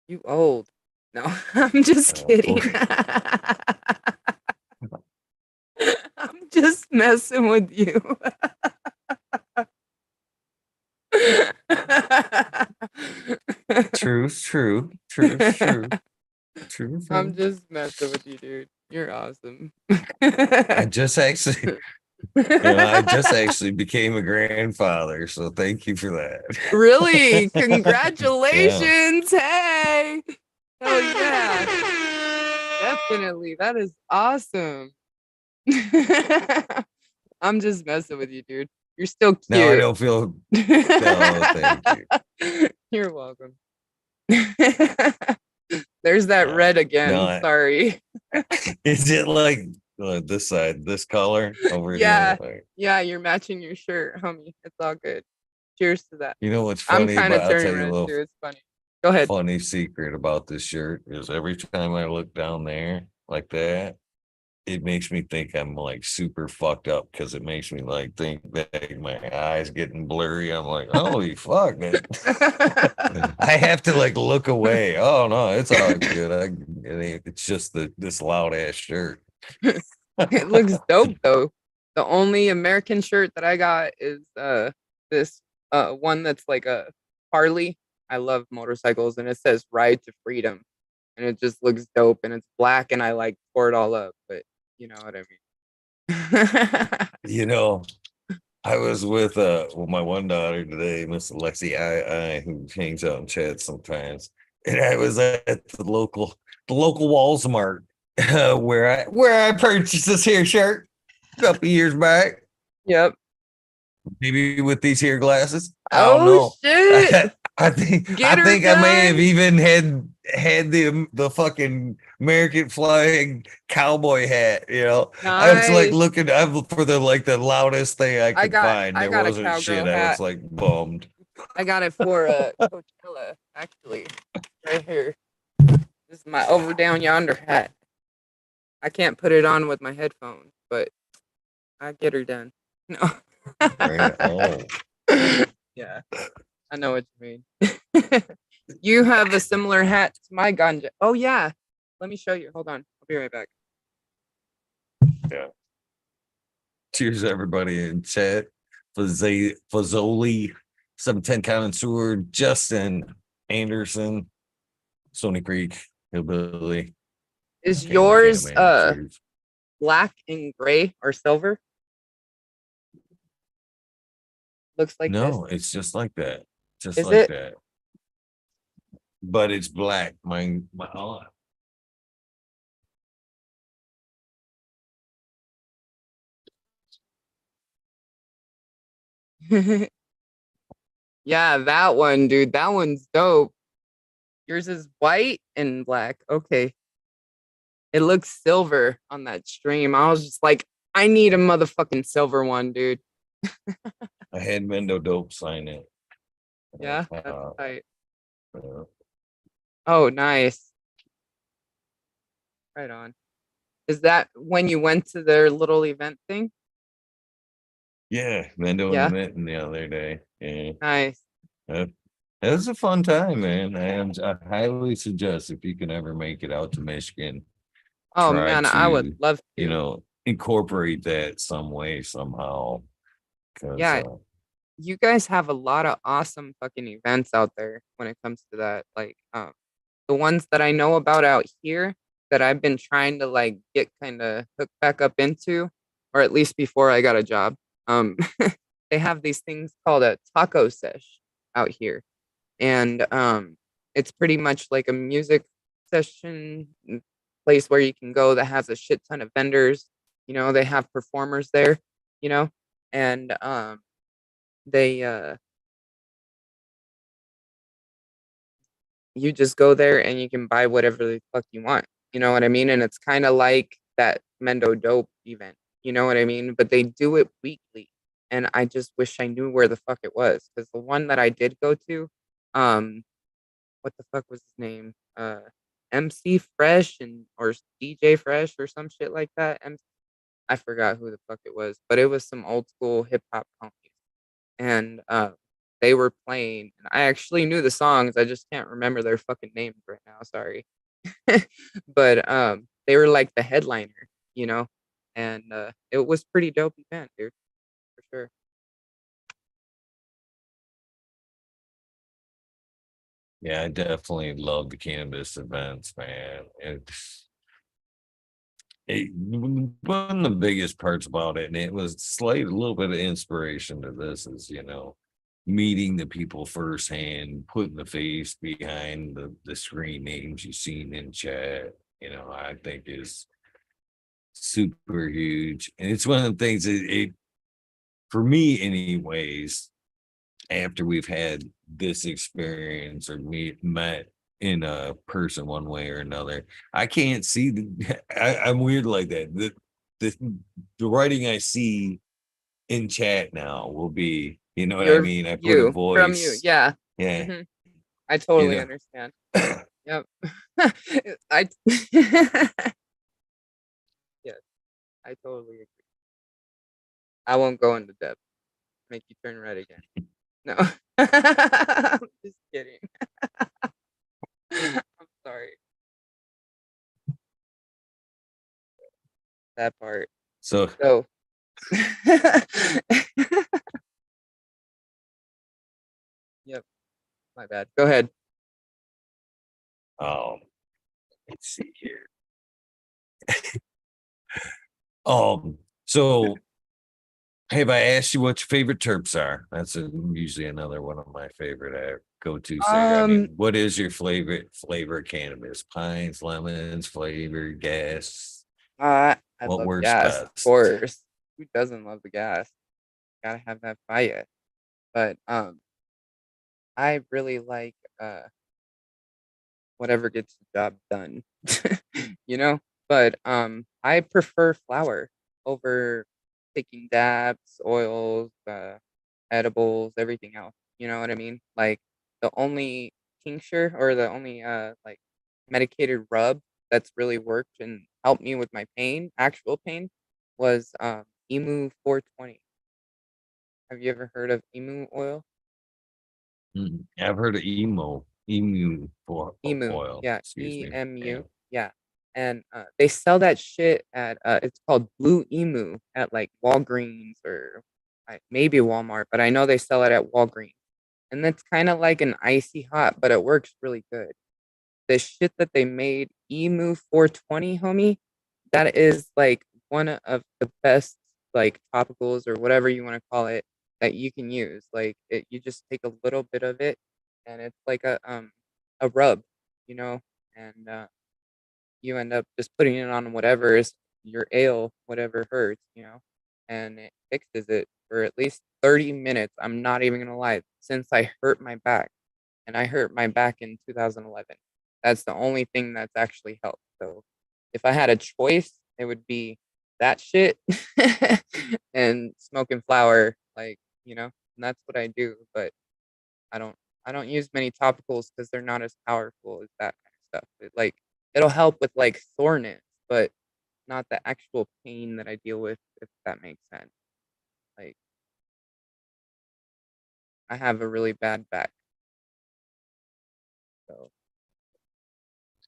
You old. No, I'm just kidding. Poor- I'm just messing with you. Truth, true, truth, true, true. I'm just messing with you, dude. You're awesome. I just actually, I just actually became a grandfather, so thank you for that. Really? Yeah. Congratulations. Hey. Hell yeah. Definitely. That is awesome. I'm just messing with you, dude. You're still cute. No, I don't feel. No, thank you. You're welcome. There's that red again. No, Sorry. is it like this side, this color over Yeah. here? Like, Yeah, you're matching your shirt, homie. It's all good. Cheers to that. you know what's I'm funny kind of about? I'll tell turning you a red little too. It's funny. Go ahead. funny secret about this shirt is every time I look down there like that, it makes me think I'm like super fucked up because it makes me like think that my eyes getting blurry. I'm like, holy fuck, man. I have to like look away. Oh no, it's all good. It's just this loud ass shirt. It looks dope though. The only American shirt that I got is this one that's like a Harley. I love motorcycles and it says Ride to Freedom. And it just looks dope and it's black and I like tore it all up, but you know what I mean. You know, I was with my one daughter today, Miss Lexi I who hangs out in chat sometimes. And I was at the local Walmart where I purchased this here shirt a couple years back. Yep. Maybe with these here glasses. I don't Oh know. shit. I think Get her I may have done. even had the fucking American flag cowboy hat. You know, I was like Nice. looking for the loudest thing I could find. I There got a wasn't cowgirl shit. I hat. was like bummed. I got it for Coachella, actually. Right here. This is my over down yonder hat. I can't put it on with my headphones, but I get her done. No. Right? Oh, Yeah, I know what you mean. You have a similar hat to my ganja. Oh yeah. Let me show you. Hold on. I'll be right back. cheers everybody in chat. Fazoli, 710 Connoisseur, Justin Anderson, Stony Creek, Hillbilly. Is Okay, yours man, cheers. black and gray or silver? Looks like No, this. it's just like that. Just Is like it? that. But it's black. My oh, Yeah, that one, dude. That one's dope. Yours is white and black. Okay. It looks silver on that stream. I was just like, I need a motherfucking silver one, dude. I had Mendo Dope sign it. Yeah, that's tight. Uh, Oh, nice. Right on. Is that when you went to their little event thing? yeah, Mendo Yeah. and Mitten the other day. Yeah. Nice. It was a fun time, man. I highly suggest if you can ever make it out to Michigan, Oh try man, to, I would love to. incorporate that some way, somehow. Cause Yeah, you guys have a lot of awesome fucking events out there when it comes to that. Like, the ones that I know about out here that I've been trying to like get kind of hooked back up into, or at least before I got a job. Um, they have these things called a taco sesh out here, and it's pretty much like a music session place where you can go that has a shit ton of vendors. You know, they have performers there. You know, and they you just go there and you can buy whatever the fuck you want. You know what I mean? And it's kind of like that Mendo Dope event. You know what I mean? But they do it weekly. And I just wish I knew where the fuck it was. Because the one that I did go to, um, what the fuck was his name? MC Fresh and or DJ Fresh or some shit like that. I forgot who the fuck it was, but it was some old school hip hop homies. And they were playing and I actually knew the songs. I just can't remember their fucking names right now. Sorry. but they were like the headliner, you know, and it was pretty dope event, dude, for sure. Yeah, I definitely love the cannabis events, man. One of the biggest parts about it, and it was slight a little bit of inspiration to this, is meeting the people firsthand, putting the face behind the screen names you've seen in chat. I think is super huge, and it's one of the things it for me, anyways. After we've had this experience or met in a person one way or another, I can't see I'm weird like that. The writing I see in chat now will be, you know what I You're mean? I put a you from you, voice. yeah. Yeah. hmm I You totally know. understand. Yep. I yes, I totally agree. I won't go into depth. Make you turn red again. No. I'm just kidding. I'm sorry. That part. So So Yep, my bad. Go ahead. um let's see here. So have I asked you what your favorite terps are? That's usually another one of my favorite go-to cigarette. I mean, what is your flavor of cannabis? Pines, lemons, flavor, gas? I What love works gas, of best? course. Who doesn't love the gas? Gotta have that fire. But I really like whatever gets the job done. you know? But I prefer flour over taking dabs, oils, edibles, everything else. You know what I mean? Like the only tincture or the only like medicated rub that's really worked and helped me with my pain, actual pain, was Emu 420. Have you ever heard of Emu oil? I've heard of emu for Emu, oil. yeah, Excuse me. Yeah. EMU, yeah, and, they sell that shit at, it's called Blue Emu at, like, Walgreens or, maybe Walmart, but I know they sell it at Walgreens, and that's kinda like an icy hot, but it works really good. The shit that they made, Emu 420, homie, that is, like, one of the best, like, topicals or whatever you wanna call it that you can use, like, you just take a little bit of it, and it's like a rub, you know, and, you end up just putting it on whatever is your ail, whatever hurts, and it fixes it for at least 30 minutes. I'm not even gonna lie, since I hurt my back, and I hurt my back in 2011. That's the only thing that's actually helped. So if I had a choice, it would be that shit and smoking flower, like, and that's what I do. But I don't I don't use many topicals because they're not as powerful as that kind of stuff. It'll help with like soreness, but not the actual pain that I deal with, if that makes sense. Like I have a really bad back, so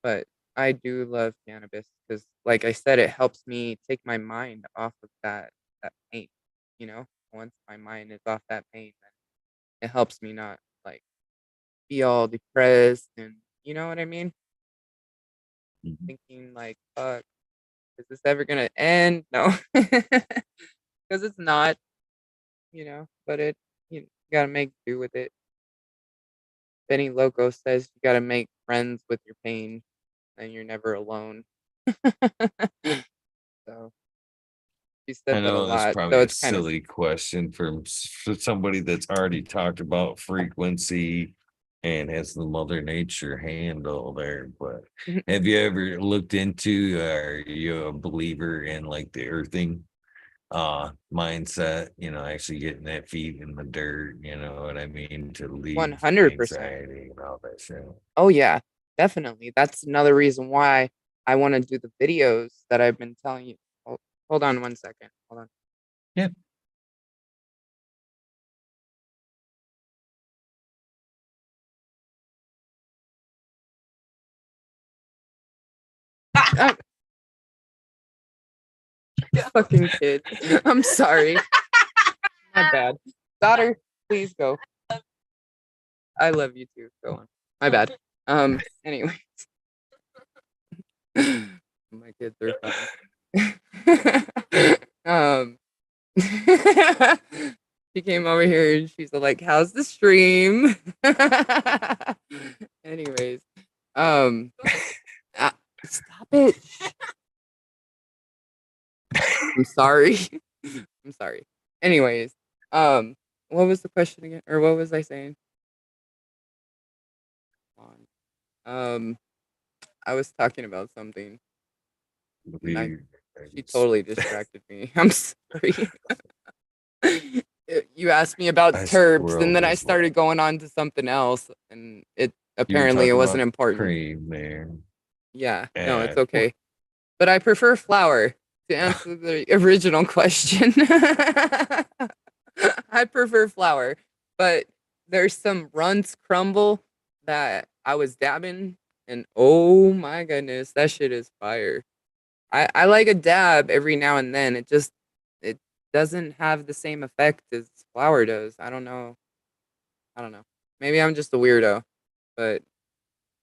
but I do love cannabis because, like I said, it helps me take my mind off of that pain. Once my mind is off that pain, then it helps me not like be all depressed and you know what I mean? Mhm. Thinking like, fuck, is this ever gonna end? No, because it's not. But you gotta make do with it. Benny Loco says you gotta make friends with your pain, and you're never alone. So he I said that a know that's lot. So probably a it's kind of silly question for somebody that's already talked about frequency and has the mother nature handle there. But have you ever looked into, are you a believer in like the earthing mindset, actually getting that feet in the dirt, you know what I mean, to leave 100%. anxiety and all that shit. Oh yeah, definitely. That's another reason why I want to do the videos that I've been telling you. Hold on one second. Hold on. Yeah. Fucking kid. I'm sorry. My bad. Daughter, please go. I love you too. Go on. My bad. Anyway. My kids are fine. She came over here and she's like, how's the stream? Anyways. Stop it. I'm sorry. I'm sorry. Anyways, what was the question again? Or what was I saying? I was talking about something. She totally distracted me. I'm sorry. You asked me about terps, and then I started going on to something else, and it apparently it wasn't important. Cream there. Yeah, no, it's okay. But I prefer flour to answer the original question. I prefer flour, but there's some Runts crumble that I was dabbing, and oh my goodness, that shit is fire. I like a dab every now and then. It doesn't have the same effect as flour does. I don't know. Maybe I'm just a weirdo, but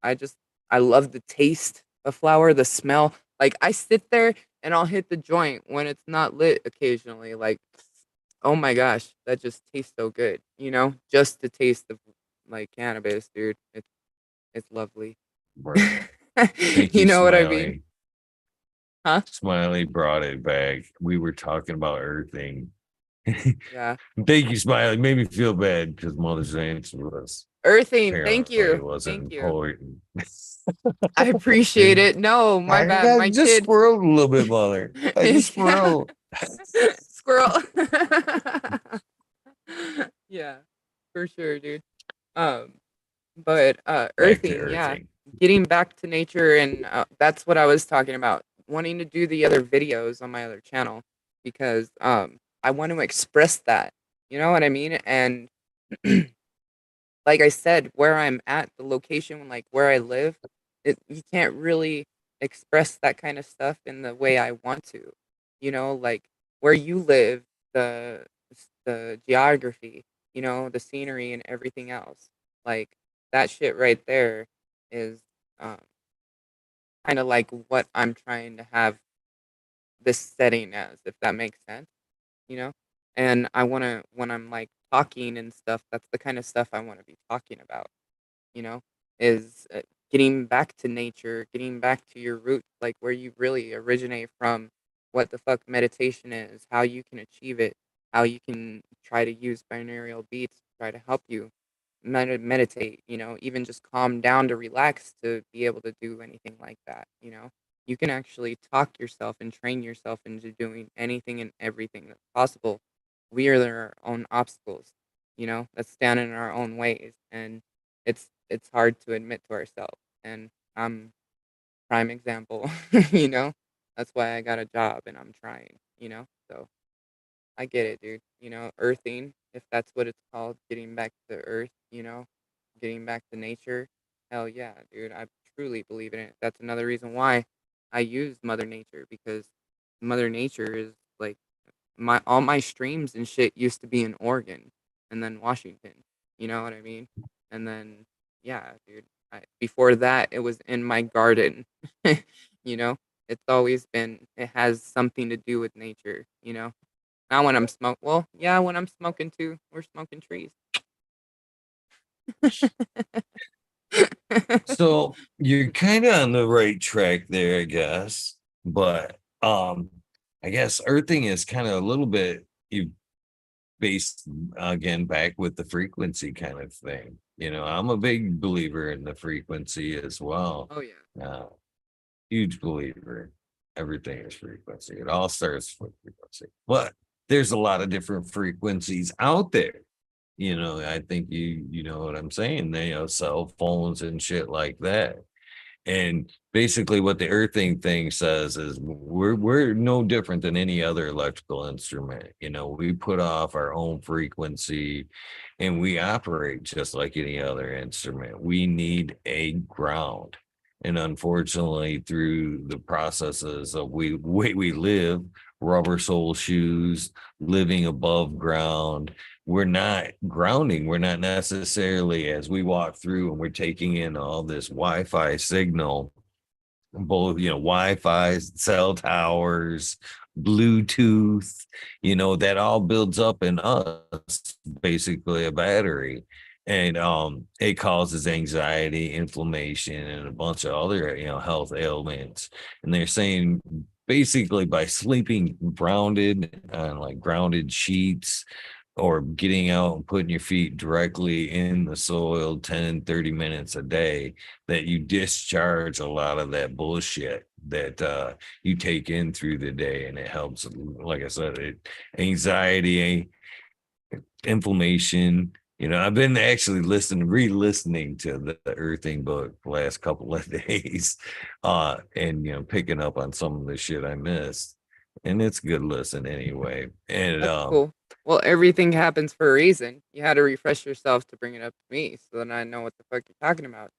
I love the taste of flour, the smell. Like I sit there and I'll hit the joint when it's not lit occasionally. Like, oh my gosh, that just tastes so good. Just the taste of like cannabis, dude. It's lovely. Right. Thank you, You know what I Smiley. mean? Huh? Smiley brought it back. We were talking about earthing. Yeah. Thank you, Smiley. Made me feel bad because Mother's answer was Earthing. Thank apparently you. wasn't Thank you. important. I appreciate it. No, my bad. My just kid. squirreled a little bit, Mother. I just squirreled. Squirrel. Yeah, for sure, dude. But Back to earthing, yeah, earthing. getting back to nature, and that's what I was talking about. Wanting to do the other videos on my other channel because I want to express that. You know what I mean? And like I said, where I'm at, the location, like where I live, you can't really express that kind of stuff in the way I want to. Like where you live, the geography, the scenery and everything else. Like that shit right there is um, kind of like what I'm trying to have this setting as, if that makes sense, you know? And I want to, when I'm like talking and stuff, that's the kind of stuff I want to be talking about, you know, is getting back to nature, getting back to your roots, like where you really originate from, what the fuck meditation is, how you can achieve it, how you can try to use binaural beats to try to help you meditate, even just calm down to relax to be able to do anything like that, You can actually talk yourself and train yourself into doing anything and everything that's possible. We are our own obstacles, that stand in our own ways, and it's hard to admit to ourselves. And I'm prime example, you know. That's why I got a job and I'm trying, So I get it, dude. Earthing, if that's what it's called, getting back to earth, getting back to nature. Hell yeah, dude. I truly believe in it. That's another reason why I use Mother Nature, because Mother Nature is like all my streams and shit used to be in Oregon and then Washington. You know what I mean? And then yeah, dude. Before that, it was in my garden. you know, it has something to do with nature. Not when I'm smoking. Well, yeah, when I'm smoking too. We're smoking trees. So you're kind of on the right track there, I guess. But I guess earthing is kind of a little bit you based again back with the frequency kind of thing. I'm a big believer in the frequency as well. Oh yeah. Huge believer. Everything is frequency. It all starts with frequency. But there's a lot of different frequencies out there. I think you know what I'm saying. Cell phones and shit like that. And basically what the earthing thing says is we're no different than any other electrical instrument. We put off our own frequency and we operate just like any other instrument. We need a ground. And unfortunately, through the processes of way we live, rubber sole shoes, living above ground, we're not grounding. We're not necessarily, as we walk through and we're taking in all this Wi-Fi signal, both, Wi-Fi, cell towers, Bluetooth, that all builds up in us, basically a battery. And it causes anxiety, inflammation, and a bunch of other, health ailments. And they're saying basically by sleeping grounded on like grounded sheets, or getting out and putting your feet directly in the soil 10-30 minutes a day, that you discharge a lot of that bullshit that you take in through the day. And it helps, like I said, anxiety, inflammation. I've been actually re-listening to the earthing book the last couple of days, and picking up on some of the shit I missed. And it's good listen anyway. And That's cool. Well, everything happens for a reason. You had to refresh yourself to bring it up to me, so then I know what the fuck you're talking about.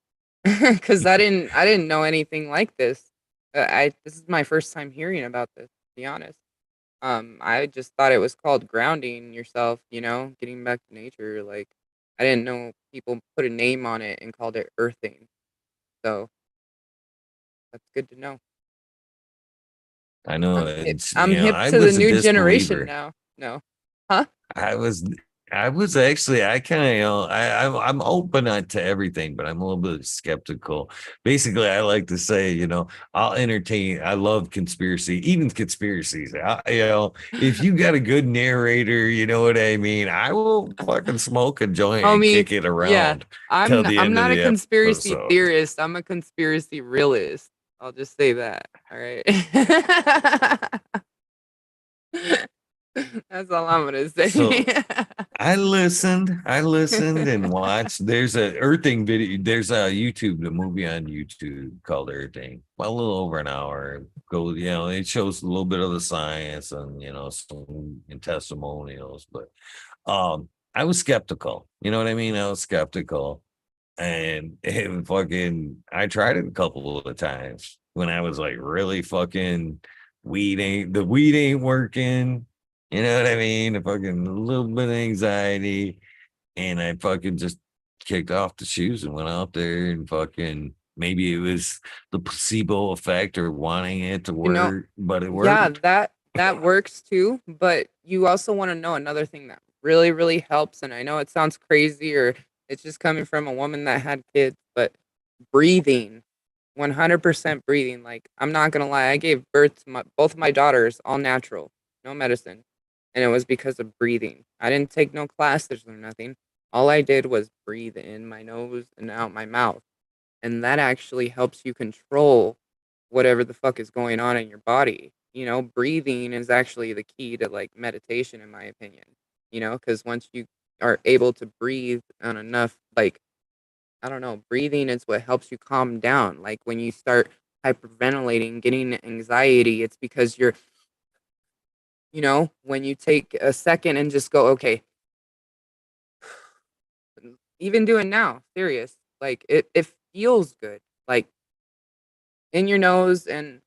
Because I didn't know anything like this. This is my first time hearing about this, to be honest. I just thought it was called grounding yourself, getting back to nature. Like, I didn't know people put a name on it and called it earthing. So that's good to know. I know I'm hip I to the was a new generation disbeliever. now. No. Huh? I was actually, I kind of, I'm open to everything, but I'm a little bit skeptical. Basically, I like to say, I'll entertain. I love even conspiracies. If you got a good narrator, you know what I mean. I will fucking smoke a joint and Homie, kick it yeah. around till the I'm end of not a the conspiracy episode. theorist. I'm a conspiracy realist. I'll just say that. All right. That's all I'm gonna say. So I listened and watched. There's a earthing video. There's a movie on YouTube called Earthing. Well, a little over an hour. It shows a little bit of the science and some testimonials. But I was skeptical. You know what I mean? I was skeptical. And I tried it a couple of times when I was like really fucking the weed ain't working. You know what I mean? A fucking little bit of anxiety. And I fucking just kicked off the shoes and went out there and fucking, maybe it was the placebo effect or wanting it to You know, work, but it yeah, worked. that works too. But you also want to know another thing that really, really helps. And I know it sounds crazy, or it's just coming from a woman that had kids, but breathing, 100% breathing. Like, I'm not gonna lie, I gave birth to both of my daughters all natural, no medicine, and it was because of breathing. I didn't take no classes or nothing. All I did was breathe in my nose and out my mouth, and that actually helps you control whatever the fuck is going on in your body. Breathing is actually the key to like meditation, in my opinion. Because once you are able to breathe on enough, like, I don't know, breathing is what helps you calm down. Like when you start hyperventilating, getting anxiety, it's because when you take a second and just go, okay, even doing now, serious, like it feels good. Like in your nose and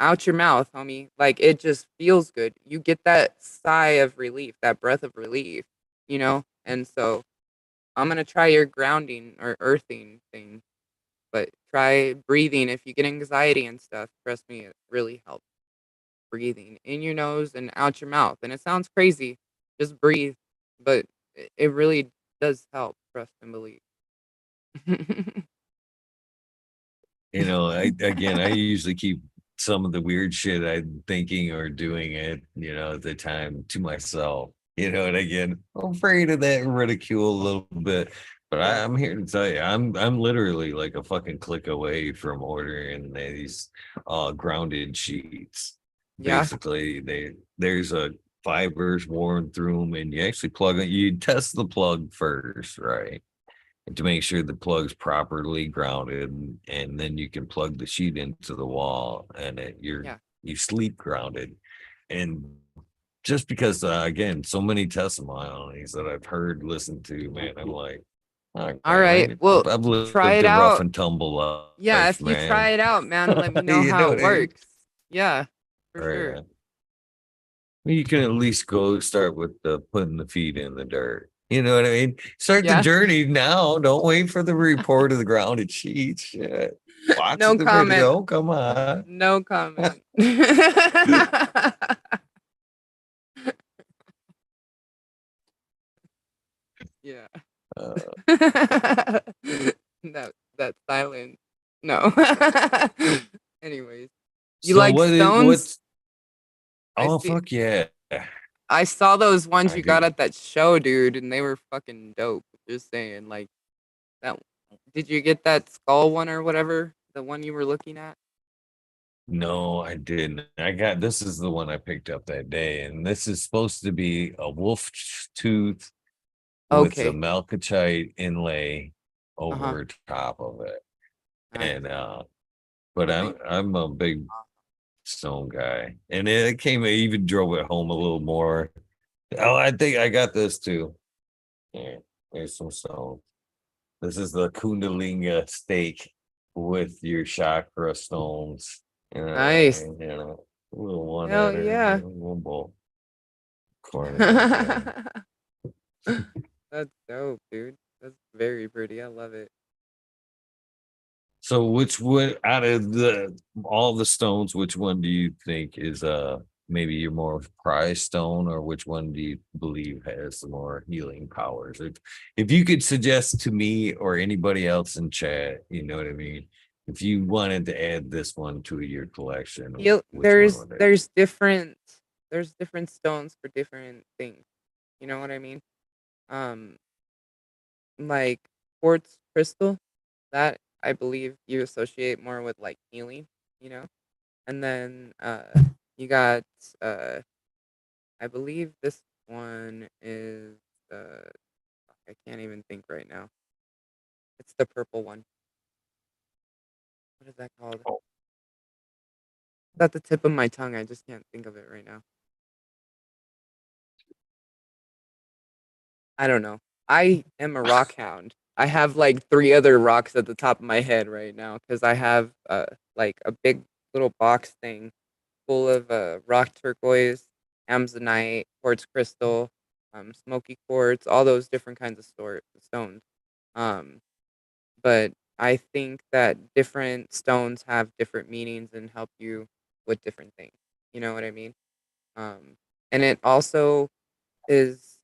out your mouth, homie. Like it just feels good. You get that sigh of relief, that breath of relief, And so I'm gonna try your grounding or earthing thing, but try breathing if you get anxiety and stuff. Trust me, it really helps. Breathing in your nose and out your mouth. And it sounds crazy. Just breathe. But it really does help. Trust and believe. I usually keep some of the weird shit I'm thinking or doing at the time to myself. And again, I'm afraid of that ridicule a little bit. But Yeah. I'm here to tell you, I'm literally like a fucking click away from ordering these grounded sheets. Yeah. Basically, there's a fibers worn through them, and you actually plug it. You test the plug first, right? To make sure the plug's properly grounded, and then you can plug the sheet into the wall, and Yeah. you sleep grounded. And just because again, so many testimonies that I've heard, listened to, man, I'm like, All right. man. Well, I've lived try it a rough out. and tumble life, Yeah, if you man. try it out, man, let me know You how know it what I mean? works. Yeah, for Or, sure. you can at least go start with the putting the feet in the dirt. You know what I mean? Start the Yeah. journey now. Don't wait for the report of the grounded sheets. Shit. Watch No the comment. video. Come on. No comment. Yeah. Uh, That silence. No. Anyways, you so like what is stones? what's I oh see. fuck yeah. I saw those ones I you got do. at that show, dude, and they were fucking dope. Just saying, like that. Did you get that skull one or whatever? The one you were looking at? No, I didn't. I got this is the one I picked up that day, and this is supposed to be a wolf tooth with a Okay. malachite inlay Uh-huh. over top of it. Nice. And but Thank I'm a big stone guy. And it came I even drove it home a little more. Oh, I think I got this too. Yeah, there's some stone. This is the Kundalini steak with your chakra stones. Nice. You know, a little one Hell at her, yeah. one bowl. Corner right there. That's dope, dude. That's very pretty. I love it. So which one out of the all the stones, which one do you think is maybe your more prized stone, or which one do you believe has the more healing powers? If you could suggest to me or anybody else in chat, you know what I mean? If you wanted to add this one to your collection, which one would it? There's different stones for different things. You know what I mean? Um, like quartz crystal, that I believe you associate more with like healing, you know? And then you got I believe this one is I can't even think right now. It's the purple one. What is that called? Oh. It's at the tip of my tongue. I just can't think of it right now. I don't know. I am a rock hound. I have like 3 other rocks at the top of my head right now because I have like a big little box thing full of rock turquoise, amazonite, quartz crystal, smoky quartz, all those different kinds of stones. Um, but I think that different stones have different meanings and help you with different things. You know what I mean? And it also is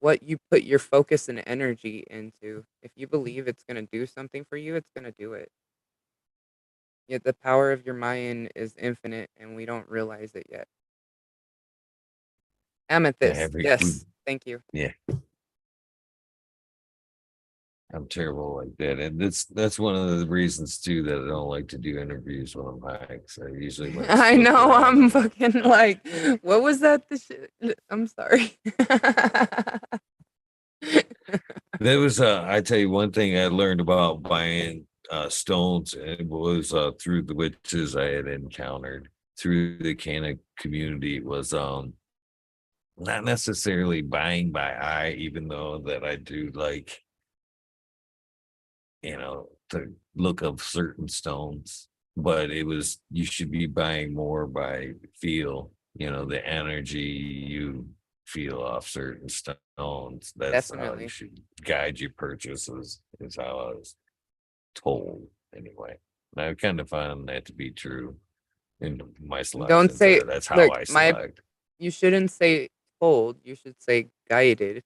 what you put your focus and energy into. If you believe it's going to do something for you, it's going to do it. Yet the power of your mind is infinite and we don't realize it yet. Amethyst. Yes. Thank you. Yeah. I'm terrible like that. And that's one of the reasons too that I don't like to do interviews when I'm high. Because I usually like I slip know. around. I'm fucking like, what was that? I'm sorry. There was I tell you one thing I learned about buying stones, and it was through the witches I had encountered through the Cana community, was not necessarily buying by eye, even though that I do like, you know, the look of certain stones, but it was you should be buying more by feel, you know, the energy you feel off certain stones. That's how you Definitely. should guide your purchases, is how I was told anyway. And I kind of found that to be true in my Don't selections. say, That's how look, I select. you shouldn't say told, you should say guided.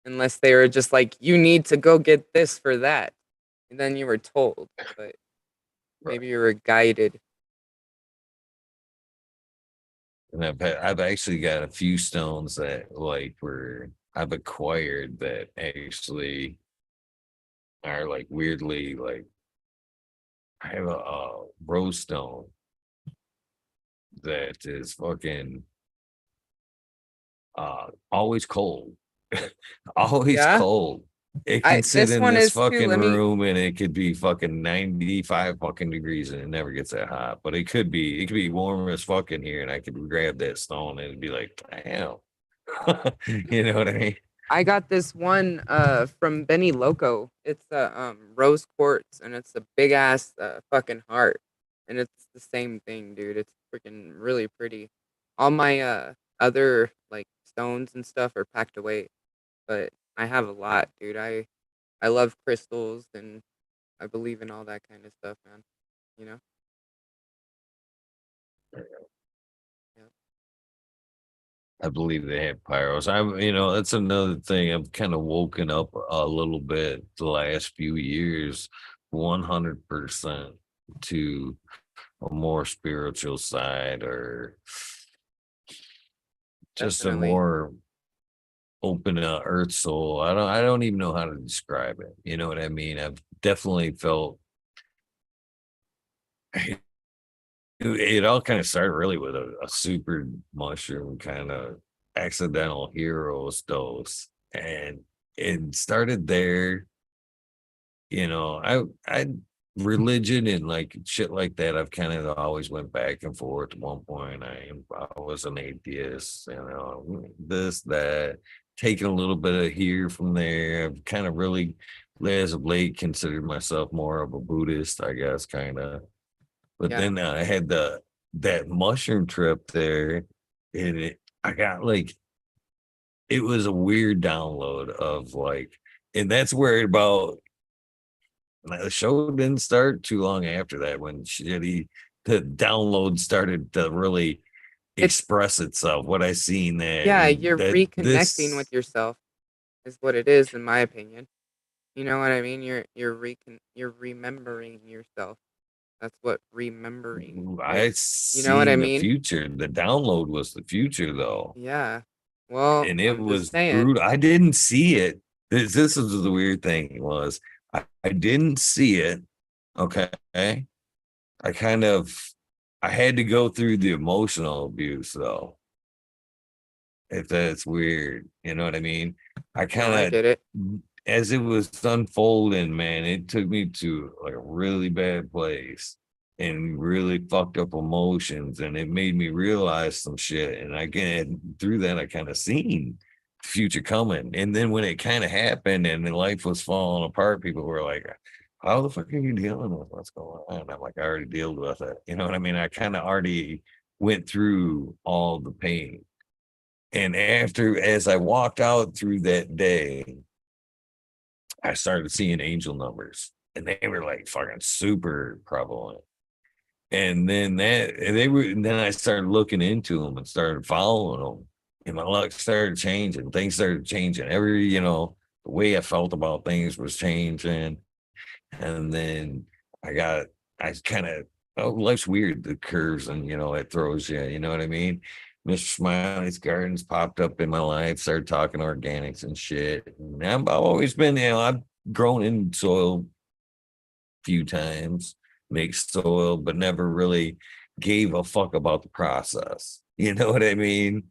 Unless they were just like, you need to go get this for that. And then you were told, but maybe you were guided. And I've actually got a few stones that like were I've acquired that actually are like weirdly like I have a rose stone that is fucking always cold. Always Yeah. cold. It can sit This in one this is too. fucking Let me, room and it could be fucking 95 fucking degrees and it never gets that hot. But it could be warm as fucking here and I could grab that stone and it'd be like, damn. You know what I mean? I got this one from Benny Loco. It's a rose quartz, and it's a big ass fucking heart, and it's the same thing, dude. It's freaking really pretty. All my other like stones and stuff are packed away, but I have a lot, dude. I love crystals, and I believe in all that kind of stuff, man. You know? Yeah. I believe they have pyros. That's another thing. I've kind of woken up a little bit the last few years, 100% to a more spiritual side, or just a Definitely. more open earth soul. I don't even know how to describe it. You know what I mean? I've definitely felt it all kind of started really with a super mushroom kind of accidental heroes dose. And it started there. I religion and like shit like that. I've kind of always went back and forth. At one point, I was an atheist. This that, taking a little bit of here from there. I've kind of really, as of late, considered myself more of a Buddhist, I guess, kind of. But Yeah. then I had that mushroom trip there, and I got like, it was a weird download of like, and that's where about the show didn't start too long after that, when the download started to really It's express itself. What I seen that, yeah, and you're that reconnecting with this yourself is what it is, in my opinion. You know what I mean? You're remembering yourself. That's what remembering I is. You know what I seen the mean? future. The download was the future though. Yeah. Well, And it I'm just was saying. brutal. I didn't see it. This is the weird thing was I didn't see it. Okay. I kind of I had to go through the emotional abuse though. If that's weird, you know what I mean? I No, I kind get it. of, as it was unfolding, man, it took me to like a really bad place and really fucked up emotions, and it made me realize some shit. And again, through that, I kind of seen the future coming. And then when it kind of happened and the life was falling apart, people were like, "How the fuck are you dealing with what's going on?" I'm like, "I already dealt with it." You know what I mean? I kind of already went through all the pain. And as I walked out through that day, I started seeing angel numbers, and they were like fucking super prevalent. And then I started looking into them and started following them, and my luck started changing. Things started changing. The way I felt about things was changing. And then I got, I kind of, oh, life's weird, the curves, and it throws you, you know what I mean? Mr. Smiley's Gardens popped up in my life, started talking organics and shit. And I've always been, I've grown in soil a few times, mixed soil, but never really gave a fuck about the process. You know what I mean?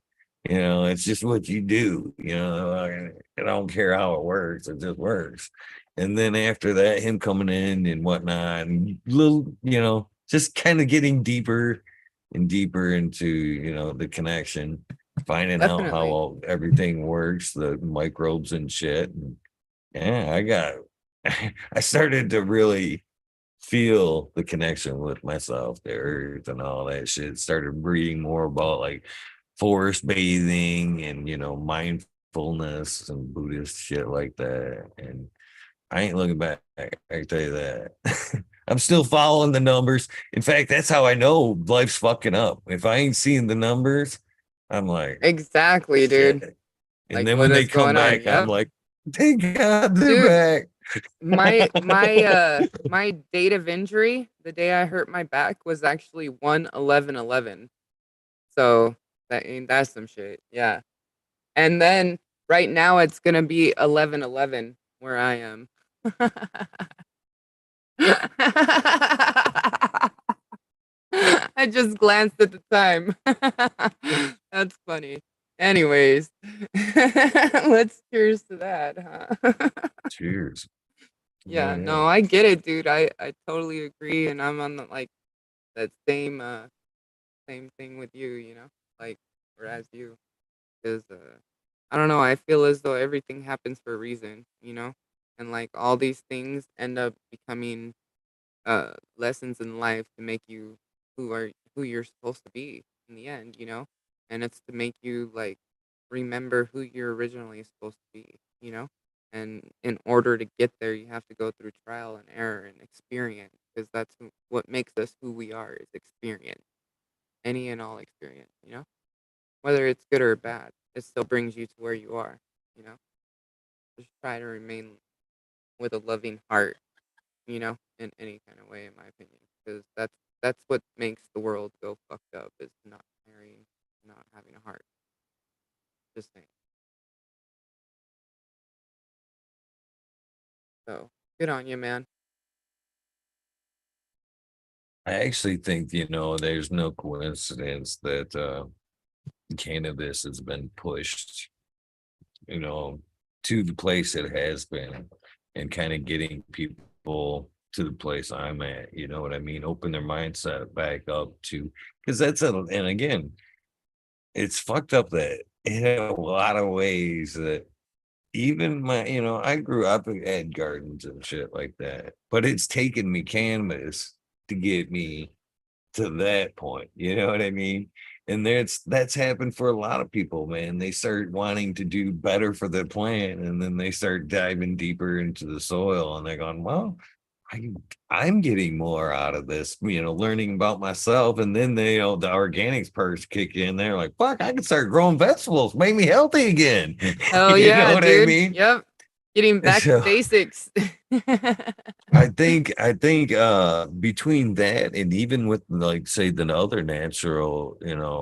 It's just what you do. I don't care how it works, it just works. And then after that, him coming in and whatnot, and little, just kind of getting deeper and deeper into, the connection, finding out Definitely. how everything works, the microbes and shit. And yeah, I started to really feel the connection with myself, the earth, and all that shit. Started reading more about like forest bathing and mindfulness and Buddhist shit like that. And I ain't looking back. I can tell you that. I'm still following the numbers. In fact, that's how I know life's fucking up. If I ain't seeing the numbers, I'm like, Exactly, dude. shit. And Like, then what when they is come going on? back, I'm Yep. like, thank God they're Dude, back. my date of injury, the day I hurt my back, was actually 1/11/11. So that's some shit. Yeah. And then right now it's gonna be 11/11 where I am. I just glanced at the time. That's funny. Anyways, let's cheers to that, huh? Cheers. Oh, Yeah, yeah. no, I get it, dude. I totally agree, and I'm on the like that same thing with you, like whereas you, because I don't know. I feel as though everything happens for a reason, you know, and like all these things end up becoming lessons in life to make you who you're supposed to be in the end, you know, and it's to make you like remember who you're originally supposed to be, you know, and in order to get there, you have to go through trial and error and experience because what makes us who we are is experience, any and all experience, you know, whether it's good or bad, it still brings you to where you are, you know. Just try to remain with a loving heart, you know, in any kind of way, in my opinion, because that's what makes the world go fucked up is not marrying, not having a heart. Just saying. So good on you, man. I actually think, there's no coincidence that cannabis has been pushed, you know, to the place it has been and kind of getting people to the place I'm at, you know what I mean? Open their mindset back up to, because and again, it's fucked up that in a lot of ways that even I grew up at gardens and shit like that, but it's taken me cannabis to get me to that point. You know what I mean? And that's happened for a lot of people, man. They start wanting to do better for the plant, and then they start diving deeper into the soil, and they're going, well, I, I'm getting more out of this, learning about myself. And then the organics parts kick in. They're like, fuck, I can start growing vegetables, make me healthy again. Hell You know yeah, what I dude. mean? Yep. Getting back to So basics. I think between that and even with like say the other natural,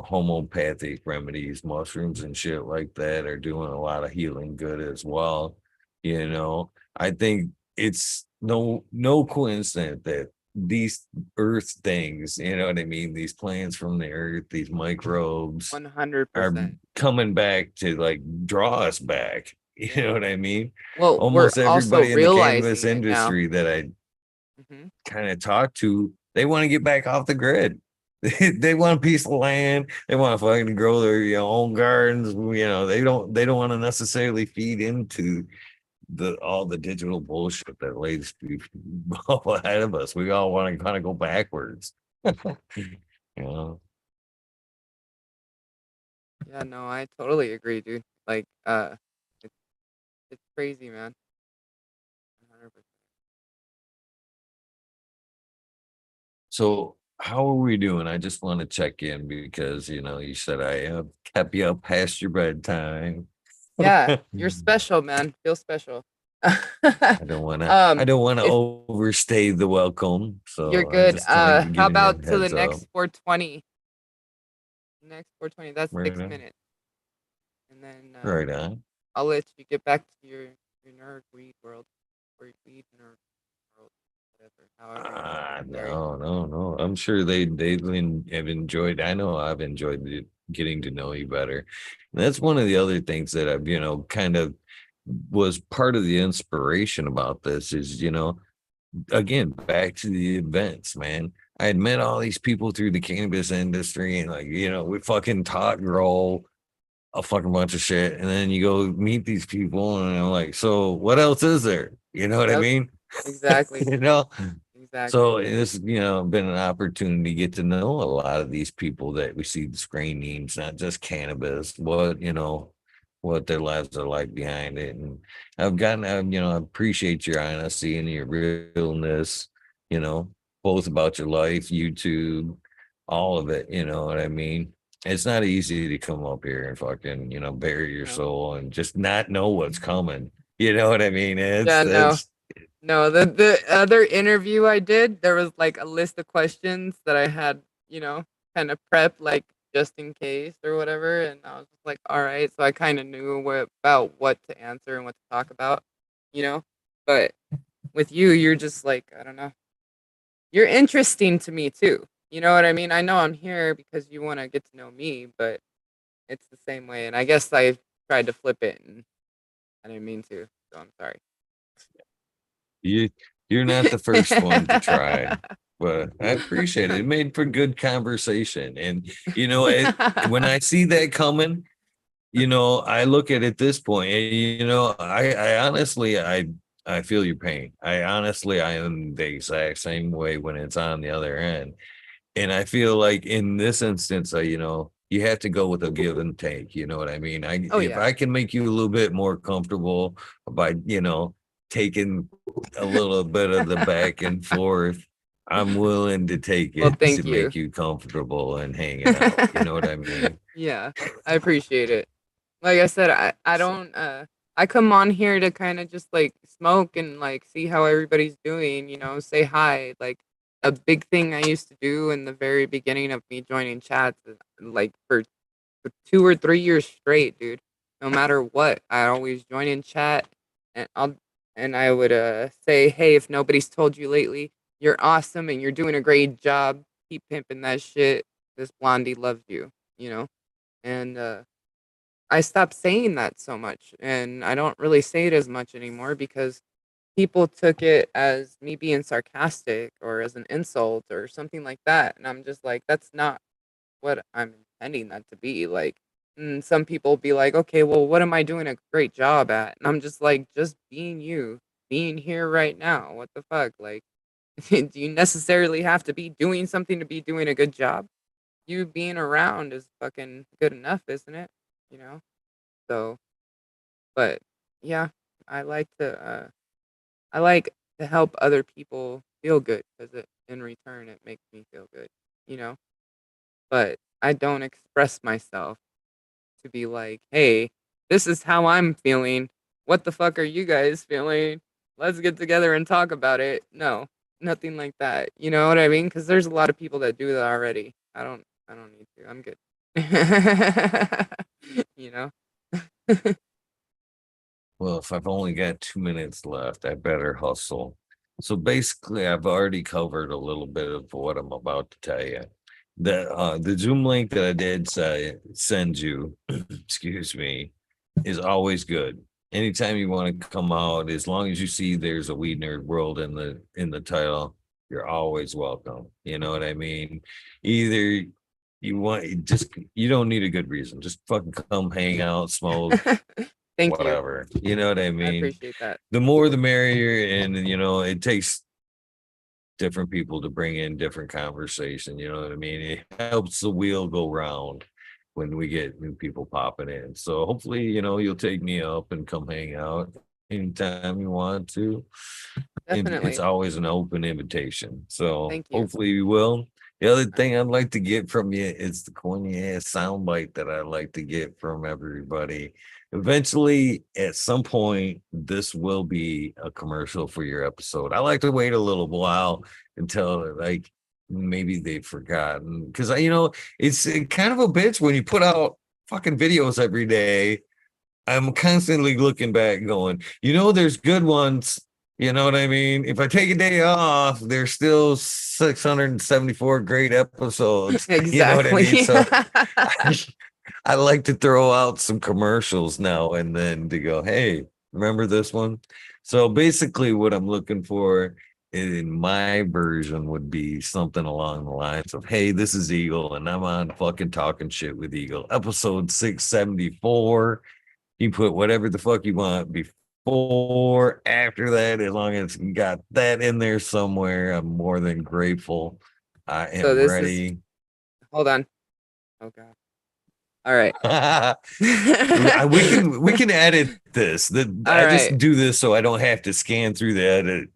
homeopathic remedies, mushrooms and shit like that are doing a lot of healing good as well. I think it's no coincidence that these earth things, you know what I mean, these plants from the earth, these microbes are 100%. coming back to like draw us back. You Yeah. know what I mean? Well, we're Almost also everybody in the cannabis realizing it now. industry that I Hmm. kind of talk to, they want to get back off the grid. They want a piece of land. They want to fucking grow their own gardens. They don't want to necessarily feed into all the digital bullshit that lays all ahead of us. We all want to kind of go backwards. you know. Yeah, no, I totally agree, dude. Like, it's it's crazy, man. 100%. So how are we doing? I just want to check in because you said I kept you up past your bedtime. Yeah, you're special, man. Feel special. I don't want to. I um, don't want to if overstay the welcome, you're so I'm good, just kind of how giving you about a to the heads up. next 420? Next 420, that's Right 6 on. minutes, and then Right on. I'll let you get back to your nerd weed world or your weed nerd world, whatever, however you want to put it. Sorry. No. I'm sure have enjoyed. I know I've enjoyed getting to know you better. And that's one of the other things that I've kind of was part of the inspiration about this is again back to the events, man. I had met all these people through the cannabis industry, and like we fucking taught grow a fucking bunch of shit, and then you go meet these people, and I'm like, so what else is there? You know what I Yep, mean? exactly, you know. exactly. So it's been an opportunity to get to know a lot of these people that we see the screen names, not just cannabis, what their lives are like behind it. And I appreciate your honesty and your realness, you know, both about your life, YouTube, all of it, you know what I mean? It's not easy to come up here and fucking, bury your No. soul and just not know what's coming. You know what I mean? It's Yeah, no. that's No, the other interview I did, there was like a list of questions that I had, kind of prepped like just in case or whatever, and I was just like, all right, so I kind of knew about what to answer and what to talk about, you know. But with you, you're just like, I don't know. You're interesting to me too. You know what I mean? I know I'm here because you want to get to know me, but it's the same way. And I guess I tried to flip it and I didn't mean to, so I'm sorry. you you're not the first one to try, but I appreciate it. It made for good conversation. And when I see that coming, I look at this point, and I honestly, I feel your pain. I am the exact same way when it's on the other end. And I feel like in this instance, you have to go with a give and take. You know what I mean? Oh If yeah. I can make you a little bit more comfortable by, taking a little bit of the back and forth, I'm willing to take Well, it to thank you. make you comfortable and hanging out. You know what I mean? Yeah, I appreciate it. Like I said, I don't I come on here to kind of just like smoke and like see how everybody's doing, say hi. Like a big thing I used to do in the very beginning of me joining chats, like for 2 or 3 years straight, dude. No matter what, I always join in chat, and I would say, hey, if nobody's told you lately, you're awesome and you're doing a great job. Keep pimping that shit. This blondie loves you, and I stopped saying that so much, and I don't really say it as much anymore because people took it as me being sarcastic or as an insult or something like that, and I'm just like, that's not what I'm intending that to be. Like, some people be like, okay, well, what am I doing a great job at? And I'm just like, just being you, being here right now. What the fuck? Like, do you necessarily have to be doing something to be doing a good job? You being around is fucking good enough, isn't it? You know? So, but yeah, I like to, I like to help other people feel good because in return, it makes me feel good, you know? But I don't express myself to be like, "Hey, this is how I'm feeling. What the fuck are you guys feeling? Let's get together and talk about it." No, nothing like that. You know what I mean? Because there's a lot of people that do that already. I don't need to. I'm good. you know? Well, if I've only got 2 minutes left, I better hustle. So basically, I've already covered a little bit of what I'm about to tell you. The Zoom link that I did send you, excuse me, is always good. Anytime you want to come out, as long as you see there's a Weed Nerd World in the title, you're always welcome. You know what I mean? Either you don't need a good reason. Just fucking come hang out, smoke, Thank you. whatever. You know what I I mean? appreciate that. The more the merrier. And it takes different people to bring in different conversation. You know what I mean? It helps the wheel go round when we get new people popping in. So hopefully, you'll take me up and come hang out anytime you want to. And it's Definitely. always an open invitation. So Thank you. hopefully you will. The other thing I'd like to get from you is the corny ass soundbite that I like to get from everybody. Eventually, at some point, this will be a commercial for your episode. I like to wait a little while until like maybe they've forgotten because it's kind of a bitch when you put out fucking videos every day. I'm constantly looking back going, there's good ones. You know what I mean? If I take a day off, there's still 674 great episodes. You know what I Exactly. mean? So I like to throw out some commercials now and then to go, hey, remember this one? So basically, what I'm looking for in my version would be something along the lines of, hey, this is Eagle, and I'm on fucking Talking Shit with Eagle, episode 674. You put whatever the fuck you want before, after that, as long as you got that in there somewhere, I'm more than grateful. I So am this is ready. hold on. Oh god. All right. we can edit this. All I just right. do this so I don't have to scan through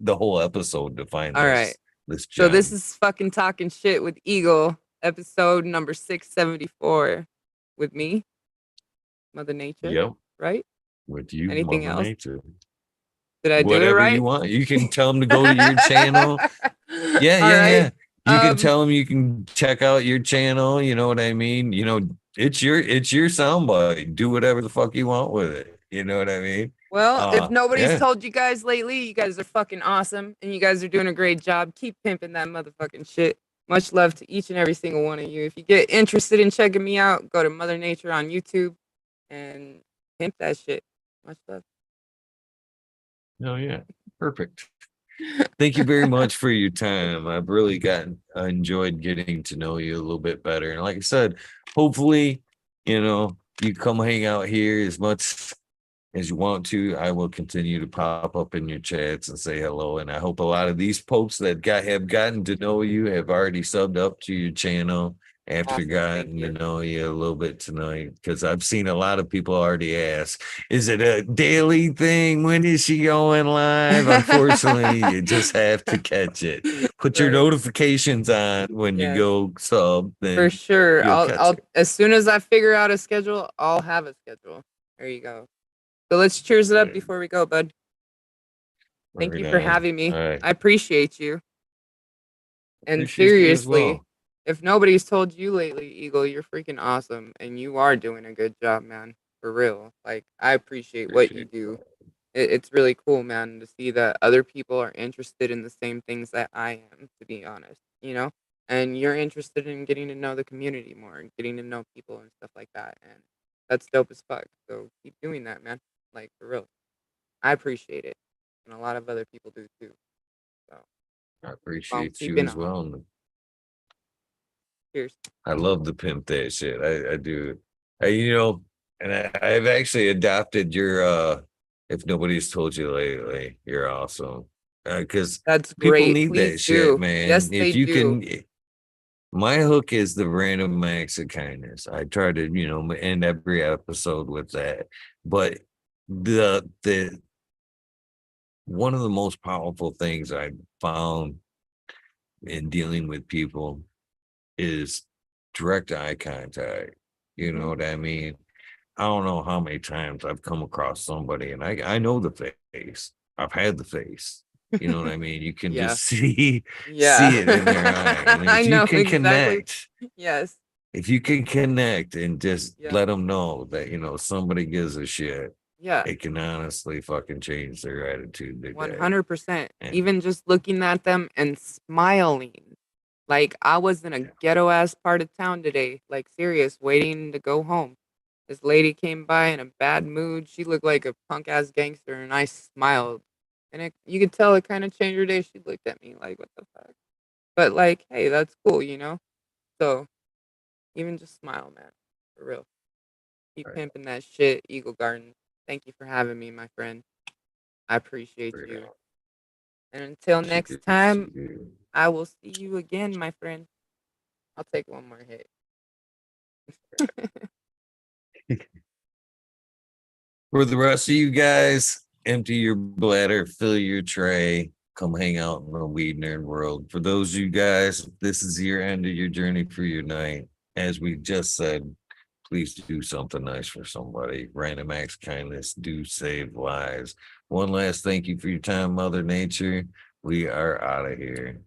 the whole episode to find All this right. this So this gem. is fucking Talking Shit with Eagle, episode number 674 with me, Mother Nature, Yep, right? with you, Anything Mother else? Nature. Did I do it Whatever you right? want. You can tell them to go to your channel. Yeah, All yeah, right. yeah. You can tell them you can check out your channel. You know what I mean? It's your soundbite. Do whatever the fuck you want with it. You know what I mean? Well, if nobody's Yeah. told you guys lately, you guys are fucking awesome and you guys are doing a great job. Keep pimping that motherfucking shit. Much love to each and every single one of you. If you get interested in checking me out, go to Mother Nature on YouTube and pimp that shit. Much love. Oh yeah. Perfect. Thank you very much for your time. I've really enjoyed getting to know you a little bit better. And like I said, hopefully, you come hang out here as much as you want to. I will continue to pop up in your chats and say hello. And I hope a lot of these folks that have gotten to know you have already subbed up to your channel after Awesome, getting thank to you. know you a little bit tonight. Because I've seen a lot of people already ask, is it a daily thing? When is she going live? Unfortunately, you just have to catch it. Put your Right. notifications on when you Yes. go sub. For Then sure. you'll catch I'll it. as soon as I figure out a schedule, I'll have a schedule. There you go. So let's cheers it up Right. before we go, bud. Thank Right you for on. having me. All right. I appreciate you. And Appreciate you as seriously, well. if nobody's told you lately, Eagle, you're freaking awesome and you are doing a good job, man. For real. Like I appreciate what you Appreciate do. It's really cool, man, to see that other people are interested in the same things that I am, to be honest, you know? And you're interested in getting to know the community more and getting to know people and stuff like that. And that's dope as fuck. So keep doing that, man. Like, for real. I appreciate it. And a lot of other people do too. So, I I'm appreciate you keeping as on. well. And Cheers. I love to pimp that shit. I do. You know, and I've actually adopted your if nobody's told you lately, you're awesome. Because That's people great. need that Please shit, do. Yes, man. they If you do. can my hook is the random acts of kindness. I try to, end every episode with that. But the one of the most powerful things I found in dealing with people is direct eye contact. You know Mhm. what I mean? I don't know how many times I've come across somebody and I know the face. I've had the face. You know what I mean? You can Yeah. just see Yeah. it in their eye. And I if you know can exactly. connect, Yes. if you can connect and just Yeah. let them know that, somebody gives a shit, Yeah. it can honestly fucking change their attitude their day. 100%. And Even just looking at them and smiling. Like I was in a yeah, ghetto ass part of town today, like serious, waiting to go home. This lady came by in a bad mood. She looked like a punk ass gangster, and I smiled. And you could tell it kind of changed her day. She looked at me like, what the fuck? But like, hey, that's cool, you know? So even just smile, man. For real. Keep right, pimping that shit, Eagle Garden. Thank you for having me, my friend. I appreciate right you. on. And until next time, Cheers. I will see you again, my friend. I'll take one more hit. For the rest of you guys, empty your bladder, fill your tray, come hang out in the weed nerd world. For those of you guys, this is your end of your journey for your night. As we just said, please do something nice for somebody. Random acts of kindness do save lives. One last thank you for your time, Mother Nature. We are out of here.